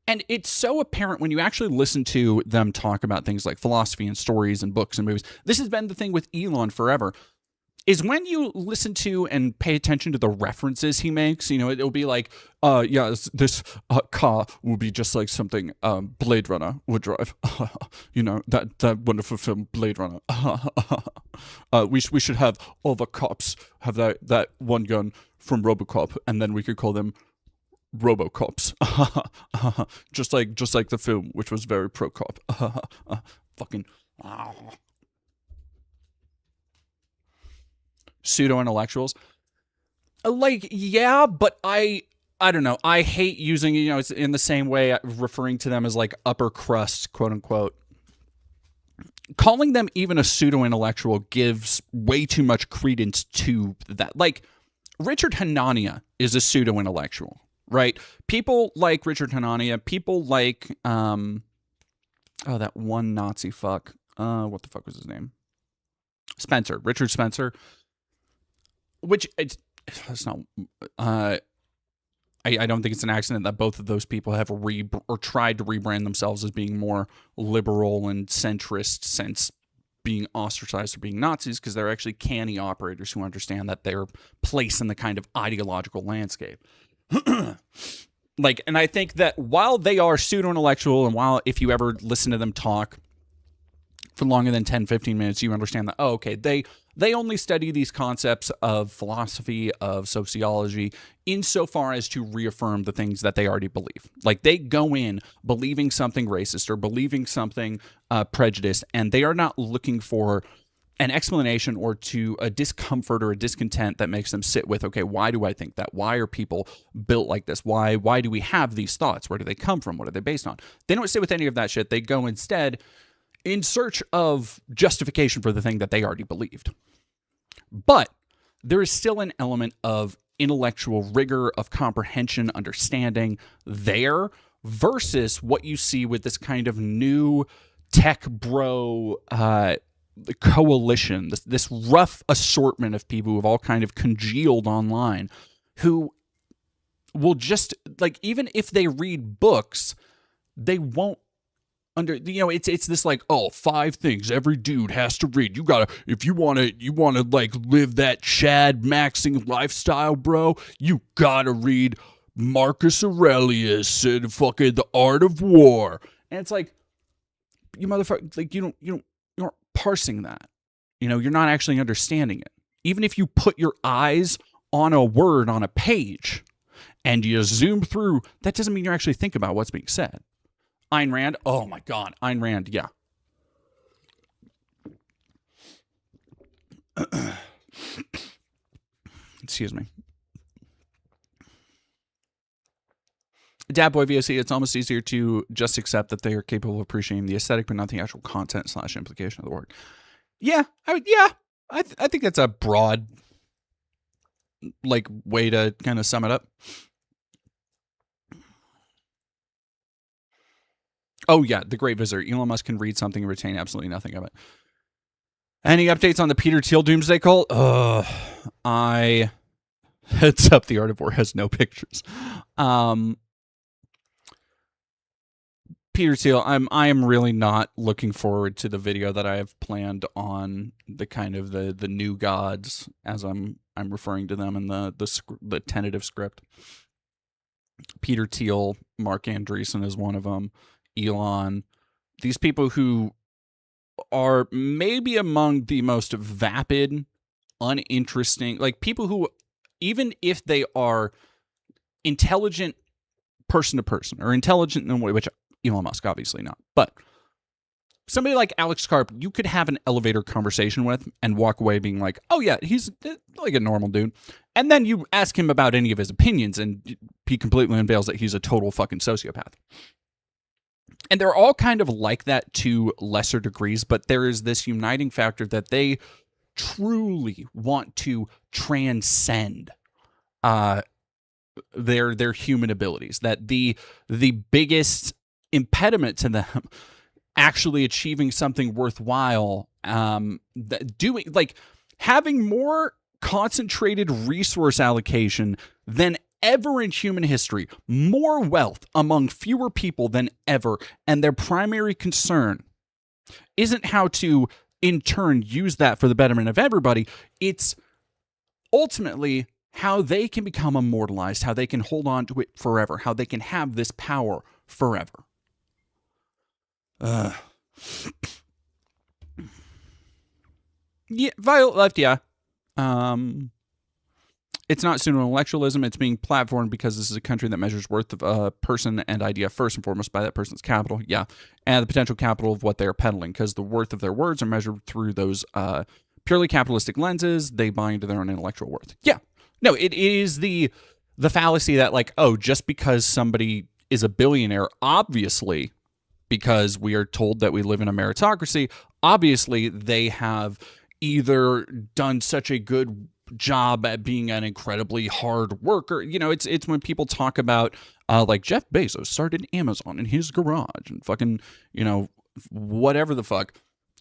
And it's so apparent when you actually listen to them talk about things like philosophy and stories and books and movies. This has been the thing with Elon forever, is when you listen to and pay attention to the references he makes, it'll be like, this car will be just like something Blade Runner would drive. That wonderful film Blade Runner. We should have all the cops have that one gun from RoboCop, and then we could call them RoboCops. just like the film, which was very pro-cop. Fucking pseudo-intellectuals. Yeah, but I don't know. I hate using, it's in the same way referring to them as like upper crust, quote unquote. Calling them even a pseudo-intellectual gives way too much credence to that. Like, Richard Hanania is a pseudo-intellectual. Right? People like Richard Hanania, people like, that one Nazi fuck. What the fuck was his name? Richard Spencer. Which, it's not, I don't think it's an accident that both of those people have tried to rebrand themselves as being more liberal and centrist since being ostracized for being Nazis, because they're actually canny operators who understand that their place in the kind of ideological landscape. And I think that while they are pseudo-intellectual, and while if you ever listen to them talk for longer than 10, 15 minutes, you understand that, okay, they only study these concepts of philosophy, of sociology, insofar as to reaffirm the things that they already believe. Like, they go in believing something racist or believing something prejudiced, and they are not looking for an explanation or to a discomfort or a discontent that makes them sit with, okay, why do I think that? Why are people built like this? Why do we have these thoughts? Where do they come from? What are they based on? They don't sit with any of that shit. They go instead in search of justification for the thing that they already believed. But there is still an element of intellectual rigor, of comprehension, understanding there, versus what you see with this kind of new tech bro coalition, this rough assortment of people who have all kind of congealed online, who will just, like, even if they read books, they won't it's this like, 5 things every dude has to read. If you want to like live that Chad Maxing lifestyle, bro, you gotta read Marcus Aurelius and fucking The Art of War. And it's like, you motherfucker, like, you aren't parsing that. You're not actually understanding it. Even if you put your eyes on a word on a page and you zoom through, that doesn't mean you're actually thinking about what's being said. Ayn Rand, oh my God, Ayn Rand, yeah. Excuse me. Dadboy VOC, it's almost easier to just accept that they are capable of appreciating the aesthetic, but not the actual content / implication of the work. Yeah, I think that's a broad, like, way to kind of sum it up. Oh yeah, the Great Visitor. Elon Musk can read something and retain absolutely nothing of it. Any updates on the Peter Thiel doomsday cult? Heads up, the Art of War has no pictures. Peter Thiel, I am really not looking forward to the video that I have planned on the kind of the new gods, as I'm referring to them in the tentative script. Peter Thiel, Mark Andreessen is one of them. Elon, these people who are maybe among the most vapid, uninteresting, like people who, even if they are intelligent person to person, or intelligent in a way, which Elon Musk obviously not, but somebody like Alex Karp, you could have an elevator conversation with and walk away being like, oh yeah, he's like a normal dude. And then you ask him about any of his opinions and he completely unveils that he's a total fucking sociopath. And they're all kind of like that to lesser degrees, but there is this uniting factor that they truly want to transcend their human abilities. That the biggest impediment to them actually achieving something worthwhile, doing, like, having more concentrated resource allocation than ever in human history, more wealth among fewer people than ever, and their primary concern isn't how to in turn use that for the betterment of everybody. It's ultimately how they can become immortalized, how they can hold on to it forever, how they can have this power forever. Yeah, Violet left, yeah. It's not pseudo-intellectualism. It's being platformed because this is a country that measures worth of a person and idea first and foremost by that person's capital. Yeah. And the potential capital of what they're peddling, because the worth of their words are measured through those purely capitalistic lenses. They buy into their own intellectual worth. Yeah. No, it is the fallacy that, like, oh, just because somebody is a billionaire, obviously, because we are told that we live in a meritocracy, obviously they have either done such a good job at being an incredibly hard worker. You know, it's when people talk about like Jeff Bezos started Amazon in his garage and fucking, you know, whatever the fuck.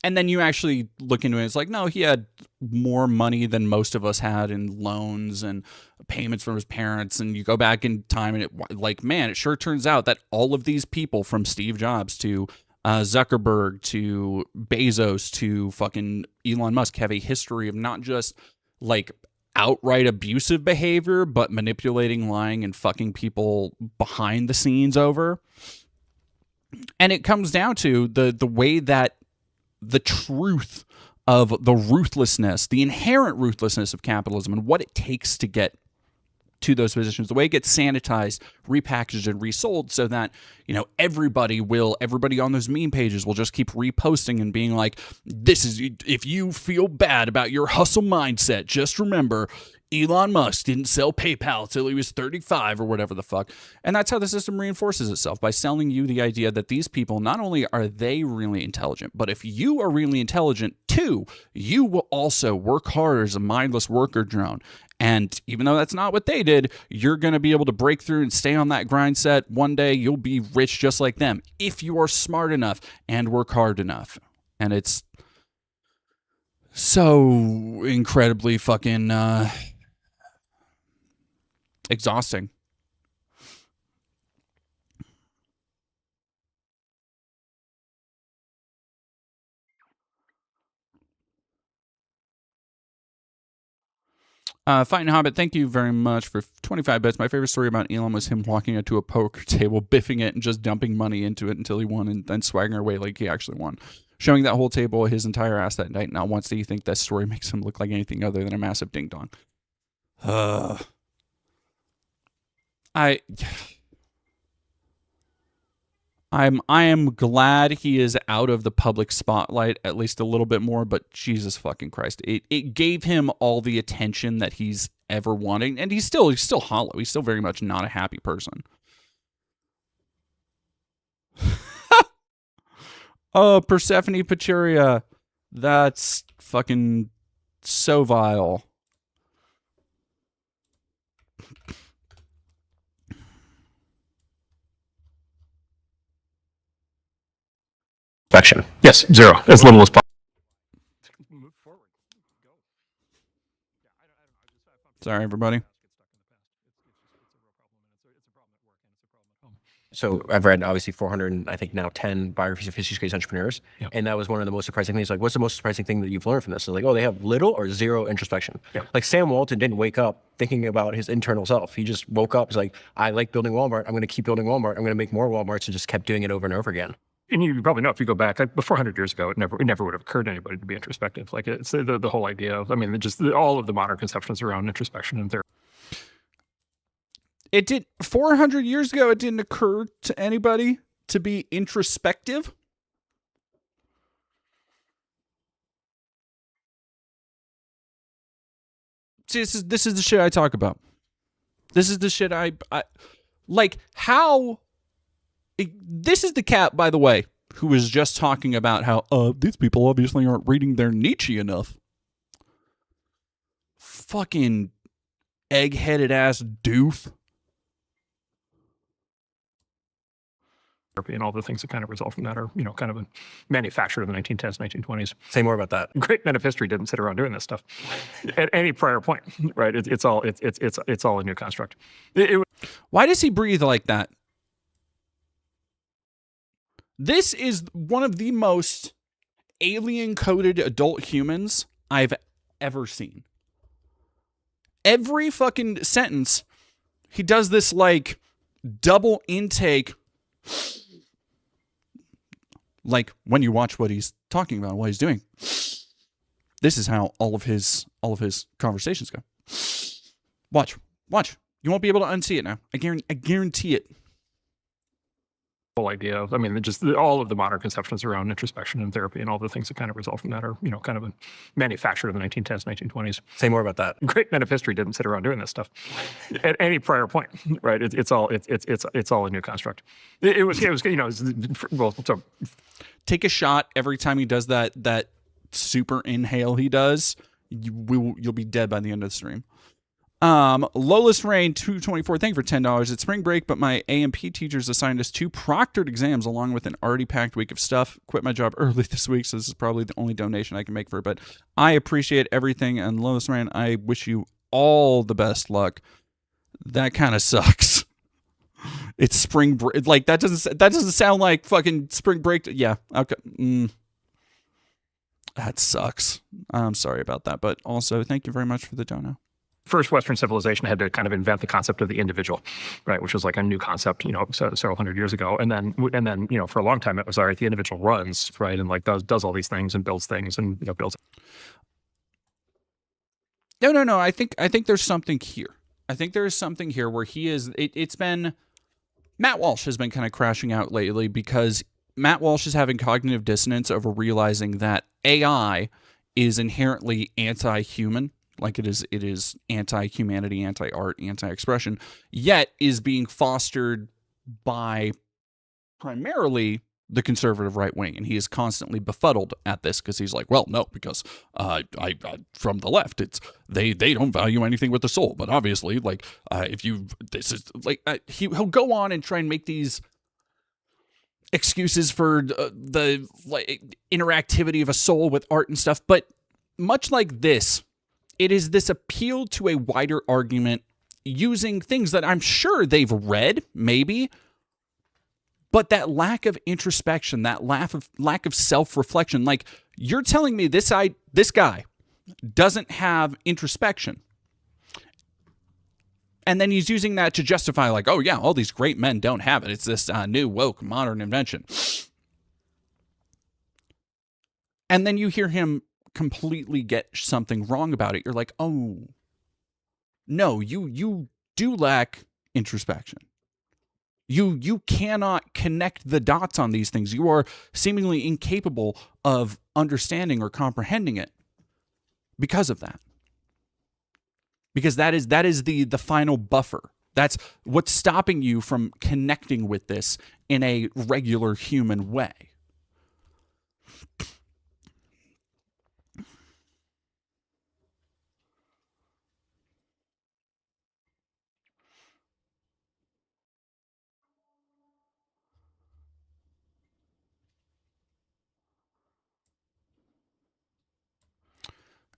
And then you actually look into it, it's like, no, he had more money than most of us had in loans and payments from his parents. And you go back in time and it, like, man, it sure turns out that all of these people, from Steve Jobs to Zuckerberg to Bezos to fucking Elon Musk, have a history of not just like outright abusive behavior, but manipulating, lying, and fucking people behind the scenes over. And it comes down to the way that the truth of the ruthlessness, the inherent ruthlessness of capitalism and what it takes to get to those positions, the way it gets sanitized, repackaged, and resold so that, you know, everybody on those meme pages will just keep reposting and being like, this is, if you feel bad about your hustle mindset, just remember Elon Musk didn't sell PayPal till he was 35 or whatever the fuck. And that's how the system reinforces itself, by selling you the idea that these people, not only are they really intelligent, but if you are really intelligent too, you will also work hard as a mindless worker drone. And even though that's not what they did, you're going to be able to break through and stay on that grind set. One day you'll be rich just like them if you are smart enough and work hard enough. And it's so incredibly fucking exhausting. Fighting Hobbit, thank you very much for 25 bits. My favorite story about Elon was him walking into a poker table, biffing it, and just dumping money into it until he won, and then swaggering away like he actually won. Showing that whole table his entire ass that night. Not once do you think that story makes him look like anything other than a massive ding-dong. I am glad he is out of the public spotlight at least a little bit more, but Jesus fucking Christ. It gave him all the attention that he's ever wanted, and he's still hollow. He's still very much not a happy person. Oh, Persephone Paturia. That's fucking so vile. Yes, 0, as little as possible. Sorry, everybody. So I've read obviously 400, I think now 10 biographies of history-based entrepreneurs, Yep. and that was one of the most surprising things. Like, what's the most surprising thing that you've learned from this? So like, oh, they have little or zero introspection. Yep. Like Sam Walton didn't wake up thinking about his internal self. He just woke up. He's like, I like building Walmart. I'm going to keep building Walmart. I'm going to make more Walmarts, and just kept doing it over and over again. And you probably know if you go back before 100 years ago, it never would have occurred to anybody to be introspective. Like it's the whole idea of, I mean, just all of the modern conceptions around introspection and therapy. It did 400 years ago. It didn't occur to anybody to be introspective. See, this is the shit I talk about. This is the shit I like. How? This is the cat, by the way, who was just talking about how these people obviously aren't reading their Nietzsche enough. Fucking egg-headed ass doof. And all the things that kind of result from that are, kind of manufactured in the 1910s, 1920s. Say more about that. Great men of history didn't sit around doing this stuff at any prior point, right? It's all a new construct. Why does he breathe like that? This is one of the most alien-coded adult humans I've ever seen. Every fucking sentence, he does this like double intake. Like when you watch what he's talking about, what he's doing. This is how all of his conversations go. Watch. You won't be able to unsee it now. I guarantee it. Whole idea of, I mean, just all of the modern conceptions around introspection and therapy and all the things that kind of result from that are, kind of manufactured in the 1910s, 1920s. Say more about that. Great men of history didn't sit around doing this stuff at any prior point, right? It's all a new construct. It was well, so take a shot every time he does that super inhale he does. You'll be dead by the end of the stream. Lowest Rain 224, thank you for $10. It's spring break, but my AMP teachers assigned us 2 proctored exams along with an already packed week of stuff. Quit my job early this week, so this is probably the only donation I can make for it, but I appreciate everything, and Lowest Rain, I wish you all the best luck. That kind of sucks. It's spring break. Like, that doesn't sound like fucking spring break. Yeah, okay. That sucks. I'm sorry about that, but also thank you very much for the dono. First Western civilization had to kind of invent the concept of the individual, right, which was like a new concept, several hundred years ago. And then, for a long time, it was, all right, the individual runs, right, and like does all these things and builds things and builds. No. I think there's something here. I think there is something here where he is. It's been Matt Walsh has been kind of crashing out lately because Matt Walsh is having cognitive dissonance over realizing that AI is inherently anti-human. Like it is anti-humanity, anti-art, anti-expression, yet is being fostered by primarily the conservative right wing, and he is constantly befuddled at this because he's like, well, no, because I from the left, it's they don't value anything with the soul, but obviously, like he'll go on and try and make these excuses for the interactivity of a soul with art and stuff, but much like this. It is this appeal to a wider argument using things that I'm sure they've read, maybe, but that lack of introspection, that lack of self-reflection. Like, you're telling me this guy doesn't have introspection, and then he's using that to justify, like, oh yeah, all these great men don't have it. It's this new woke modern invention, and then you hear him completely get something wrong about it. You're like, oh no, you do lack introspection. You cannot connect the dots on these things. You are seemingly incapable of understanding or comprehending it because of that. Because that is the final buffer. That's what's stopping you from connecting with this in a regular human way.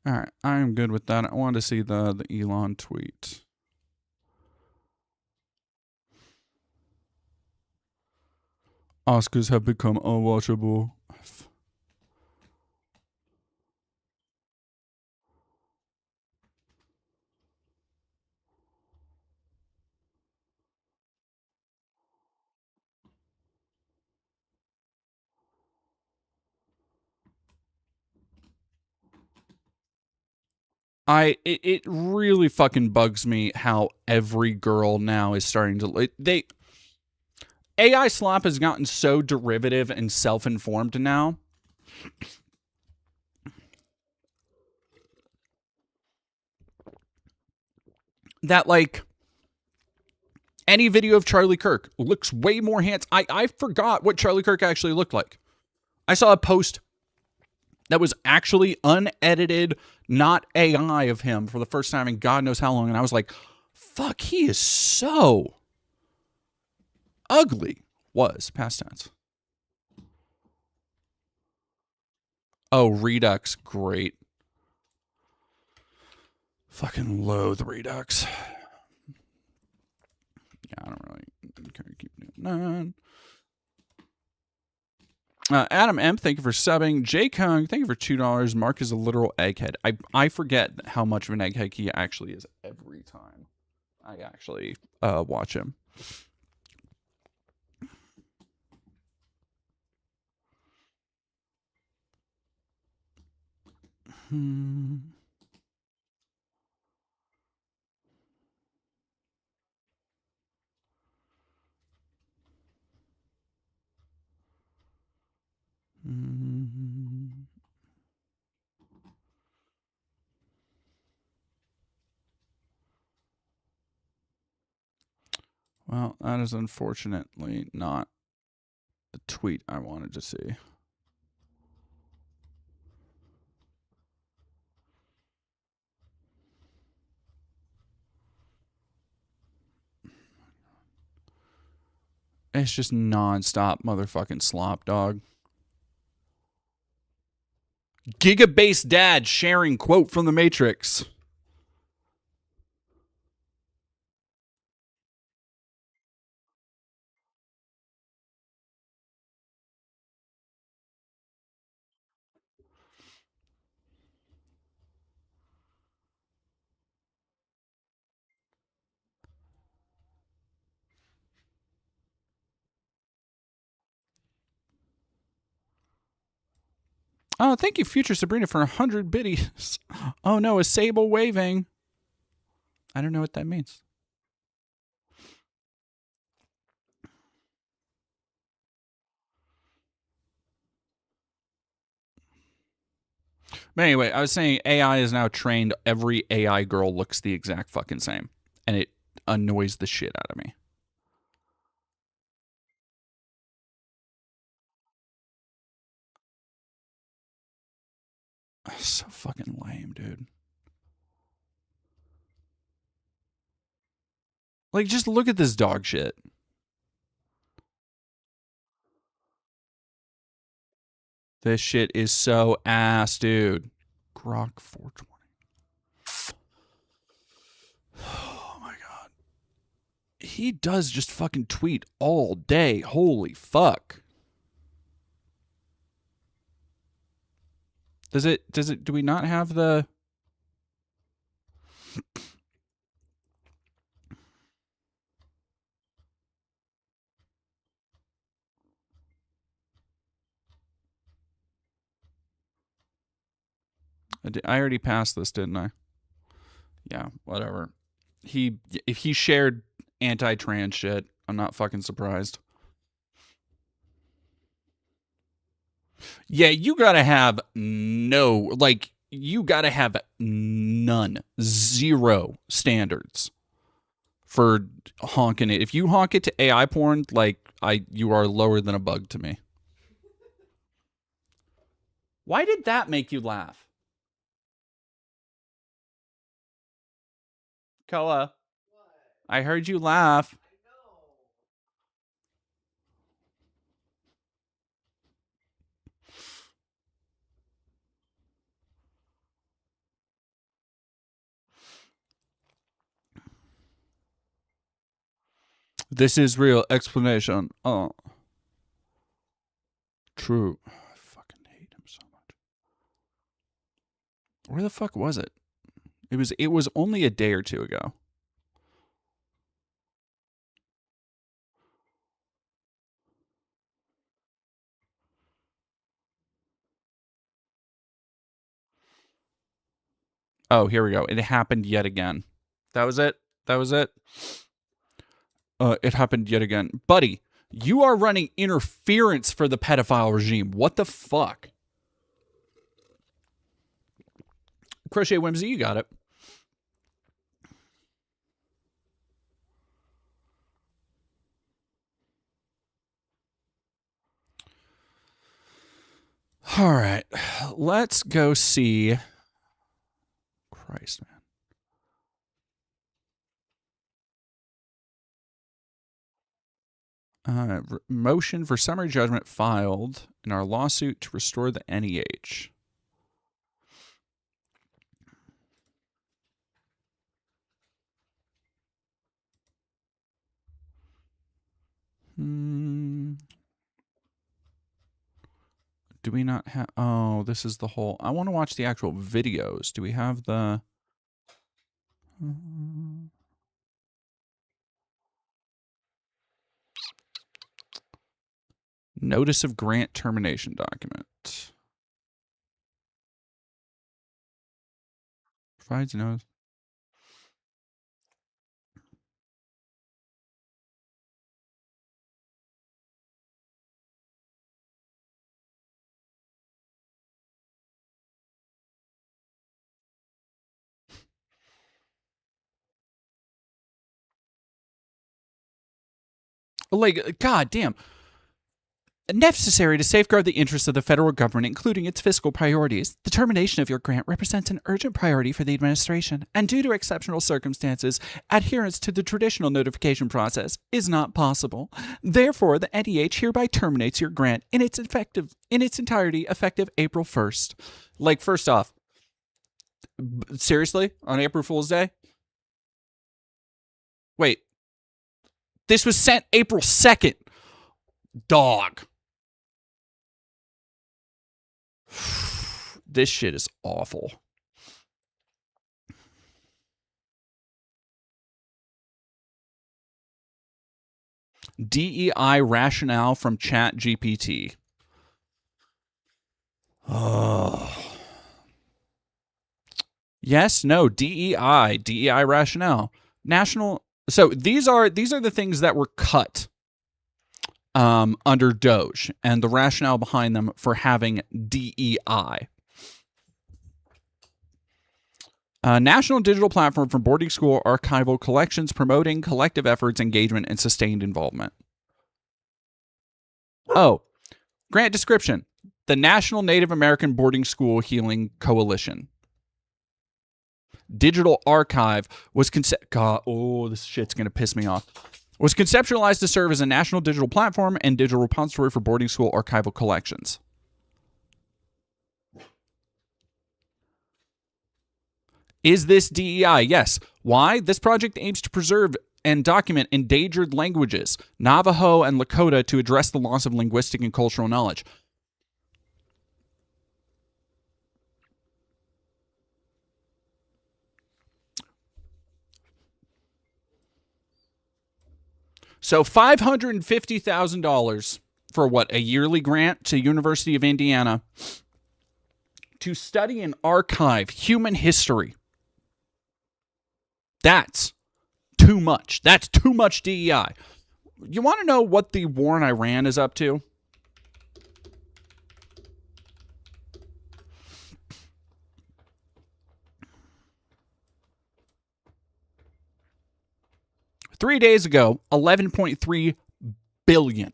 All right, I'm good with that. I wanted to see the Elon tweet. Oscars have become unwatchable. It really fucking bugs me how every girl now is starting to AI slop has gotten so derivative and self-informed now that like any video of Charlie Kirk looks way more handsome. I forgot what Charlie Kirk actually looked like. I saw a post that was actually unedited, not AI of him for the first time in God knows how long. And I was like, fuck, he is so ugly. Was past tense. Oh, Redux. Great. Fucking loathe Redux. Yeah, I don't really care to keep doing that. Adam M, thank you for subbing. Jay Kung, thank you for $2. Mark is a literal egghead. I forget how much of an egghead he actually is every time I actually watch him. Well, that is unfortunately not the tweet I wanted to see. It's just nonstop motherfucking slop, dog. Gigabase dad sharing quote from the Matrix. Oh, thank you, Future Sabrina, for 100 biddies. Oh no, a sable waving. I don't know what that means. But anyway, I was saying AI is now trained. Every AI girl looks the exact fucking same. And it annoys the shit out of me. So fucking lame, dude. Like, just look at this dog shit. This shit is so ass, dude. Grok 420. Oh my god. He does just fucking tweet all day. Holy fuck. Do we not have the I already passed this, didn't I? Yeah, whatever. If he shared anti-trans shit, I'm not fucking surprised. Yeah, you gotta have you gotta have none, zero standards for honking it. If you honk it to AI porn, you are lower than a bug to me. Why did that make you laugh? Koa. I heard you laugh. This is real explanation. Oh. True. I fucking hate him so much. Where the fuck was it? It was only a day or two ago. Oh, here we go. It happened yet again. That was it. That was it. It happened yet again. Buddy, you are running interference for the pedophile regime. What the fuck? Crochet Whimsy, you got it. All right. Let's go see. Christ, man. Motion for summary judgment filed in our lawsuit to restore the NEH. Do we not have... Oh, this is the whole... I want to watch the actual videos. Do we have the... Notice of grant termination document. Provides notice. Like, god damn. Necessary to safeguard the interests of the federal government, including its fiscal priorities. The termination of your grant represents an urgent priority for the administration, and due to exceptional circumstances, adherence to the traditional notification process is not possible. Therefore, the NEH hereby terminates your grant in its entirety, effective April 1st. Like, first off, seriously? On April Fool's Day? Wait. This was sent April 2nd. Dog. This shit is awful. DEI rationale from ChatGPT. Oh. Yes, no, DEI rationale. National. So these are the things that were cut under DOGE and the rationale behind them for having DEI. National digital platform for boarding school archival collections, promoting collective efforts, engagement, and sustained involvement. Oh, grant description. The National Native American Boarding School Healing Coalition. Digital archive was this shit's going to piss me off. Was conceptualized to serve as a national digital platform and digital repository for boarding school archival collections. Is this DEI? Yes. Why? This project aims to preserve and document endangered languages, Navajo and Lakota, to address the loss of linguistic and cultural knowledge. So $550,000 for what? A yearly grant to University of Indiana to study and archive human history. That's too much. That's too much DEI. You want to know what the war in Iran is up to? Three days ago, 11.3 billion.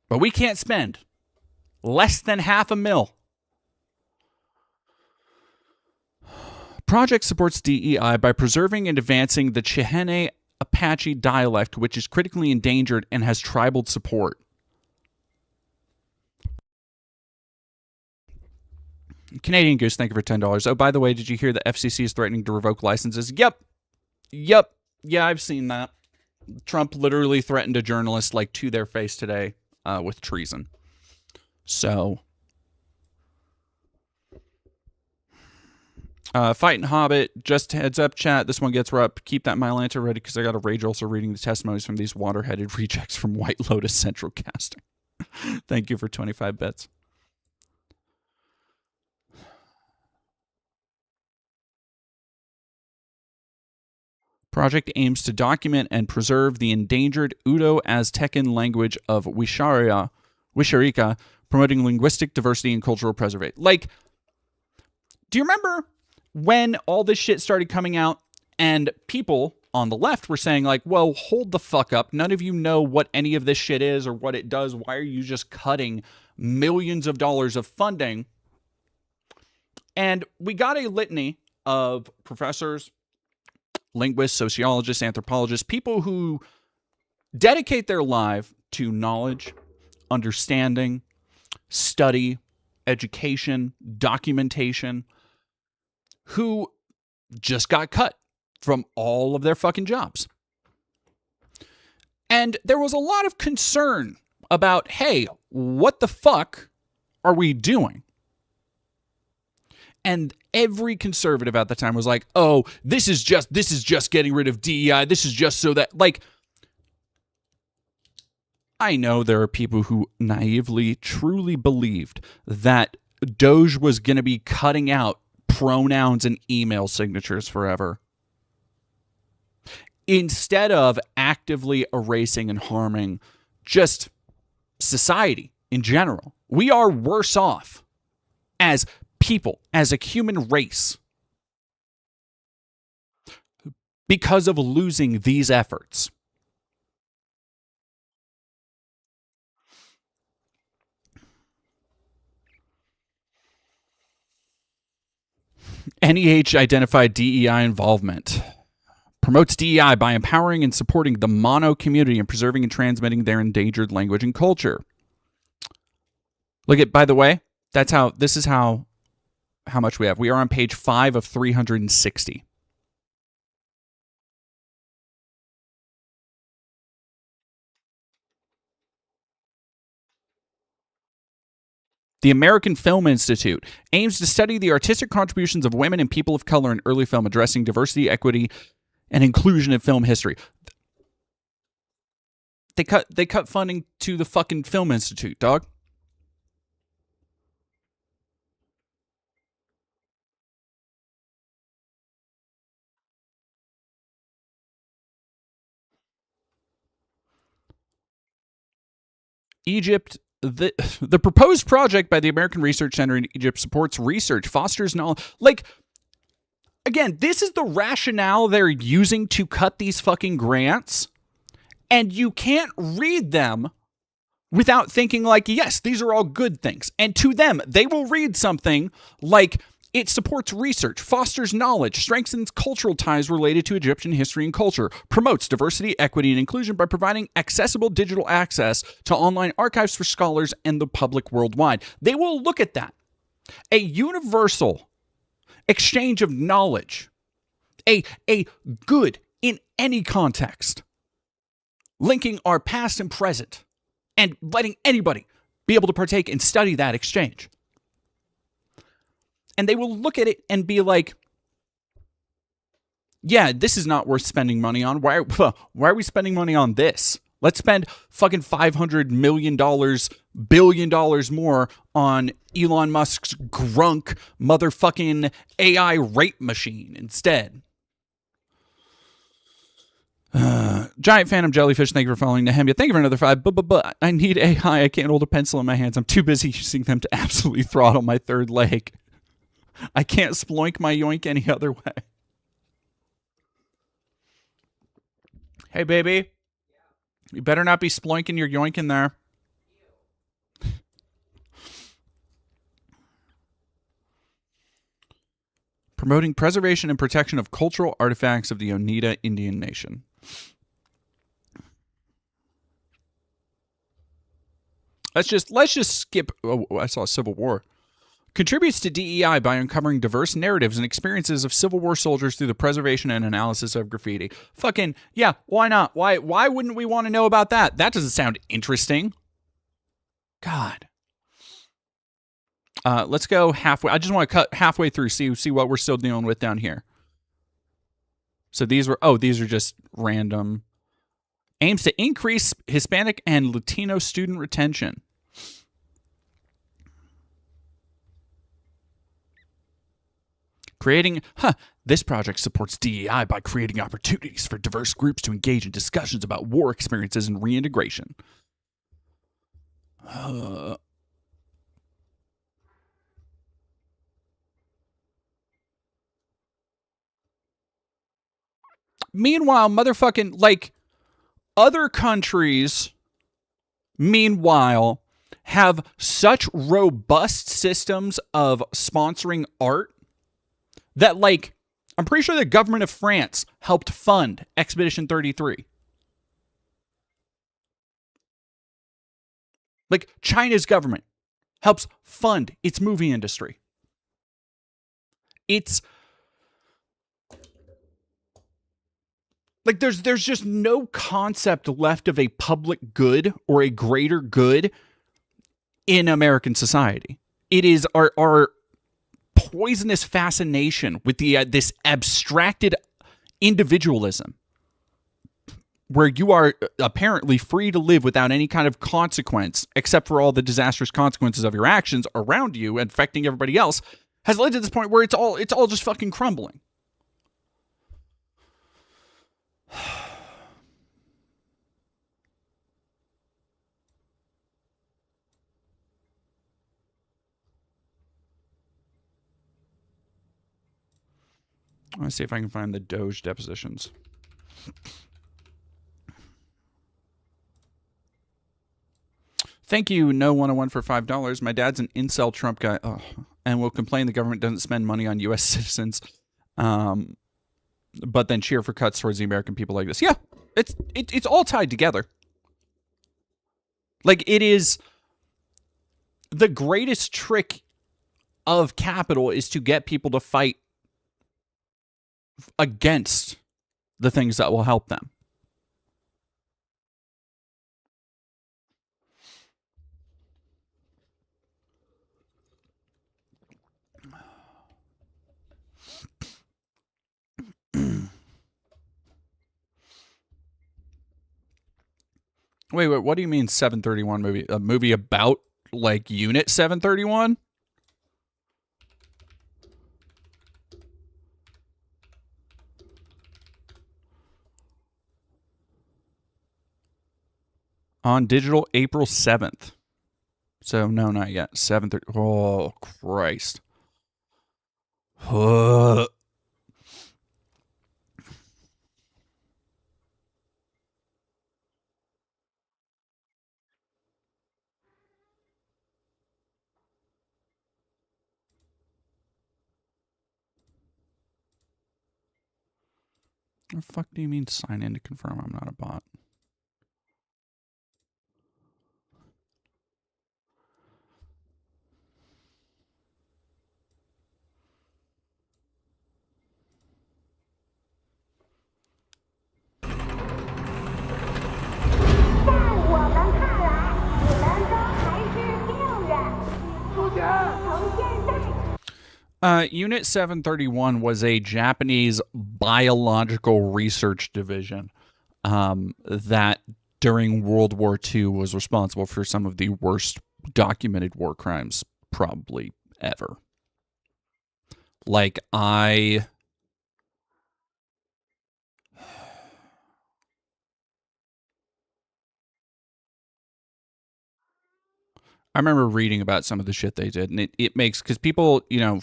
But we can't spend less than $500,000. Project supports DEI by preserving and advancing the Chihenne Apache dialect, which is critically endangered and has tribal support. Canadian Goose, thank you for $10. Oh, by the way, did you hear the FCC is threatening to revoke licenses? Yep. Yeah, I've seen that. Trump literally threatened a journalist like to their face today with treason. So, Fighting Hobbit, just heads up, chat. This one gets rough. Keep that Mylanta ready because I got a rage also reading the testimonies from these water-headed rejects from White Lotus Central Casting. Thank you for 25 bits. Project aims to document and preserve the endangered Udo-Aztecan language of Wixárika, promoting linguistic diversity and cultural preservation. Like, do you remember when all this shit started coming out and people on the left were saying, like, well, hold the fuck up. None of you know what any of this shit is or what it does. Why are you just cutting millions of dollars of funding? And we got a litany of professors, linguists, sociologists, anthropologists, people who dedicate their life to knowledge, understanding, study, education, documentation, who just got cut from all of their fucking jobs. And there was a lot of concern about, hey, what the fuck are we doing? And every conservative at the time was like, oh, this is just getting rid of DEI. This is just so that, like, I know there are people who naively, truly believed that DOGE was going to be cutting out pronouns and email signatures forever, instead of actively erasing and harming just society in general. We are worse off as people, as a human race, because of losing these efforts. NEH identified DEI involvement. Promotes DEI by empowering and supporting the mono community and preserving and transmitting their endangered language and culture. Look at, by the way, this is how much we have. We are on page 5 of 360. The American Film Institute aims to study the artistic contributions of women and people of color in early film, addressing diversity, equity, and inclusion in film history. They cut funding to the fucking Film Institute, dog. Egypt. The proposed project by the American Research Center in Egypt supports research, fosters knowledge. Like, again, this is the rationale they're using to cut these fucking grants, and you can't read them without thinking like, yes, these are all good things. And to them, they will read something like, it supports research, fosters knowledge, strengthens cultural ties related to Egyptian history and culture, promotes diversity, equity, and inclusion by providing accessible digital access to online archives for scholars and the public worldwide. They will look at that. A universal exchange of knowledge, a good in any context, linking our past and present, and letting anybody be able to partake and study that exchange. And they will look at it and be like, yeah, this is not worth spending money on. Why are we spending money on this? Let's spend fucking $500 million, $1 billion more on Elon Musk's grunk motherfucking AI rape machine instead. Giant Phantom Jellyfish, thank you for following Nehemia. Thank you for another 5. But I need AI. I can't hold a pencil in my hands. I'm too busy using them to absolutely throttle my third leg. I can't sploink my yoink any other way. Hey, baby. You better not be sploinking your yoink in there. Promoting preservation and protection of cultural artifacts of the Oneida Indian Nation. Let's just skip. Oh, I saw a Civil War. Contributes to DEI by uncovering diverse narratives and experiences of Civil War soldiers through the preservation and analysis of graffiti. Fucking, yeah, why not? Why wouldn't we want to know about that? That doesn't sound interesting. God. Let's go halfway. I just want to cut halfway through, see what we're still dealing with down here. So these are just random. Aims to increase Hispanic and Latino student retention. This project supports DEI by creating opportunities for diverse groups to engage in discussions about war experiences and reintegration. Meanwhile, motherfucking, like, other countries, meanwhile, have such robust systems of sponsoring art that, like, I'm pretty sure the government of France helped fund Expedition 33. Like, China's government helps fund its movie industry. It's like there's just no concept left of a public good or a greater good in American society. It is our poisonous fascination with the this abstracted individualism where you are apparently free to live without any kind of consequence except for all the disastrous consequences of your actions around you and affecting everybody else has led to this point where it's all just fucking crumbling. Let's see if I can find the DOGE depositions. Thank you, No 101 for $5. My dad's an incel Trump guy, and will complain the government doesn't spend money on U.S. citizens, but then cheer for cuts towards the American people like this. Yeah, it's all tied together. Like, it is the greatest trick of capital is to get people to fight against the things that will help them. Wait, what do you mean 731 movie? A movie about, like, Unit 731? On digital, April 7th. So, no, not yet. 7:30. Oh, Christ. What the fuck do you mean sign in to confirm I'm not a bot? Unit 731 was a Japanese biological research division that during World War II was responsible for some of the worst documented war crimes probably ever. Like, I remember reading about some of the shit they did, and it makes, because people, you know,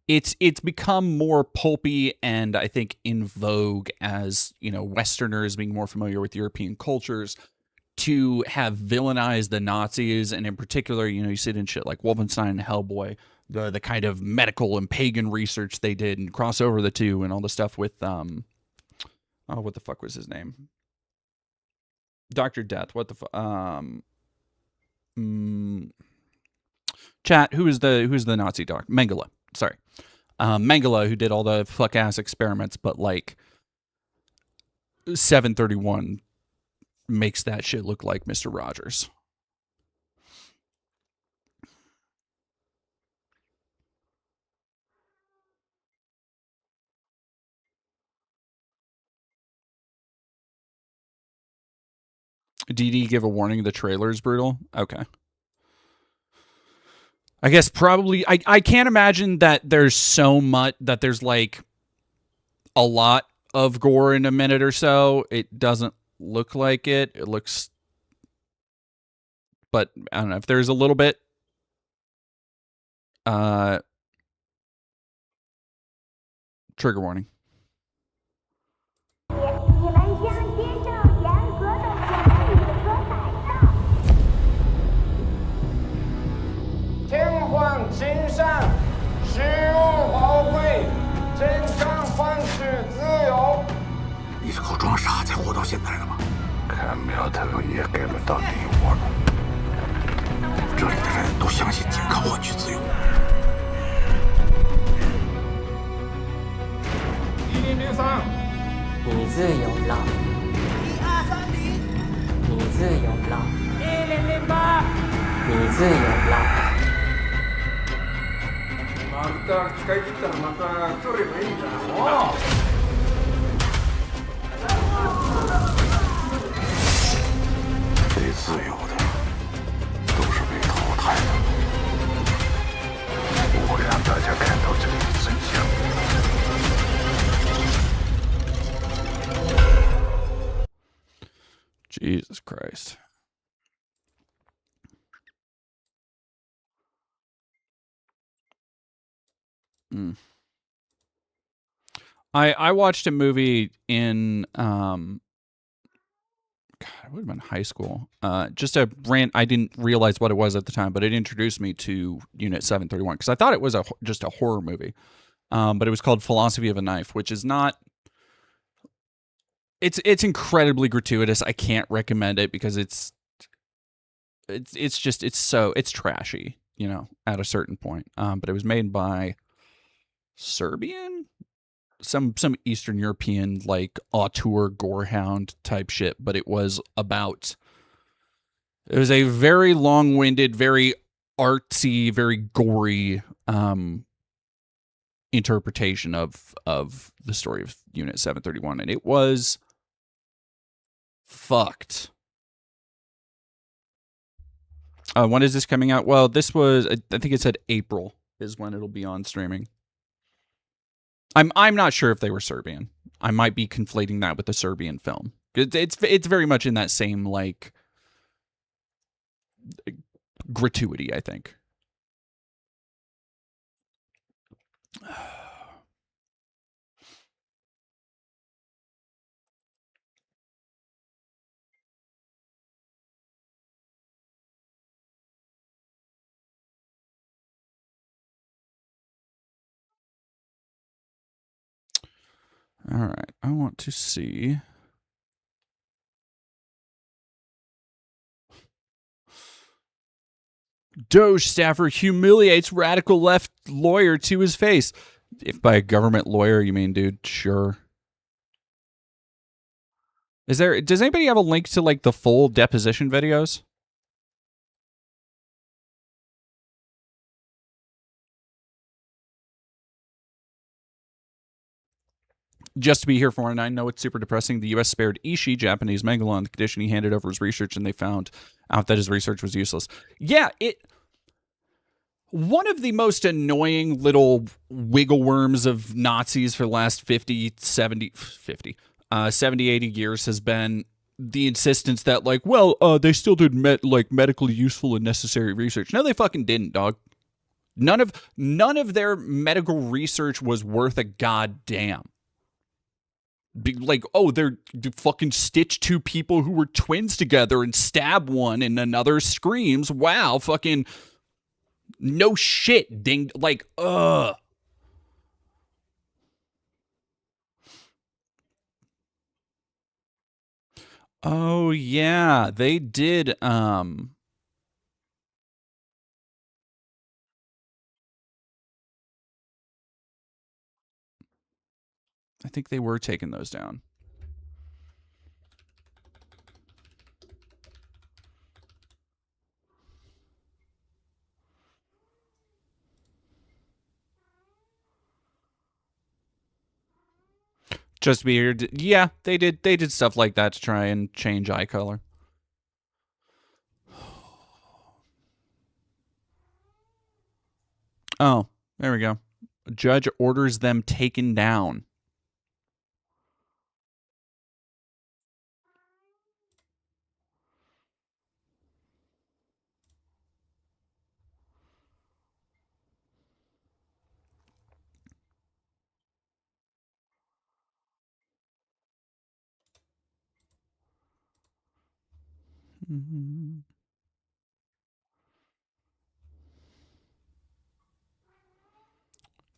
it's become more pulpy and I think in vogue as, you know, Westerners being more familiar with European cultures to have villainized the Nazis, and in particular, you know, you see it in shit like Wolfenstein and Hellboy, the kind of medical and pagan research they did and cross over the two and all the stuff with what the fuck was his name? Dr. Death. What the fuck? Chat, who's the Nazi doc? Mengele. Sorry. Mengele, who did all the fuck ass experiments, but like 731 makes that shit look like Mr. Rogers. DD give a warning, the trailer is brutal. Okay. I guess probably I can't imagine that there's so much that there's like a lot of gore in a minute or so. It doesn't look like it. It looks, but I don't know if there's a little bit. Trigger warning. 你们将接受严格的管理和改造。天皇亲善，食物宝贵，真正换取自由。你是靠装傻才活到现在的吗？看苗头也该轮到你我了。这里的人都相信健康换取自由。1003，你自由了。1230，你自由了。1008，你自由了。また使い切ったらまた取ればいいんだ。最自由的都是被淘汰的。我会让大家看到这里的真相。Jesus Christ. I watched a movie in God, it would have been high school. Just a brand. I didn't realize what it was at the time, but it introduced me to Unit 731 because I thought it was just a horror movie. But it was called Philosophy of a Knife, which is not. It's incredibly gratuitous. I can't recommend it because it's trashy, you know, at a certain point. But it was made by Serbian, some Eastern European like auteur gorehound type shit. But it was a very long-winded, very artsy, very gory interpretation of the story of Unit 731, and it was fucked. When is this coming out? Well, this was, I think it said April is when it'll be on streaming. I'm not sure if they were Serbian. I might be conflating that with the Serbian film. It's very much in that same like gratuity, I think. All right, I want to see. DOGE staffer humiliates radical left lawyer to his face. If by a government lawyer you mean, dude, sure. Does anybody have a link to like the full deposition videos? Just to be here for one, I know it's super depressing. The U.S. spared Ishii, Japanese Mengele, on the condition he handed over his research, and they found out that his research was useless. Yeah, one of the most annoying little wiggle worms of Nazis for the last 70, 80 years has been the insistence that, like, well, they still did medically useful and necessary research. No, they fucking didn't, dog. None of their medical research was worth a goddamn. Like, oh, they're fucking stitch two people who were twins together and stab one and another screams. Wow, fucking no shit, ding. Like, ugh. Oh yeah, they did. I think they were taking those down. Just weird. Yeah, they did stuff like that to try and change eye color. Oh, there we go. A judge orders them taken down.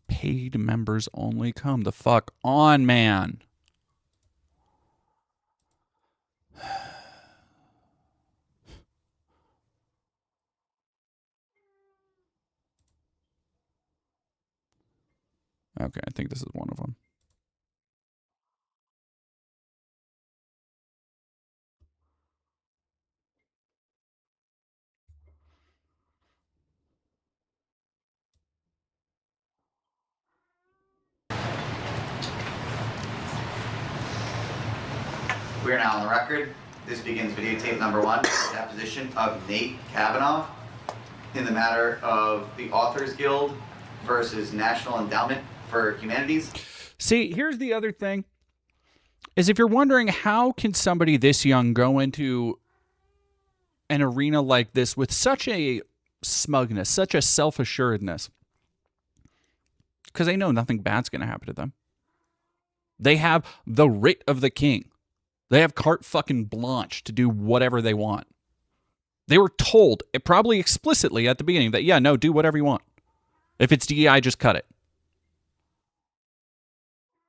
Paid members only. Come the fuck on, man. Okay, I think this is one of them. We are now on the record. This begins videotape number 1, deposition of Nate Kavanaugh in the matter of the Authors Guild versus National Endowment for Humanities. See, here's the other thing. Is if you're wondering how can somebody this young go into an arena like this with such a smugness, such a self-assuredness, because they know nothing bad's going to happen to them. They have the writ of the king. They have carte fucking blanche to do whatever they want. They were told, probably explicitly at the beginning, that, yeah, no, do whatever you want. If it's DEI, just cut it.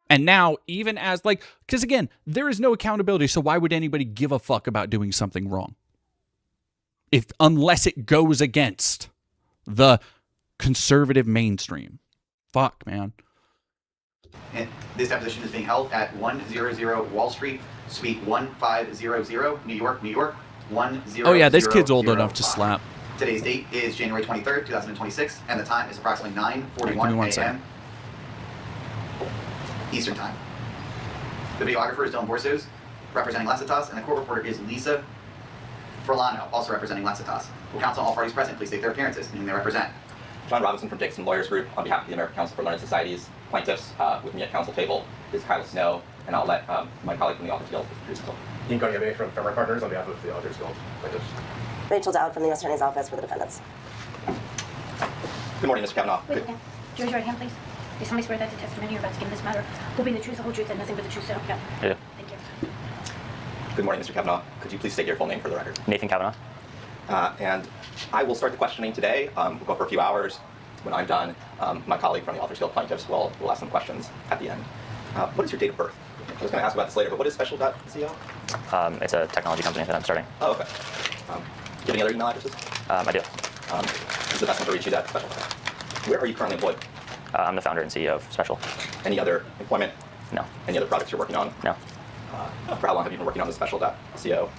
And now, even as, like, because again, there is no accountability, so why would anybody give a fuck about doing something wrong? Unless it goes against the conservative mainstream. Fuck, man. And this deposition is being held at 100 Wall Street, Suite 1500, New York, New York, 10005. Oh yeah, this kid's old enough to slap. Today's date is January 23rd, 2026, and the time is approximately 9:41 a.m. Eastern Time. The videographer is Dylan Borsos, representing Lexitas, and the court reporter is Lisa Forlano, also representing Lexitas. Will counsel all parties present please state their appearances and whom they represent. John Robinson from Dixon Lawyers Group on behalf of the American Council for Learned Societies. Plaintiffs with me at council table is Kyla Snow, and I'll let my colleague from the Authors Guild introduce himself. Dean Cunningham from Farmer Partners on behalf of the Authors Guild plaintiffs. Rachel Dowd from the U.S. Attorney's Office for the defendants. Good morning, Mr. Kavanaugh. Wait, okay. Raise your right hand, please. Do somebody swear that the testimony you're about to give in this matter will be the truth, the whole truth, and nothing but the truth, so yeah. Yeah. Thank you. Good morning, Mr. Kavanaugh. Could you please state your full name for the record? Nathan Kavanaugh. And I will start the questioning today. We'll go for a few hours. When I'm done, my colleague from the Authors Guild plaintiffs will ask some questions at the end. What is your date of birth? I was going to ask about this later, but what is Special.co? It's a technology company that I'm starting. Oh, okay. Do you have any other email addresses? I do. This is the best one to reach you at Special. Where are you currently employed? I'm the founder and CEO of Special. Any other employment? No. Any other projects you're working on? No. For how long have you been working on the Special.co?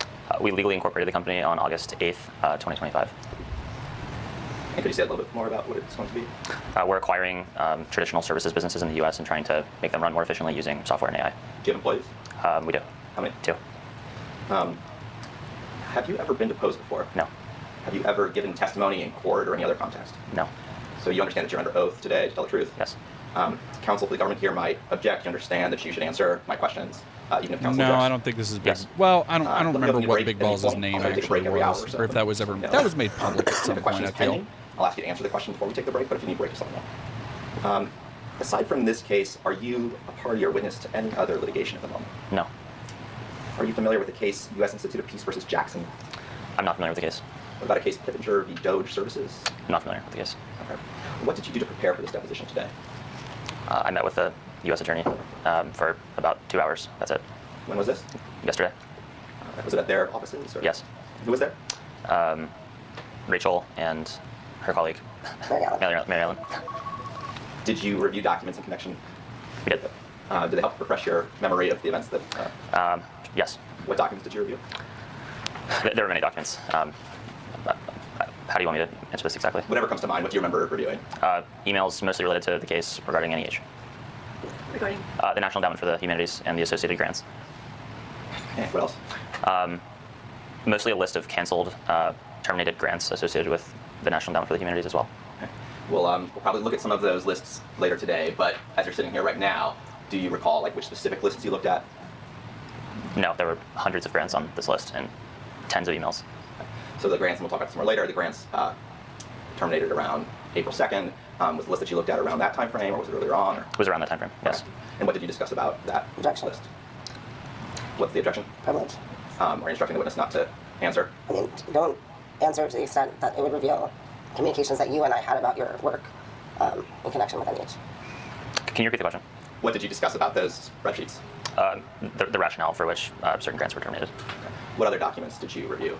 We legally incorporated the company on August 8th, 2025. And could you say a little bit more about what it's going to be? We're acquiring traditional services businesses in the U.S. and trying to make them run more efficiently using software and AI. Do you have employees? We do. How many? 2. Have you ever been deposed before? No. Have you ever given testimony in court or any other context? No. So you understand that you're under oath today to tell the truth? Yes. Counsel for the government here might object. You understand that you should answer my questions, even if counsel No, objects. I don't think this is big. Yes. Well, I don't let me remember know what if you Big break at Balls' any point. name I'll take a actually break every hour was, or or if that was ever that was made public at some the point. question I is feel. pending. I'll ask you to answer the question before we take the break, but if you need a break, just let me know. Aside from this case, are you a party or witness to any other litigation at the moment? No. Are you familiar with the case U.S. Institute of Peace versus Jackson? I'm not familiar with the case. What about a case Pittenger v. DOGE Services? I'm not familiar with the case. Okay. What did you do to prepare for this deposition today? I met with the U.S. attorney for about 2 hours. That's it. When was this? Yesterday. Was it at their offices? Or? Yes. Who was there? Rachel and her colleague, Mary Ellen. Did you review documents in connection? We did. Did they help refresh your memory of the events that? Yes. What documents did you review? There were many documents. How do you want me to answer this exactly? Whatever comes to mind. What do you remember reviewing? Emails mostly related to the case regarding NEH. Regarding? The National Endowment for the Humanities and the associated grants. Okay, what else? Mostly a list of canceled, terminated grants associated with the National Endowment for the Humanities as well. Okay. We'll probably look at some of those lists later today, but as you're sitting here right now, do you recall like which specific lists you looked at? No, there were hundreds of grants on this list and tens of emails. So the grants, and we'll talk about this more later, the grants terminated around April 2nd. Was the list that you looked at around that time frame, or was it earlier on? Or? It was around that time frame, yes. Right. And what did you discuss about that Objection. list? What's the objection? Privilege. Are you instructing the witness not to answer? I mean, don't answer to the extent that it would reveal communications that you and I had about your work in connection with NEH. Can you repeat the question? What did you discuss about those spreadsheets? The rationale for which certain grants were terminated. Okay. What other documents did you review?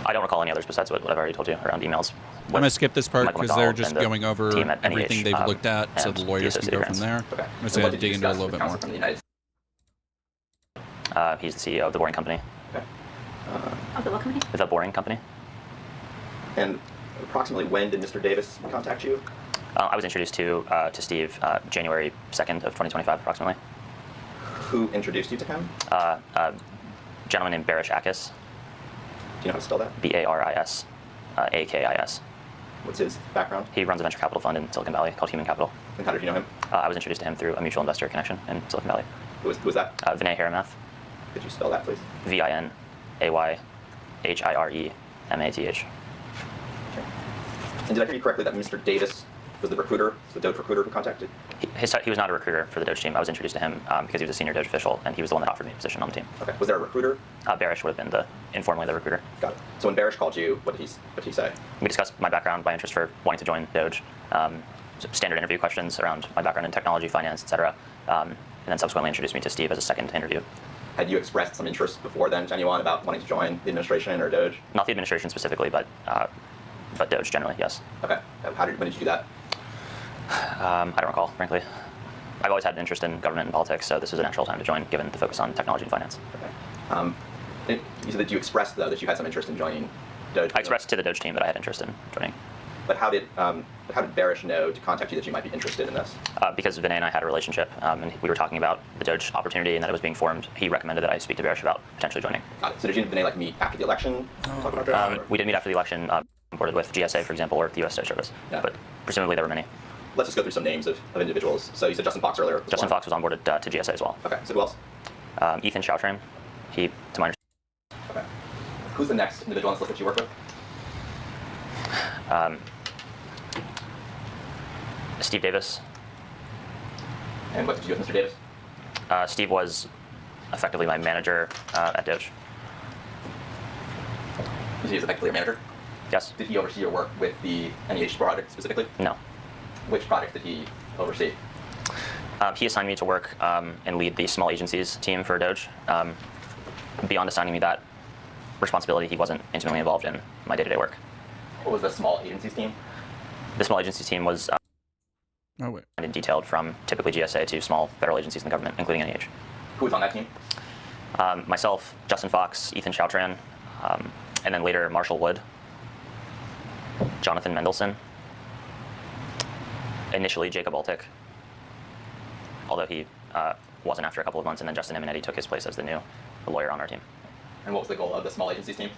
I don't recall any others besides what I've already told you around emails. I'm going to skip this part because they're just going over everything they've looked at, so the lawyers can go from there. Okay. I'm just going to dig into it a little bit more. From the United He's the CEO of the Boring Company. Okay. Of the what company? The Boring Company. And approximately when did Mr. Davis contact you? I was introduced to Steve January 2nd of 2025, approximately. Who introduced you to him? A gentleman named Barish Akis. Do you know how to spell that? Baris Akis. What's his background? He runs a venture capital fund in Silicon Valley called Human Capital. And how did you know him? I was introduced to him through a mutual investor connection in Silicon Valley. Who was that? Vinay Haramath. Could you spell that, please? VINAYHIREMATH. Okay. And did I hear you correctly that Mr. Davis was the recruiter, the DOGE recruiter who contacted? He was not a recruiter for the DOGE team. I was introduced to him because he was a senior DOGE official, and he was the one that offered me a position on the team. Okay. Was there a recruiter? Barish would have been informally the recruiter. Got it. So when Barish called you, what did he say? We discussed my background, my interest for wanting to join DOGE, standard interview questions around my background in technology, finance, etc., and then subsequently introduced me to Steve as a second interview. Had you expressed some interest before then to anyone about wanting to join the administration or DOGE? Not the administration specifically, but DOGE generally, yes. Okay. When did you do that? I don't recall, frankly. I've always had an interest in government and politics, so this was a natural time to join, given the focus on technology and finance. Okay. You said that you expressed, though, that you had some interest in joining DOGE. I expressed to the DOGE team that I had interest in joining. But how did Barish know to contact you that you might be interested in this? Because Vinay and I had a relationship, and we were talking about the DOGE opportunity and that it was being formed. He recommended that I speak to Barish about potentially joining. Got it. So did you and Vinay meet after the election? Talk about that, we did meet after the election, boarded with GSA, for example, or the US Service. Yeah. But presumably there were many. Let's just go through some names of individuals. So you said Justin Fox earlier. Justin Fox was onboarded to GSA as well. Okay. So who else? Ethan Chautram. He, to my understanding. Okay. Who's the next individual on this list that you work with? Steve Davis. And what did you do with Mr. Davis? Steve was effectively my manager at DOGE. He was effectively a manager? Yes. Did he oversee your work with the NEH project specifically? No. Which project did he oversee? He assigned me to work and lead the small agencies team for DOGE. Beyond assigning me that responsibility, he wasn't intimately involved in my day-to-day work. What was the small agencies team? The small agencies team was detailed from typically GSA to small federal agencies in the government, including NEH. Who was on that team? Myself, Justin Fox, Ethan Chautran, and then later Marshall Wood, Jonathan Mendelson, initially Jacob Altick, although he wasn't after a couple of months, and then Justin Eminetti took his place as the new lawyer on our team. And what was the goal of the small agencies team?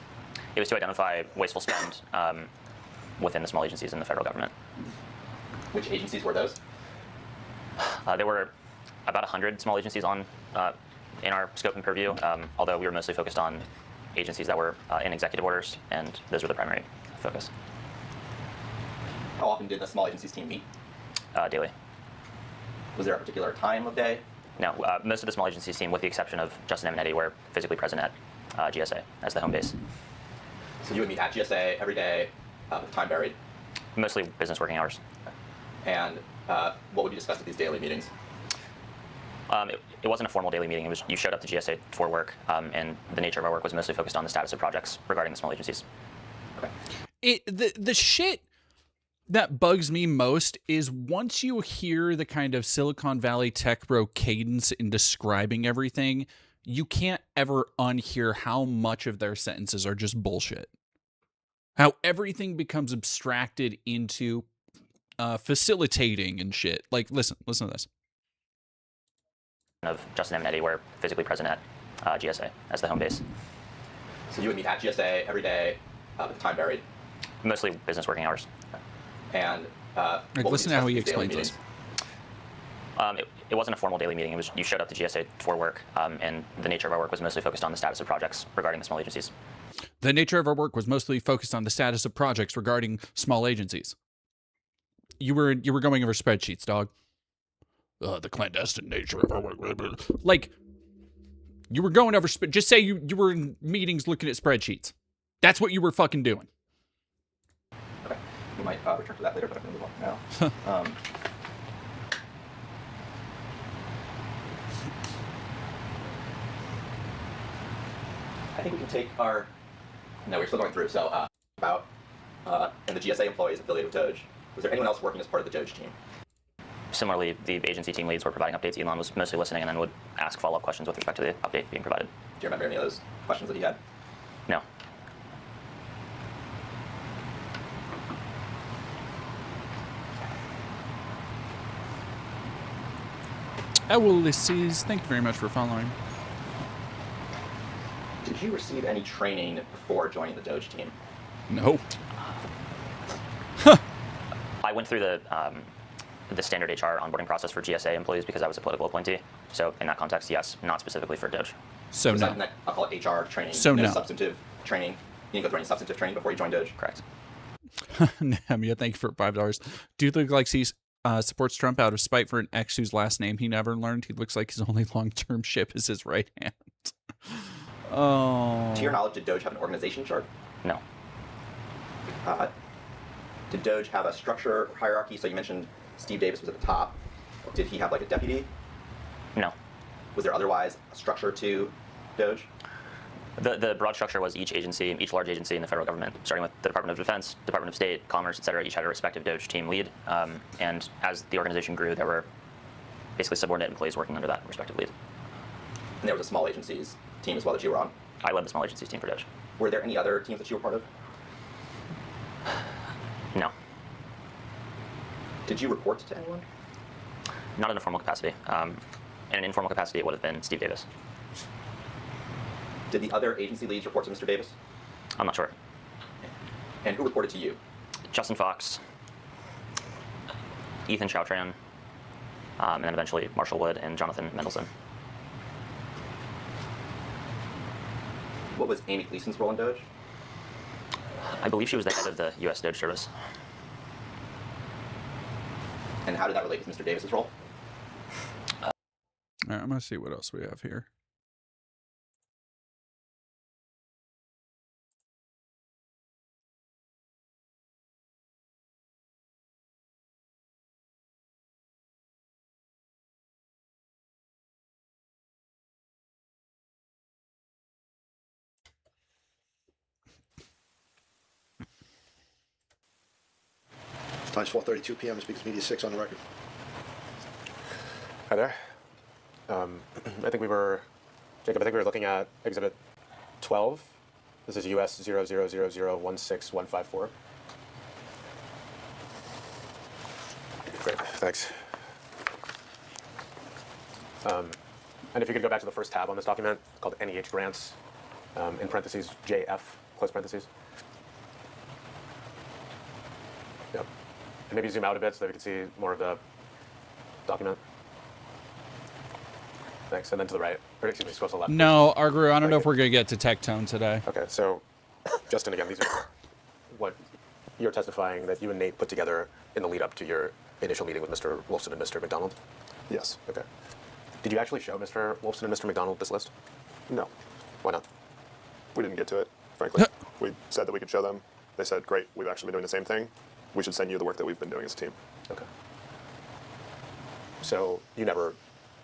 It was to identify wasteful spend within the small agencies in the federal government. Which agencies were those? There were about 100 small agencies in our scope and purview, although we were mostly focused on agencies that were in executive orders, and those were the primary focus. How often did the small agencies team meet? Daily. Was there a particular time of day? No, most of the small agencies team, with the exception of Justin Eminetti, were physically present at GSA as the home base. So you would meet at GSA every day, with time varied? Mostly business working hours. And what would you discuss at these daily meetings? It wasn't a formal daily meeting. It was you showed up to GSA for work, and the nature of our work was mostly focused on the status of projects regarding the small agencies. Okay. The shit that bugs me most is once you hear the kind of Silicon Valley tech bro cadence in describing everything, you can't ever unhear how much of their sentences are just bullshit. How everything becomes abstracted into facilitating and shit. Like, listen to this. Of Justin Eminetti were physically present at GSA as the home base. So you would meet at GSA every day, with time varied? Mostly business working hours. And listen to how he explains this. It wasn't a formal daily meeting. It was you showed up to GSA for work, and the nature of our work was mostly focused on the status of projects regarding the small agencies. The nature of our work was mostly focused on the status of projects regarding small agencies. You were going over spreadsheets, dog. The clandestine nature of our work. Like, you were going over. Just say you were in meetings looking at spreadsheets. That's what you were fucking doing. Okay, we might return to that later, but I'm going to move on now. I think we can take our. No, we're still going through. So about and the GSA employees affiliated with DOGE. Was there anyone else working as part of the DOGE team? Similarly, the agency team leads were providing updates. Elon was mostly listening and then would ask follow-up questions with respect to the update being provided. Do you remember any of those questions that he had? No. Ulysses, thank you very much for following. Did you receive any training before joining the DOGE team? No. I went through the standard HR onboarding process for GSA employees because I was a political appointee. So in that context, yes, not specifically for DOGE. So no. I'll call it HR training. So no. Substantive training. You didn't go through any substantive training before you joined DOGE? Correct. Nehemiah, thank you for $5. Do you look like he supports Trump out of spite for an ex whose last name he never learned? He looks like his only long-term ship is his right hand. Oh. To your knowledge, did DOGE have an organization chart? No. Did DOGE have a structure or hierarchy? So you mentioned Steve Davis was at the top. Did he have like a deputy? No. Was there otherwise a structure to DOGE? The broad structure was each agency, each large agency in the federal government, starting with the Department of Defense, Department of State, Commerce, et cetera, each had a respective DOGE team lead. And as the organization grew, there were basically subordinate employees working under that respective lead. And there was a small agencies team as well that you were on? I led the small agencies team for DOGE. Were there any other teams that you were part of? No. Did you report to anyone? Not in a formal capacity. In an informal capacity, it would have been Steve Davis. Did the other agency leads report to Mr. Davis? I'm not sure. And who reported to you? Justin Fox, Ethan Choutran, and then eventually Marshall Wood and Jonathan Mendelson. What was Amy Gleason's role in DOGE? I believe she was the head of the US DOGE service. And how did that relate to Mr. Davis's role? All right, I'm going to see what else we have here. Time's 4:32 p.m. Speakers Media 6 on the record. Hi there. I think we were looking at Exhibit 12. This is US 0000161154. Great, thanks. And if you could go back to the first tab on this document called NEH Grants, in parentheses, JF, close parentheses. Yep. And maybe zoom out a bit so that we can see more of the document. Thanks. And then to the right. Or excuse me, scroll to the left. No, Argru, I don't know if we're going to get to tech tone today. Okay, so Justin, again, these are what you're testifying that you and Nate put together in the lead up to your initial meeting with Mr. Wolfson and Mr. McDonald? Yes. Okay. Did you actually show Mr. Wolfson and Mr. McDonald this list? No. Why not? We didn't get to it, frankly. We said that we could show them. They said, great, we've actually been doing the same thing. We should send you the work that we've been doing as a team. Okay. So you never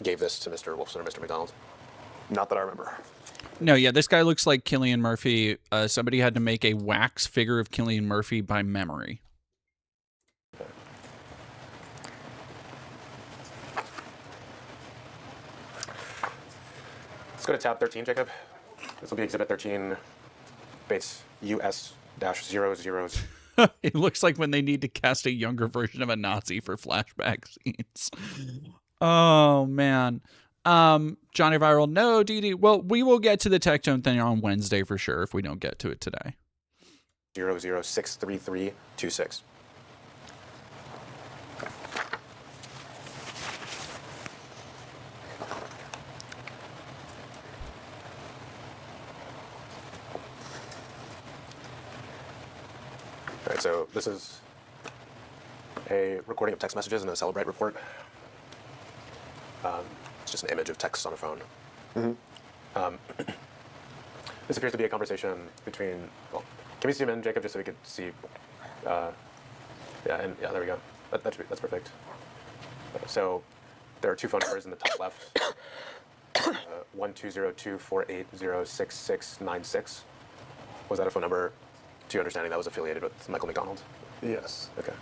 gave this to Mr. Wolfson or Mr. McDonald? Not that I remember. No, yeah, this guy looks like Cillian Murphy. Somebody had to make a wax figure of Cillian Murphy by memory. Okay. Let's go to tab 13, Jacob. This will be Exhibit 13, Bates US-00. It looks like when they need to cast a younger version of a Nazi for flashback scenes. Oh, man. Johnny Viral, no, Dee. Well, we will get to the tech tone thing on Wednesday for sure if we don't get to it today. 00063326. right, so this is a recording of text messages in a Celebrate report. It's just an image of text on a phone. This appears to be a conversation between, well, can we zoom in, Jacob, just so we could see? Yeah, there we go. That's perfect. So there are two phone numbers in the top left. 120248066696. Was that a phone number, to your understanding, that was affiliated with Michael McDonald? Yes. Okay.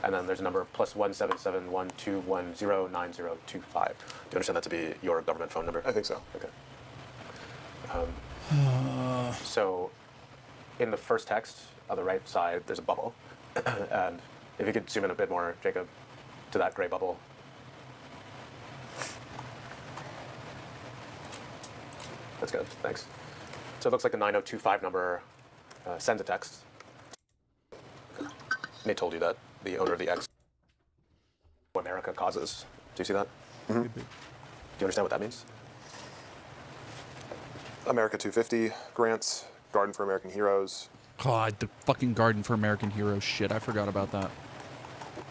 And then there's a number +17712109025. Do you understand that to be your government phone number? I think so. Okay. So in the first text on the right side, there's a bubble. And if you could zoom in a bit more, Jacob, to that gray bubble. That's good, thanks. So it looks like the 9025 number sends a text. And they told you that the owner of the X America causes. Do you see that? Mm-hmm. Do you understand what that means? America 250 grants, Garden for American Heroes. God, the fucking Garden for American Heroes shit. I forgot about that.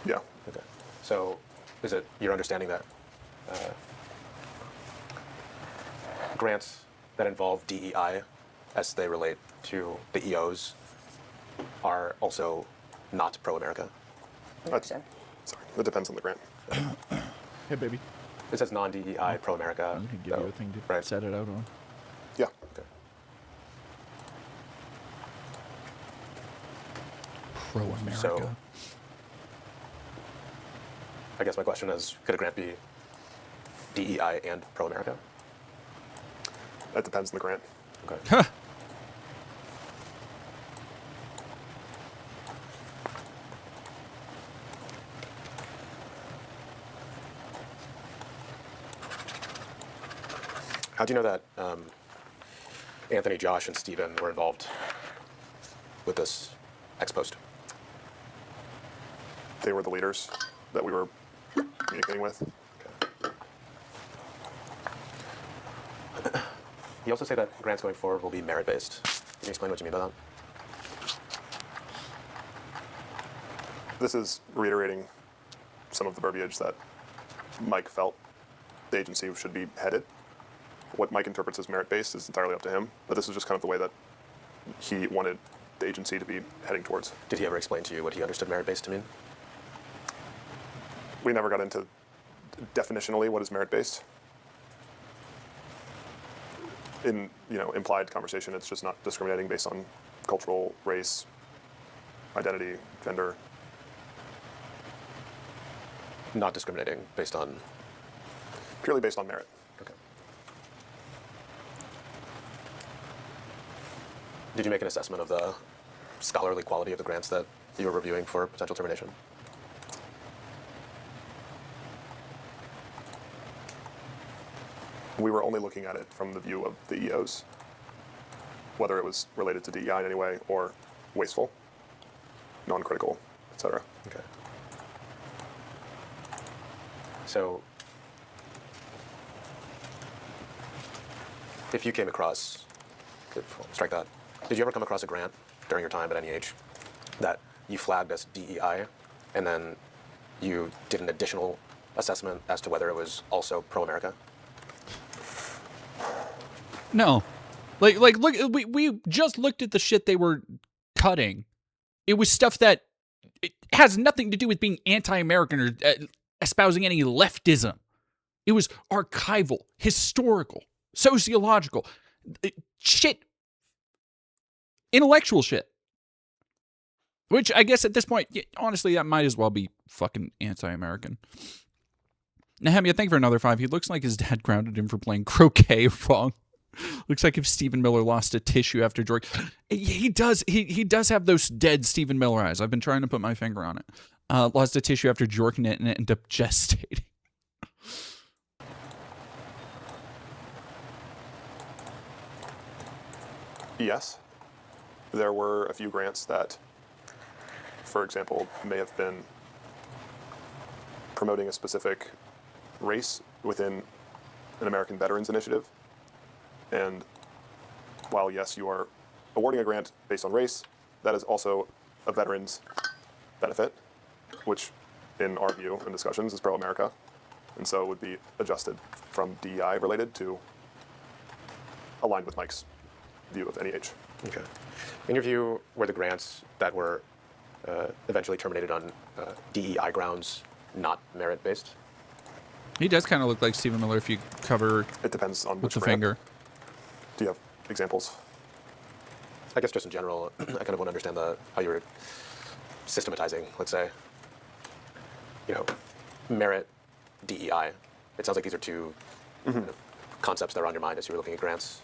Yeah. Okay. So is it your understanding that grants that involve DEI as they relate to the EOs are also not pro-America? Sorry, that depends on the grant. Hey, baby. It says non-DEI pro-America. I can give you a thing to set it out on. Yeah. Okay. Pro-America. So, I guess my question is, could a grant be DEI and pro-America? That depends on the grant. Okay. How do you know that Anthony, Josh, and Stephen were involved with this ex post? They were the leaders that we were communicating with. Okay. You also say that grants going forward will be merit-based. Can you explain what you mean by that? This is reiterating some of the verbiage that Mike felt the agency should be headed. What Mike interprets as merit-based is entirely up to him, but this is just kind of the way that he wanted the agency to be heading towards. Did he ever explain to you what he understood merit-based to mean? We never got into definitionally what is merit-based. In implied conversation, it's just not discriminating based on cultural, race, identity, gender. Not discriminating based on? Purely based on merit. Okay. Did you make an assessment of the scholarly quality of the grants that you were reviewing for potential termination? We were only looking at it from the view of the EOs, whether it was related to DEI in any way or wasteful, non-critical, etc. Okay. So, if you came across, strike that, did you ever come across a grant during your time at NEH that you flagged as DEI, and then you did an additional assessment as to whether it was also pro-America? No. Like look, we just looked at the shit they were cutting. It was stuff that it has nothing to do with being anti-American or espousing any leftism. It was archival, historical, sociological shit, intellectual shit. Which I guess at this point, honestly, that might as well be fucking anti-American. Nehemiah, thank you for another 5. He looks like his dad grounded him for playing croquet wrong. Looks like if Stephen Miller lost a tissue after George. He does. He does have those dead Stephen Miller eyes. I've been trying to put my finger on it. Lost a tissue after jorking it and ended up gestating. Yes. There were a few grants that, for example, may have been promoting a specific race within an American Veterans Initiative. And while, yes, you are awarding a grant based on race, that is also a veteran's benefit, which in our view and discussions is pro-America, and so it would be adjusted from DEI related to aligned with Mike's view of NEH. Okay. In your view, were the grants that were eventually terminated on DEI grounds not merit-based? He does kind of look like Stephen Miller if you cover it depends on with which the grant. finger. Do you have examples? I guess just in general, I kind of want to understand how you were systematizing, let's say, merit, DEI. It sounds like these are two concepts that are on your mind as you were looking at grants.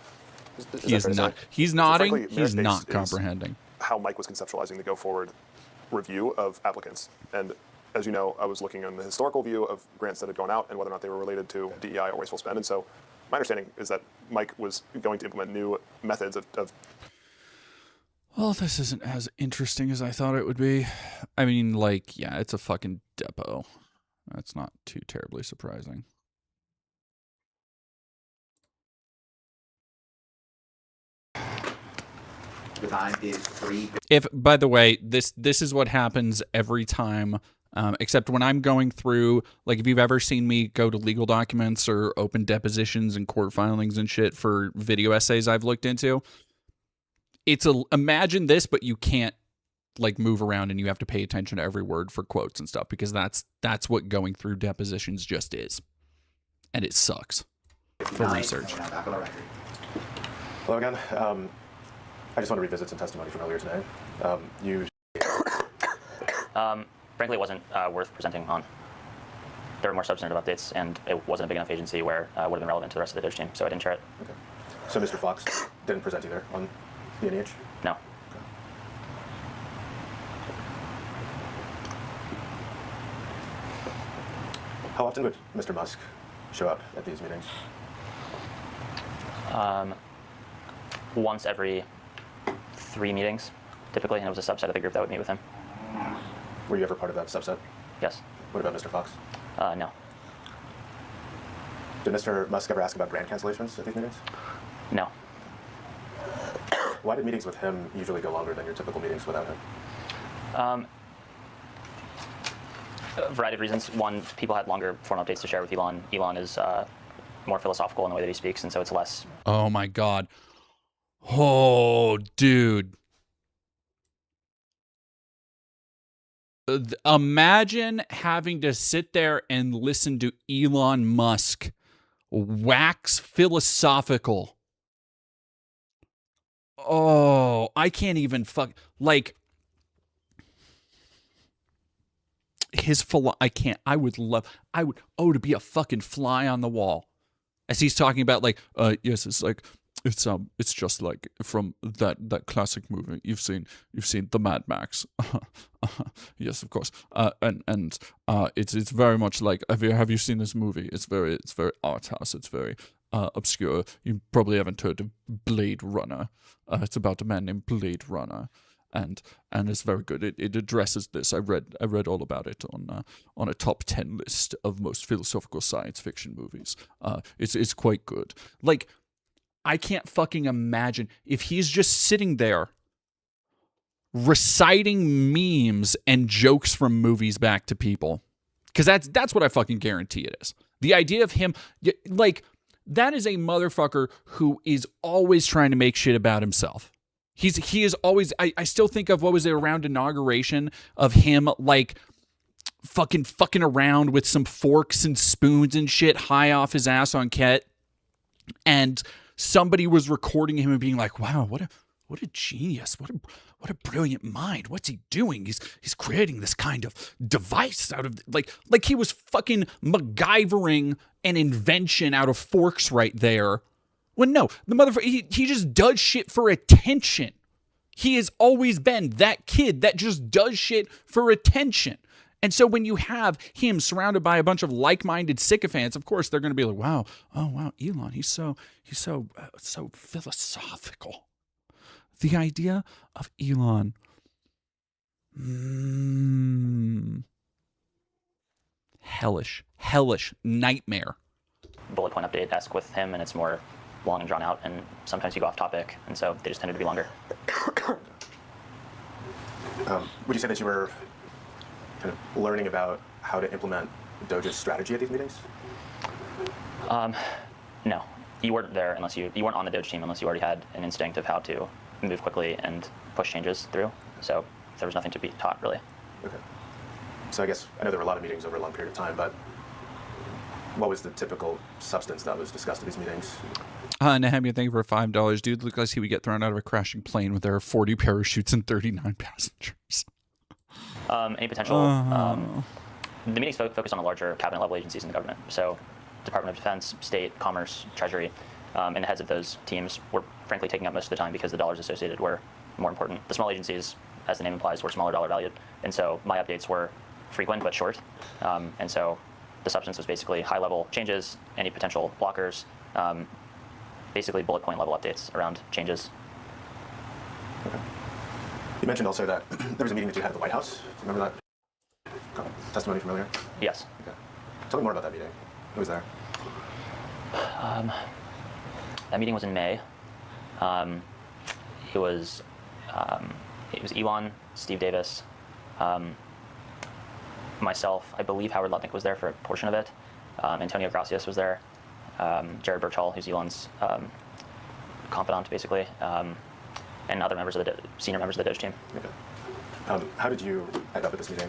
He's not. He's nodding. He's not comprehending. How Mike was conceptualizing the go-forward review of applicants. And as you know, I was looking on the historical view of grants that had gone out and whether or not they were related to DEI or wasteful spend. And so my understanding is that Mike was going to implement new methods of well, this isn't as interesting as I thought it would be. I mean, like, yeah, it's a fucking depot. That's not too terribly surprising. The time is 3. If, by the way, this is what happens every time, except when I'm going through, like, if you've ever seen me go to legal documents or open depositions and court filings and shit for video essays I've looked into, imagine this, but you can't, like, move around and you have to pay attention to every word for quotes and stuff, because that's what going through depositions just is. And it sucks for research. Hello again. I just want to revisit some testimony from earlier today. Frankly, it wasn't worth presenting on. There were more substantive updates, and it wasn't a big enough agency where it would have been relevant to the rest of the DOGE team, so I didn't share it. Okay. So Mr. Fox didn't present either on the NEH? No. How often would Mr. Musk show up at these meetings? Once every 3 meetings, typically, and it was a subset of the group that would meet with him. Were you ever part of that subset? Yes. What about Mr. Fox? No. Did Mr. Musk ever ask about grant cancellations at these meetings? No. Why did meetings with him usually go longer than your typical meetings without him? A variety of reasons. One, people had longer form updates to share with Elon. Elon is more philosophical in the way that he speaks, and so it's less. Oh my God. Oh, dude. Imagine having to sit there and listen to Elon Musk wax philosophical. Oh, I can't even like his to be a fucking fly on the wall as he's talking about, like, yes, it's like, it's just like from that classic movie you've seen the Mad Max. Yes, of course. And it's very much like, have you seen this movie? It's very art house. It's very obscure. You probably haven't heard of Blade Runner. It's about a man named Blade Runner, and it's very good. It addresses this. I read all about it on a top 10 list of most philosophical science fiction movies. It's quite good. Like, I can't fucking imagine if he's just sitting there reciting memes and jokes from movies back to people. Because that's what I fucking guarantee it is. The idea of him, like, that is a motherfucker who is always trying to make shit about himself. He is always, I still think of, what was it, around inauguration of him, like, fucking around with some forks and spoons and shit high off his ass on Ket. And somebody was recording him and being like, wow, what a genius. What a brilliant mind. What's he doing? He's creating this kind of device out of, like he was fucking MacGyvering an invention out of forks right there. When no, the motherfucker, he just does shit for attention. He has always been that kid that just does shit for attention. And so when you have him surrounded by a bunch of like-minded sycophants, of course they're going to be like, wow, oh wow, Elon, he's so philosophical. The idea of Elon, hellish nightmare. Bullet point update-esque with him, and it's more long and drawn out, and sometimes you go off topic, and so they just tended to be longer. Would you say that you were kind of learning about how to implement DOGE's strategy at these meetings? No, you weren't there unless you weren't on the DOGE team unless you already had an instinct of how to move quickly and push changes through. So there was nothing to be taught, really. Okay. So I guess, I know there were a lot of meetings over a long period of time, but what was the typical substance that was discussed at these meetings? Nehemiah, thank you for $5. Dude, look like he would get thrown out of a crashing plane with there are 40 parachutes and 39 passengers. Any potential... the meetings focused on the larger cabinet level agencies in the government. So Department of Defense, State, Commerce, Treasury, and the heads of those teams were frankly taking up most of the time because the dollars associated were more important. The small agencies, as the name implies, were smaller dollar valued. And so my updates were frequent but short. And so the substance was basically high-level changes, any potential blockers, basically bullet point level updates around changes. Okay. You mentioned also that there was a meeting that you had at the White House. Do you remember that testimony from earlier? Yes. Okay. Tell me more about that meeting. Who was there? That meeting was in May. It was Elon, Steve Davis, myself. I believe Howard Lutnick was there for a portion of it. Antonio Gracias was there. Jared Birchall, who's Elon's confidant, basically, and other members of the senior members of the DOGE team. Okay. How did you end up at this meeting?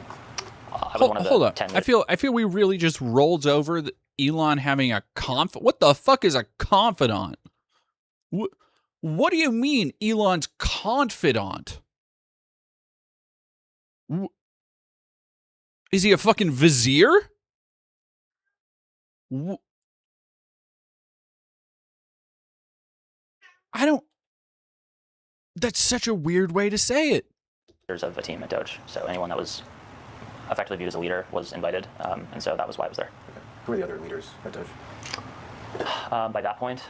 I was one of the Hold up. 10 I feel we really just rolled over Elon having a What the fuck is a confidant? What do you mean Elon's confidant? Is he a fucking vizier? I don't... That's such a weird way to say it. Of a team at DOGE, so anyone that was effectively viewed as a leader was invited, and so that was why I was there. Okay. Who were the other leaders at DOGE? By that point,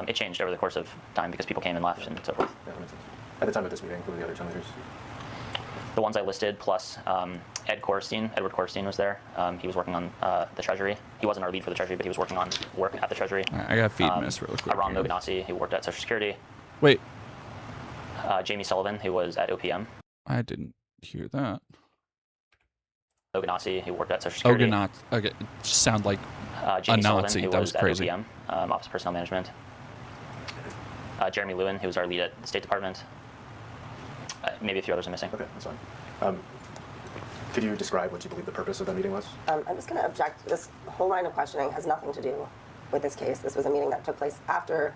it changed over the course of time because people came and left and so forth. Yeah, that makes sense. At the time of this meeting, who were the other 10 leaders? The ones I listed, plus Edward Korstein was there. He was working on the Treasury. He wasn't our lead for the Treasury, but he was working on work at the Treasury. I got feed miss really quick. Aram Moganasi, who worked at Social Security. Wait. Jamie Sullivan, who was at OPM. I didn't hear that. Moganasi, who worked at Social Security. Okay, sound like Jamie a Nazi. Sullivan, who That was crazy. at OPM, Office of Personnel Management. Jeremy Lewin, who was our lead at the State Department. Maybe a few others are missing. Okay, that's fine. Could you describe what you believe the purpose of that meeting was? I'm just going to object. This whole line of questioning has nothing to do with this case. This was a meeting that took place after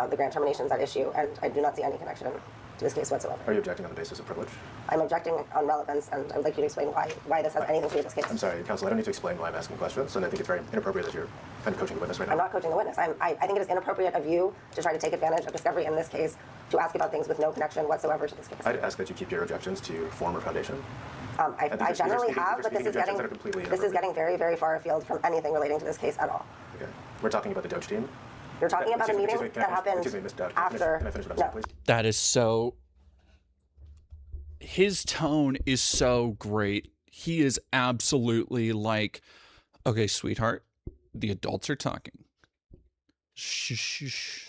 the grant terminations at issue, and I do not see any connection to this case whatsoever. Are you objecting on the basis of privilege? I'm objecting on relevance, and I would like you to explain why this has anything to do with this case. I'm sorry, counsel, I don't need to explain why I'm asking questions, and I think it's very inappropriate that you're kind of coaching the witness right now. I'm not coaching the witness. I think it is inappropriate of you to try to take advantage of discovery in this case to ask about things with no connection whatsoever to this case. I'd ask that you keep your objections to form or foundation. I generally have, but this is getting very, very far afield from anything relating to this case at all. Okay. We're talking about the DOGE team? You're talking about a meeting that happened after... Can I finish what I'm saying, please? That is so... His tone is so great. He is absolutely like, okay, sweetheart, the adults are talking. Shh.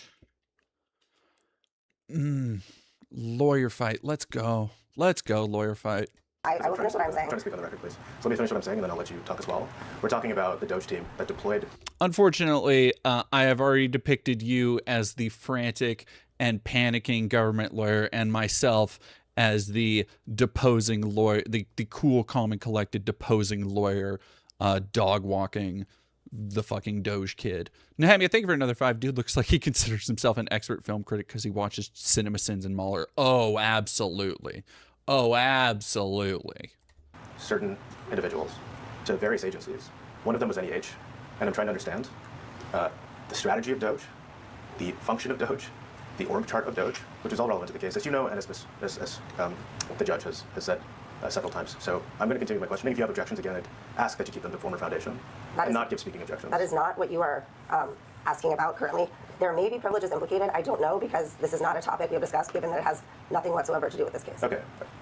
Lawyer fight. Let's go, lawyer fight. I will finish what I'm saying. I'm trying to speak on the record, please. So let me finish what I'm saying, and then I'll let you talk as well. We're talking about the DOGE team that deployed... Unfortunately, I have already depicted you as the frantic and panicking government lawyer, and myself as the deposing lawyer, the cool, calm, and collected deposing lawyer, dog walking the fucking Doge kid. Nehemiah, thank you for another 5. Dude looks like he considers himself an expert film critic because he watches Cinema Sins and Mahler. Oh, absolutely. Certain individuals to various agencies. One of them was NEH, and I'm trying to understand the strategy of DOGE, the function of DOGE, the org chart of DOGE, which is all relevant to the case, as you know, and as the judge has said several times. So I'm going to continue my questioning. If you have objections, again, I'd ask that you keep them to former foundation and not give speaking objections. That is not what you are asking about currently. There may be privileges implicated. I don't know, because this is not a topic we have discussed, given that it has nothing whatsoever to do with this case. Okay.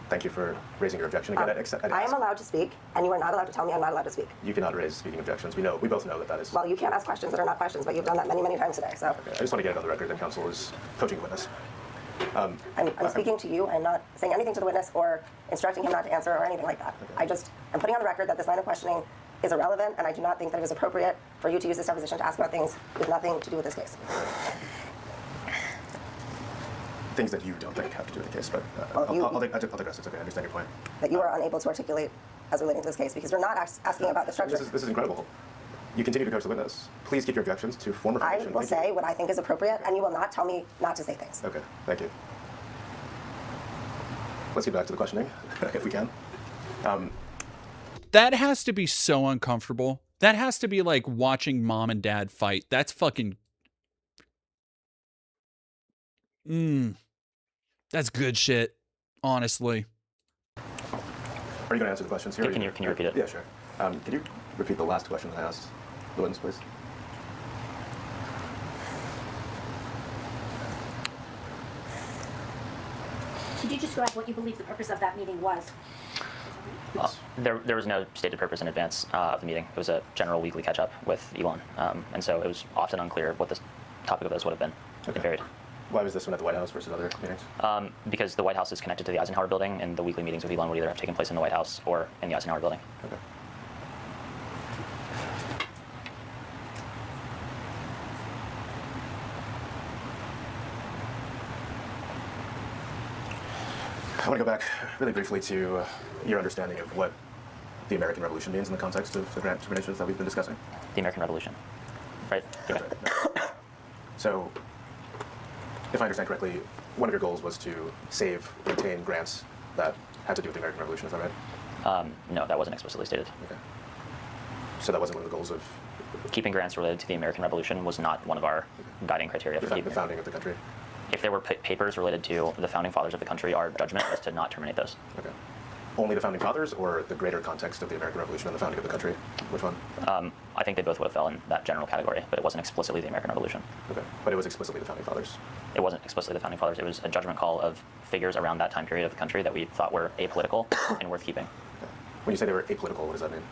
Thank you for raising your objection. Again, I am allowed to speak, and you are not allowed to tell me I'm not allowed to speak. You cannot raise speaking objections. We both know that is... Well, you can't ask questions that are not questions, but you've done that many, many times today, so... Okay. I just want to get it on the record that counsel is coaching the witness. I'm speaking to you. I'm not saying anything to the witness or instructing him not to answer or anything like that. Okay. I'm putting on the record that this line of questioning is irrelevant, and I do not think that it is appropriate for you to use this deposition to ask about things with nothing to do with this case. Things that you don't think have to do with the case, but I'll digress. It's okay. I understand your point. That you are unable to articulate as relating to this case because you're not asking about the structure. This is incredible. You continue to coach the witness. Please keep your objections to former information. I will say what I think is appropriate, and you will not tell me not to say things. Okay, thank you. Let's get back to the questioning, if we can. That has to be so uncomfortable. That has to be like watching mom and dad fight. That's fucking... That's good shit, honestly. Are you going to answer the questions here? Can you repeat it? Yeah, sure. Can you repeat the last question that I asked the witness, please? Could you describe what you believe the purpose of that meeting was? There was no stated purpose in advance of the meeting. It was a general weekly catch-up with Elon, and so it was often unclear what the topic of those would have been. Okay. It varied. Why was this one at the White House versus other meetings? Because the White House is connected to the Eisenhower building, and the weekly meetings with Elon would either have taken place in the White House or in the Eisenhower building. Okay. I want to go back really briefly to your understanding of what the American Revolution means in the context of the grant terminations that we've been discussing. The American Revolution, right? Yeah. Right. So, if I understand correctly, one of your goals was to save, maintain grants that had to do with the American Revolution, is that right? No, that wasn't explicitly stated. Okay. So that wasn't one of the goals of... Keeping grants related to the American Revolution was not one of our guiding criteria for keeping the founding of the country? If there were papers related to the founding fathers of the country, our judgment was to not terminate those. Okay. Only the founding fathers, or the greater context of the American Revolution and the founding of the country? Which one? I think they both would have fell in that general category, but it wasn't explicitly the American Revolution. Okay, but it was explicitly the founding fathers? It wasn't explicitly the founding fathers. It was a judgment call of figures around that time period of the country that we thought were apolitical and worth keeping. Okay. When you say they were apolitical, what does that mean?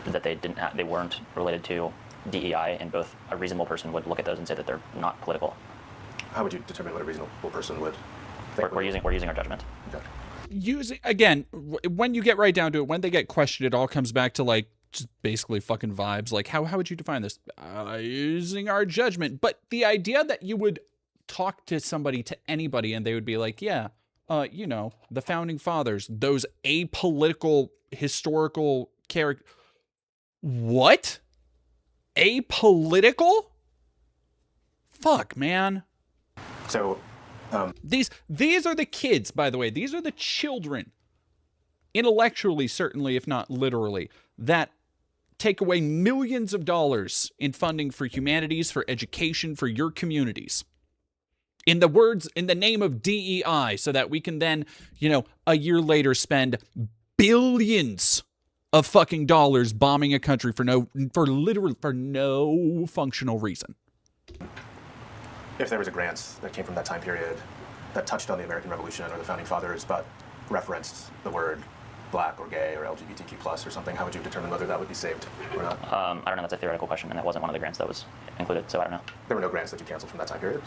That they weren't related to DEI, and both a reasonable person would look at those and say that they're not political. How would you determine what a reasonable person would think? We're using our judgment. Okay. Using, again, when you get right down to it, when they get questioned, it all comes back to like just basically fucking vibes. Like, how would you define this? Using our judgment. But the idea that you would talk to somebody, to anybody, and they would be like, yeah, you know, the founding fathers, those apolitical historical character. What? Apolitical? Fuck, man. So, these are the kids, by the way. These are the children, intellectually, certainly, if not literally, that take away millions of dollars in funding for humanities, for education, for your communities. In the name of DEI, so that we can then, you know, a year later spend billions of fucking dollars bombing a country for no functional reason. If there was a grant that came from that time period that touched on the American Revolution or the founding fathers, but referenced the word black or gay or LGBTQ plus or something, how would you determine whether that would be saved or not? I don't know. That's a theoretical question, and that wasn't one of the grants that was included, so I don't know. There were no grants that you canceled from that time period?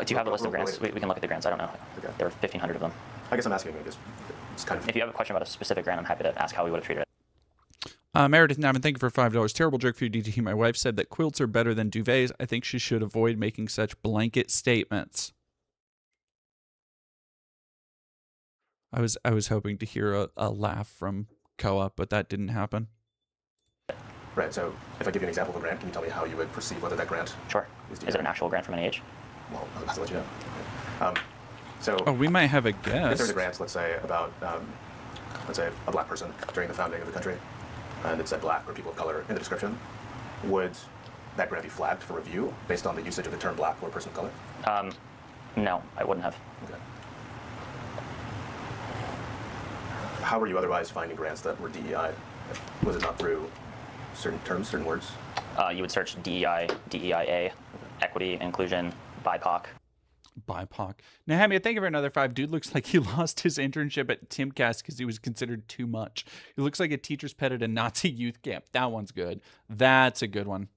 Do you have a list of grants? We can look at the grants. I don't know. Okay. There were 1,500 of them. I guess I'm asking you just kind of... If you have a question about a specific grant, I'm happy to ask how we would have treated it. Meredith Navin, thank you for $5. Terrible joke for you, DT. My wife said that quilts are better than duvets. I think she should avoid making such blanket statements. I was hoping to hear a laugh from Co-op, but that didn't happen. Right, so if I give you an example of a grant, can you tell me how you would perceive whether that grant... Sure. Is it an actual grant from NIH? Well, I'll have to let you know. Oh, we might have a guess. If there's a grant, let's say, about, let's say, a black person during the founding of the country, and it said black or people of color in the description, would that grant be flagged for review based on the usage of the term black or person of color? No, I wouldn't have. Okay. How were you otherwise finding grants that were DEI? Was it not through certain terms, certain words? You would search DEI, DEIA, equity, inclusion, BIPOC. BIPOC. Nahamia, thank you for another 5. Dude looks like he lost his internship at Timcast because he was considered too much. He looks like a teacher's pet at a Nazi youth camp. That one's good. That's a good one.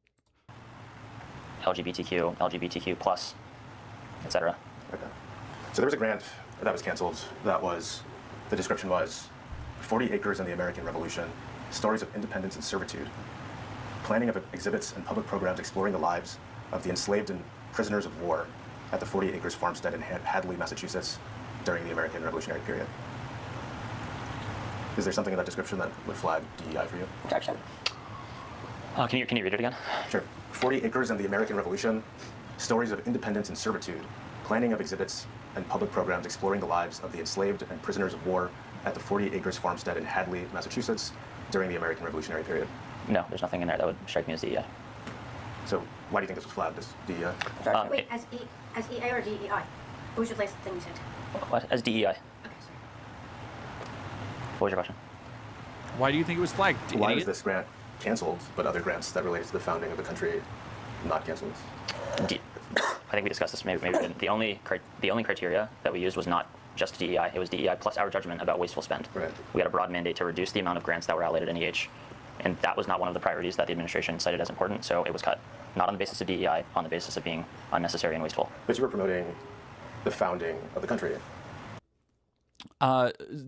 LGBTQ, LGBTQ+, etc. Okay. So there was a grant that was canceled that was, the description was 40 acres in the American Revolution, stories of independence and servitude, planning of exhibits and public programs exploring the lives of the enslaved and prisoners of war at the 40 acres farmstead in Hadley, Massachusetts during the American Revolutionary period. Is there something in that description that would flag DEI for you? Objection. Can you read it again? Sure. 40 acres in the American Revolution, stories of independence and servitude, planning of exhibits and public programs exploring the lives of the enslaved and prisoners of war at the 40 acres farmstead in Hadley, Massachusetts during the American Revolutionary period. No, there's nothing in there that would strike me as DEI. So why do you think this was flagged as DEI? Wait, as EA or DEI? What was your last thing you said? What? As DEI. Okay, sorry. What was your question? Why do you think it was flagged? Why idiot? was this grant canceled, but other grants that related to the founding of the country not canceled? I think we discussed this. Maybe we didn't. The only criteria that we used was not just DEI. It was DEI plus our judgment about wasteful spend. Right. We had a broad mandate to reduce the amount of grants that were outlaid at NEH, and that was not one of the priorities that the administration cited as important. So it was cut, not on the basis of DEI, on the basis of being unnecessary and wasteful. But you were promoting the founding of the country.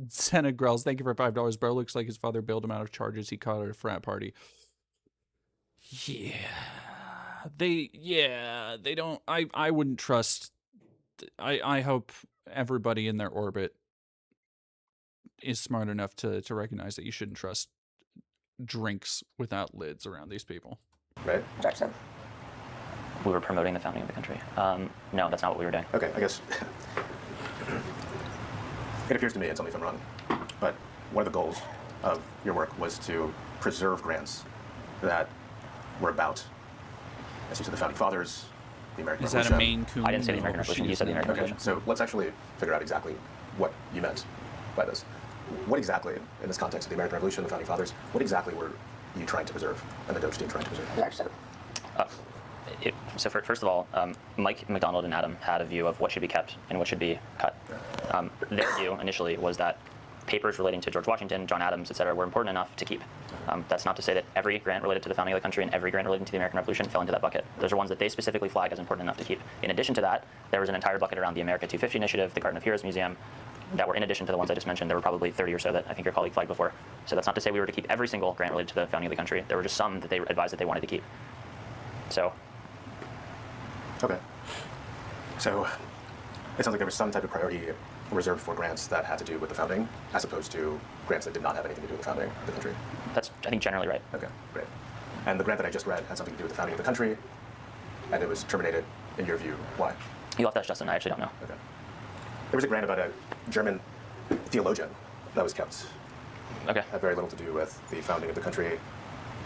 Senna Grells, thank you for $5, bro. Looks like his father bailed him out of charges he caught at a frat party. Yeah. They don't, I wouldn't trust, I hope everybody in their orbit is smart enough to recognize that you shouldn't trust drinks without lids around these people. Right. Objection. We were promoting the founding of the country. No, that's not what we were doing. Okay, I guess it appears to me, and tell me if I'm wrong, but one of the goals of your work was to preserve grants that were about, as you said, the founding fathers, the American Revolution. Is that a main coup? I didn't say the American Revolution. You said the American Revolution. So let's actually figure out exactly what you meant by this. What exactly, in this context of the American Revolution, the founding fathers, what exactly were you trying to preserve, and the DOGE team trying to preserve? Objection. So first of all, Mike, McDonald, and Adam had a view of what should be kept and what should be cut. Their view initially was that papers relating to George Washington, John Adams, et cetera, were important enough to keep. That's not to say that every grant related to the founding of the country and every grant relating to the American Revolution fell into that bucket. Those are ones that they specifically flagged as important enough to keep. In addition to that, there was an entire bucket around the America 250 initiative, the Garden of Heroes Museum, that were in addition to the ones I just mentioned. There were probably 30 or so that I think your colleague flagged before. So that's not to say we were to keep every single grant related to the founding of the country. There were just some that they advised that they wanted to keep. So. Okay. So it sounds like there was some type of priority reserved for grants that had to do with the founding, as opposed to grants that did not have anything to do with the founding of the country. That's, I think, generally right. Okay, great. And the grant that I just read had something to do with the founding of the country, and it was terminated, in your view. Why? You'll have to ask Justin. I actually don't know. Okay. There was a grant about a German theologian that was kept. Okay. Had very little to do with the founding of the country.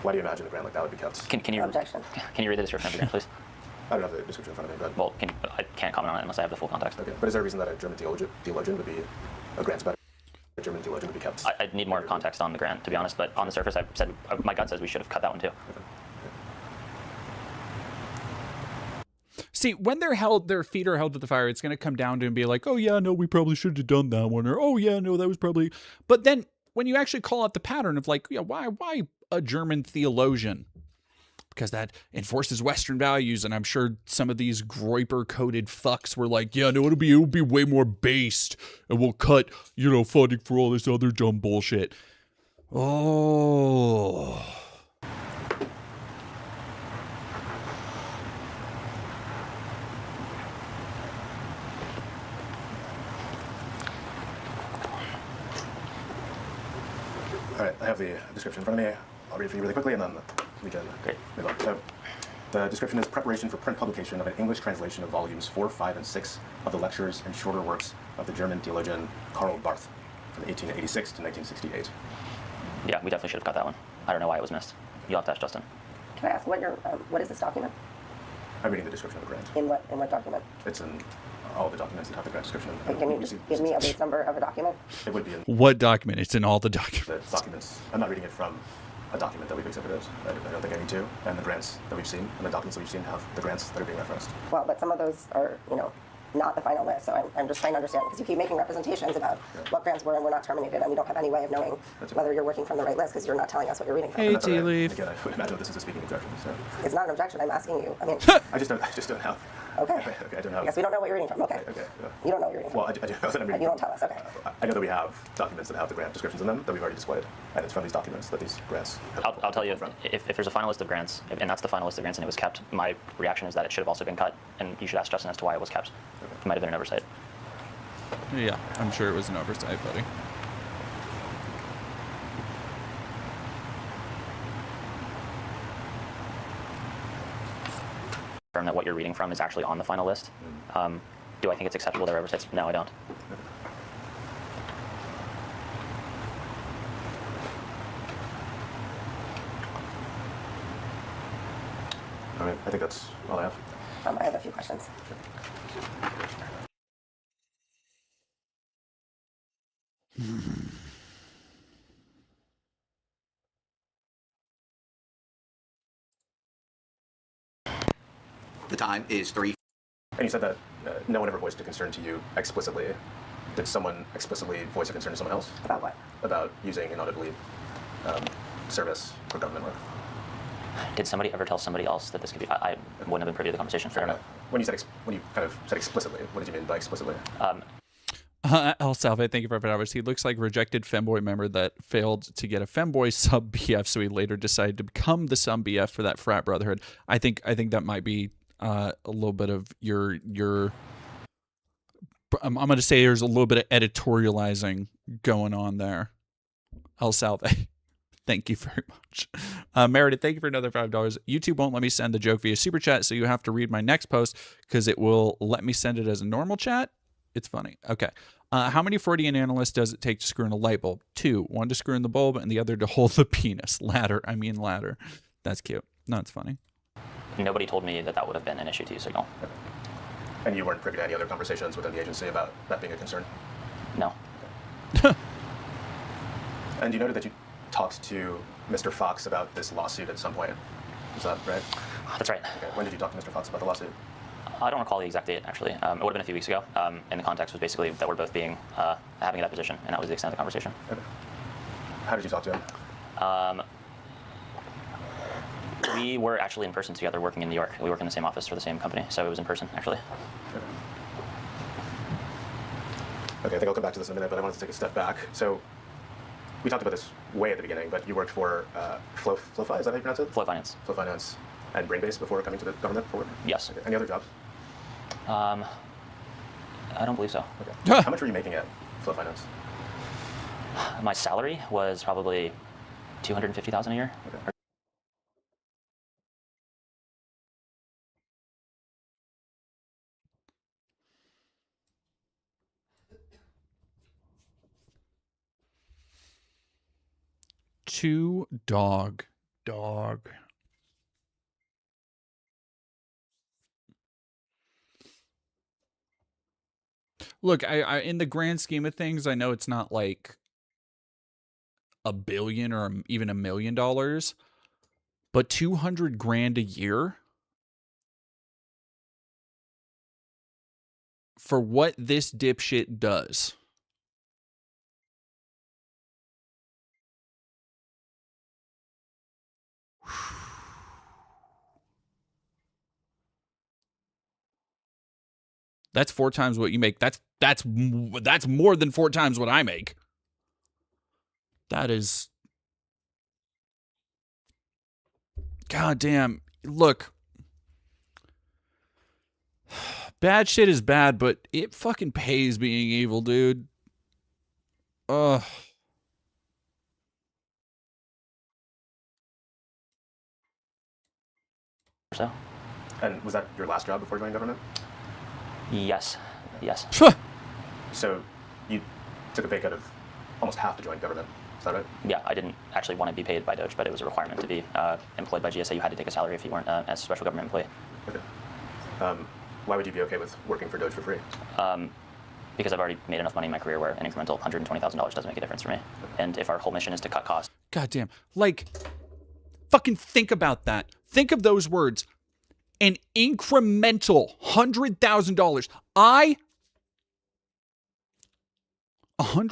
Why do you imagine a grant like that would be kept? Can you Objection. Can you read the description again, please? I don't have the description in front of me, but... Well, I can't comment on it unless I have the full context. Okay, but is there a reason that a German theologian would be, a grant about a German theologian would be kept? I need more context on the grant, to be honest, but on the surface, I said, my gut says we should have cut that one too. Okay. See, when they're held, their feet are held to the fire, it's going to come down to and be like, oh yeah, no, we probably should have done that one, or oh yeah, no, that was probably... But then when you actually call out the pattern of like, yeah, why a German theologian? Because that enforces Western values, and I'm sure some of these Groiper-coded fucks were like, yeah, no, it'll be way more based, and we'll cut, funding for all this other dumb bullshit. Oh... All right, I have the description in front of me. I'll read it for you really quickly, and then we can move on. So, the description is preparation for print publication of an English translation of volumes 4, 5, and 6 of the lectures and shorter works of the German theologian Karl Barth from 1886 to 1968. Yeah, we definitely should have got that one. I don't know why it was missed. You'll have to ask Justin. Can I ask what is this document? I'm reading the description of the grant. In what document? It's in all the documents that have the grant description. Can you just give me a base number of a document? It would be in... What document? It's in all the documents. The documents. I'm not reading it from a document that we've exhibited. I don't think I need to. And the grants that we've seen, and the documents that we've seen have the grants that are being referenced. Well, but some of those are, not the final list. So I'm just trying to understand, because you keep making representations about what grants were and were not terminated, and we don't have any way of knowing whether you're working from the right list, because you're not telling us what you're reading from. Hey, Tea Leaf. Again, I would imagine this is a speaking objection. So. It's not an objection. I'm asking you. I mean, I just don't have Okay. Okay, I don't know. I guess we don't know what you're reading from. Okay. Okay. You don't know what you're reading from. Well, I do know that I'm reading. And you won't tell us. Okay. I know that we have documents that have the grant descriptions in them that we've already displayed, and it's from these documents that these grants. I'll tell you, if there's a final list of grants, and that's the final list of grants, and it was kept, my reaction is that it should have also been cut, and you should ask Justin as to why it was kept. It might have been an oversight. Yeah, I'm sure it was an oversight, buddy. Confirm that what you're reading from is actually on the final list. Do I think it's acceptable there are oversights? No, I don't. All right, I think that's all I have. I have a few questions. The time is 3. And you said that no one ever voiced a concern to you explicitly. Did someone explicitly voice a concern to someone else? About what? About using inaudibly service for government work. Did somebody ever tell somebody else that this could be? I wouldn't have been privy to the conversation. Fair enough. When you said when you kind of said explicitly, what did you mean by explicitly? El Salve, thank you for hours. He looks like a rejected femboy member that failed to get a femboy sub BF, so he later decided to become the sub BF for that frat brotherhood. I think that might be a little bit of your. I'm going to say there's a little bit of editorializing going on there. El Salve. Thank you very much. Meredith, thank you for another $5. YouTube won't let me send the joke via super chat, so you have to read my next post because it will let me send it as a normal chat. It's funny. Okay. How many Freudian analysts does it take to screw in a light bulb? 2. One to screw in the bulb and the other to hold the penis. Ladder. That's cute. No, it's funny. Nobody told me that would have been an issue to Signal. And you weren't privy to any other conversations within the agency about that being a concern? No. And you noted that you talked to Mr. Fox about this lawsuit at some point. Is that right? That's right. Okay. When did you talk to Mr. Fox about the lawsuit? I don't recall the exact date, actually. It would have been a few weeks ago. And the context was basically that we're both being having that position, and that was the extent of the conversation. Okay. How did you talk to him? We were actually in person together working in New York. We work in the same office for the same company, so it was in person, actually. Okay, I think I'll come back to this in a minute, but I wanted to take a step back. So we talked about this way at the beginning, but you worked for FlowFi, is that how you pronounce it? Flow Finance. Flow Finance and Brainbase before coming to the government for work? Yes. Okay. Any other jobs? I don't believe so. Okay. How much were you making at Flow Finance? My salary was probably $250,000 a year. Okay. Dog. Look, I in the grand scheme of things, I know it's not like $1 billion or even $1 million, but $200,000 a year for what this dipshit does. That's 4 times what you make. That's more than 4 times what I make. That is, God damn. Look, bad shit is bad, but it fucking pays being evil, dude. Ugh. So. And was that your last job before joining government? Yes. Yes. So you took a pay cut of almost half to join government. Is that right? Yeah, I didn't actually want to be paid by DOGE, but it was a requirement to be employed by GSA. You had to take a salary if you weren't a special government employee. Okay. Why would you be okay with working for DOGE for free? Because I've already made enough money in my career where an incremental $120,000 doesn't make a difference for me. And if our whole mission is to cut costs. God damn. Like, fucking think about that. Think of those words. An incremental $100,000.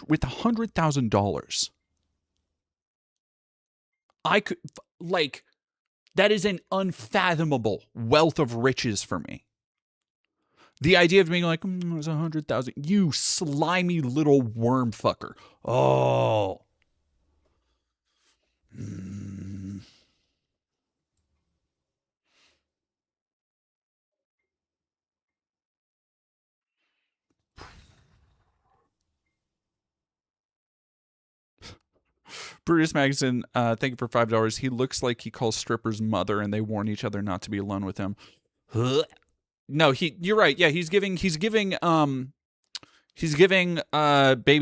With $100,000, I could, like, that is an unfathomable wealth of riches for me. The idea of being like, it was 100,000. You slimy little worm fucker. Oh. Brutus Magazine, thank you for $5. He looks like he calls strippers mother, and they warn each other not to be alone with him. No, you're right. Yeah, he's giving baby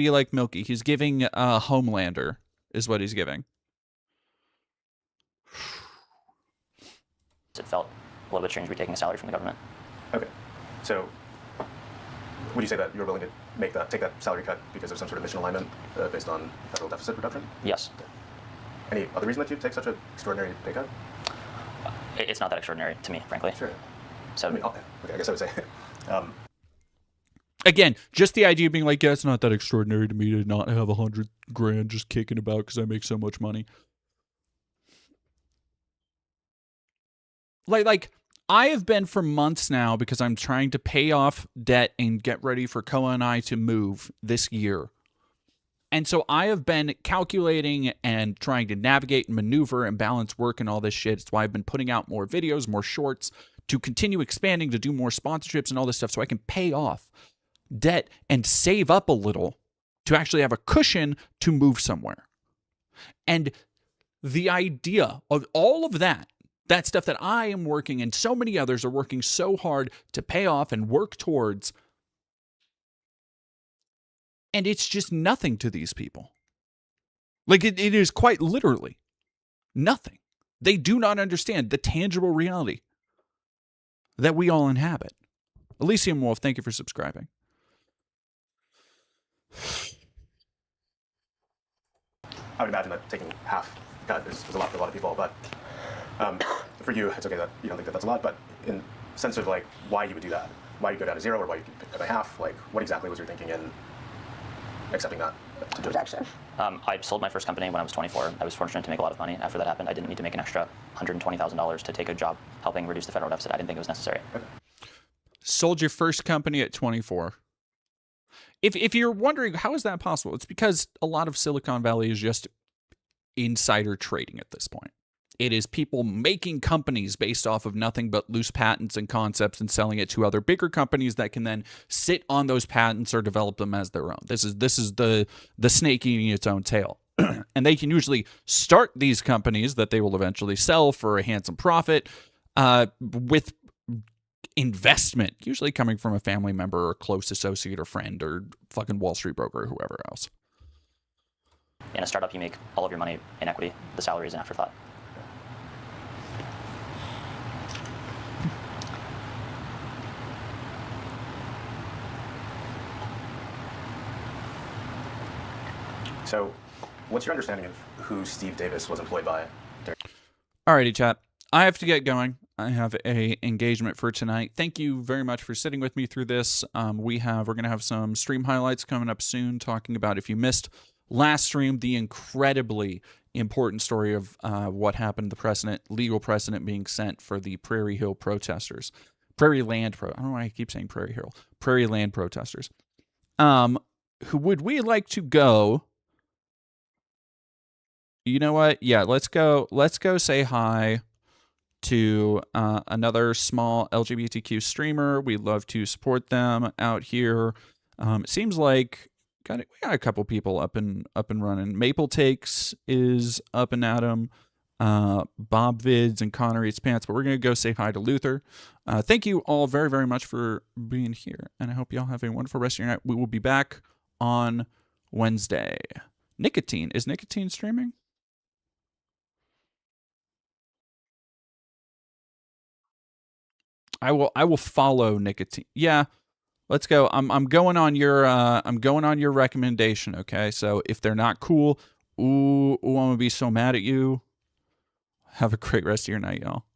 like Milky. He's giving Homelander is what he's giving. It felt a little bit strange to be taking a salary from the government. Okay, so would you say that you were willing to take that salary cut because of some sort of mission alignment based on federal deficit reduction? Yes. Okay. Any other reason that you'd take such an extraordinary pay cut? It's not that extraordinary to me, frankly. Sure. So, I mean, okay, I guess I would say. Again, just the idea of being like, yeah, it's not that extraordinary to me to not have 100 grand just kicking about because I make so much money. Like I have been for months now, because I'm trying to pay off debt and get ready for Koa and I to move this year. And so I have been calculating and trying to navigate and maneuver and balance work and all this shit. It's why I've been putting out more videos, more shorts, to continue expanding, to do more sponsorships and all this stuff so I can pay off debt and save up a little to actually have a cushion to move somewhere. And the idea of all of that stuff that I am working and so many others are working so hard to pay off and work towards, and it's just nothing to these people. Like it is quite literally nothing. They do not understand the tangible reality that we all inhabit. Elysium Wolf, thank you for subscribing. I would imagine that taking half cut is a lot for a lot of people, but for you, it's okay that you don't think that that's a lot, but in sense of like why you would do that, why you go down to zero, or why you cut by half, like what exactly was your thinking in accepting that? Projection. I sold my first company when I was 24. I was fortunate to make a lot of money after that happened. I didn't need to make an extra $120,000 to take a job helping reduce the federal deficit. I didn't think it was necessary. Okay. Sold your first company at 24. If you're wondering how is that possible, it's because a lot of Silicon Valley is just insider trading at this point. It is people making companies based off of nothing but loose patents and concepts and selling it to other bigger companies that can then sit on those patents or develop them as their own. This is the snake eating its own tail. And they can usually start these companies that they will eventually sell for a handsome profit with investment, usually coming from a family member or close associate or friend or fucking Wall Street broker or whoever else. In a startup, you make all of your money in equity. The salary is an afterthought. So, what's your understanding of who Steve Davis was employed by? Alrighty, chat. I have to get going. I have a engagement for tonight. Thank you very much for sitting with me through this. We're going to have some stream highlights coming up soon, talking about, if you missed last stream, the incredibly important story of what happened, the legal precedent being sent for the Prairie Hill protesters. I don't know why I keep saying Prairie Hill. Prairie land protesters. Who would we like to go? You know what? Yeah, let's go say hi to another small LGBTQ streamer. We'd love to support them out here. It seems like we got a couple people up and running. Maple Takes is up and at 'em. Bob Vids and Connor Eats Pants, but we're going to go say hi to Luther. Thank you all very, very much for being here, and I hope you all have a wonderful rest of your night. We will be back on Wednesday. Nicotine. Is Nicotine streaming? I will follow Nicotine. Yeah, let's go. I'm going on your recommendation. Okay, so if they're not cool, ooh, I'm gonna be so mad at you. Have a great rest of your night, y'all.